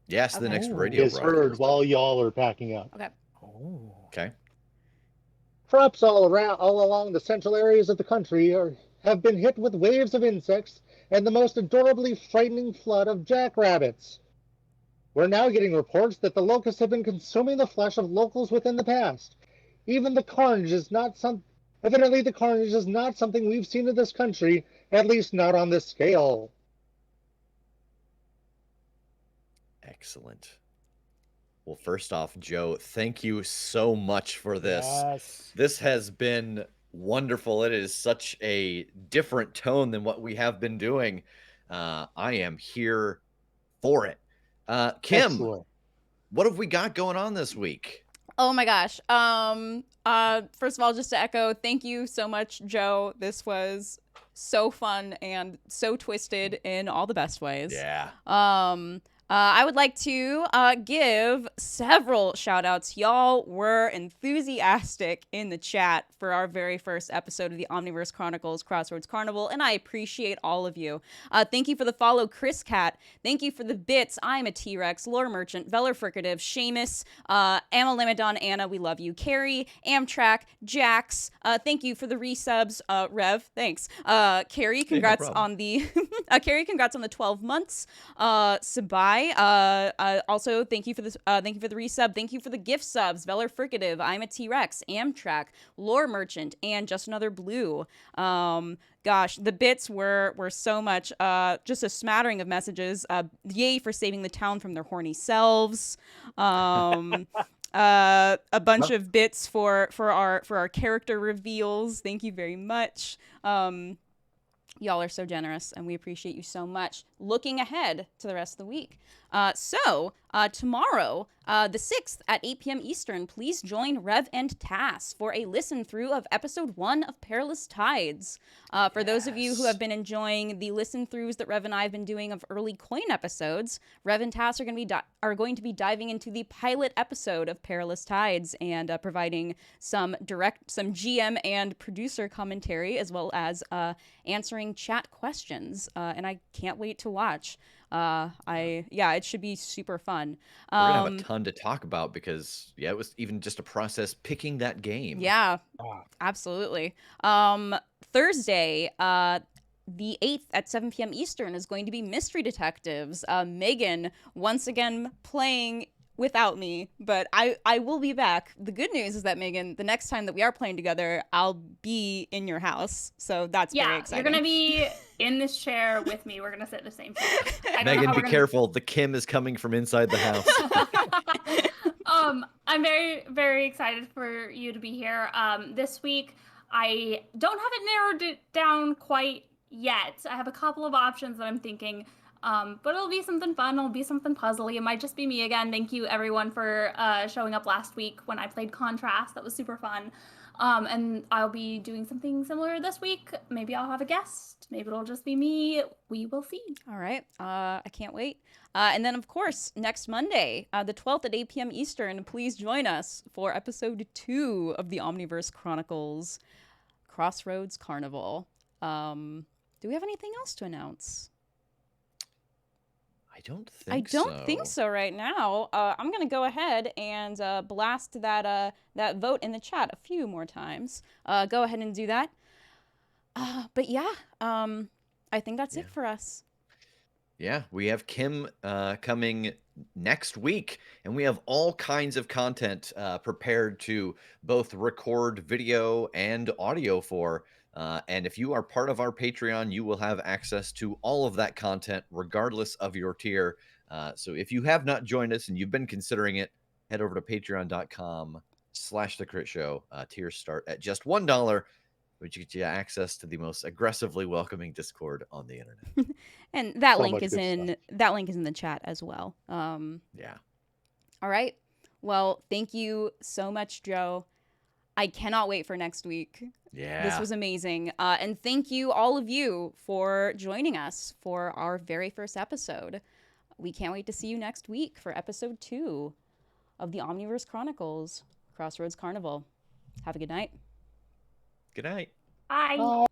Yes, the Okay. next radio is heard broadcast. while y'all are packing up. Okay. Oh. Okay. Crops all along the central areas of the country have been hit with waves of insects and the most adorably frightening flood of jackrabbits. We're now getting reports that the locusts have been consuming the flesh of locals within the past. Evidently the carnage is not something we've seen in this country, at least not on this scale. Excellent. Well, first off, Joe, thank you so much for this. Yes. This has been wonderful. It is such a different tone than what we have been doing. I am here for it. Kim, Excellent. what have we got going on this week? Oh my gosh. First of all, just to echo, thank you so much, Joe. This was so fun and so twisted in all the best ways. Yeah. I would like to give several shout outs. Y'all were enthusiastic in the chat for our very first episode of the Omniverse Chronicles Crossroads Carnival, and I appreciate all of you. Thank you for the follow, Chris Cat. Thank you for the bits. I'm a T-Rex, Lore Merchant, Veller Fricative, Seamus, Amalamadon, Anna, we love you, Carrie, Amtrak, Jax. Thank you for the resubs, Rev. Thanks. Carrie, congrats problem. on the Carrie, congrats on the 12 months. Sabai. Also, thank you for the resub. Thank you for the gift subs. Veller Fricative, I'm a T-Rex, Amtrak, Lore Merchant, and Just Another Blue. Gosh, the bits were so much. Just a smattering of messages. Yay for saving the town from their horny selves. A bunch of bits for our character reveals. Thank you very much. Y'all are so generous, and we appreciate you so much. Looking ahead to the rest of the week. Tomorrow, the 6th at 8 p.m. Eastern, please join Rev and Tass for a listen through of episode 1 of Perilous Tides. For those of you who have been enjoying the listen throughs that Rev and I have been doing of early coin episodes, Rev and Tass are going to be diving into the pilot episode of Perilous Tides and providing some GM and producer commentary, as well as answering chat questions. And I can't wait to watch. It should be super fun. We're gonna have a ton to talk about because it was even just a process picking that game. Yeah, absolutely. Thursday, the 8th at 7 p.m. Eastern is going to be Mystery Detectives. Megan once again playing without me, but I will be back. The good news is that, Megan, the next time that we are playing together, I'll be in your house. So that's very exciting. You're going to be in this chair with me. We're going to sit in the same chair. Megan, be careful. The Kim is coming from inside the house. I'm very, very excited for you to be here. This week, I don't have it narrowed down quite yet. I have a couple of options that I'm thinking. But it'll be something fun. It'll be something puzzly. It might just be me again. Thank you, everyone, for showing up last week when I played Contrast. That was super fun. And I'll be doing something similar this week. Maybe I'll have a guest. Maybe it'll just be me. We will see. All right. I can't wait. And then, of course, next Monday, the 12th at 8 p.m. Eastern, please join us for episode 2 of the Omniverse Chronicles Crossroads Carnival. Do we have anything else to announce? I don't think so right now. I'm going to go ahead and blast that vote in the chat a few more times. Go ahead and do that. But yeah, I think that's it for us. Yeah, we have Kim coming next week, and we have all kinds of content prepared to both record video and audio for. And if you are part of our Patreon, you will have access to all of that content, regardless of your tier. So if you have not joined us and you've been considering it, head over to patreon.com/thecritshow. Tiers start at just $1, which gets you access to the most aggressively welcoming Discord on the internet. And that link is in the chat as well. Yeah. All right. Well, thank you so much, Joe. I cannot wait for next week. Yeah. This was amazing. And thank you, all of you, for joining us for our very first episode. We can't wait to see you next week for episode 2 of the Omniverse Chronicles Crossroads Carnival. Have a good night. Good night. Bye.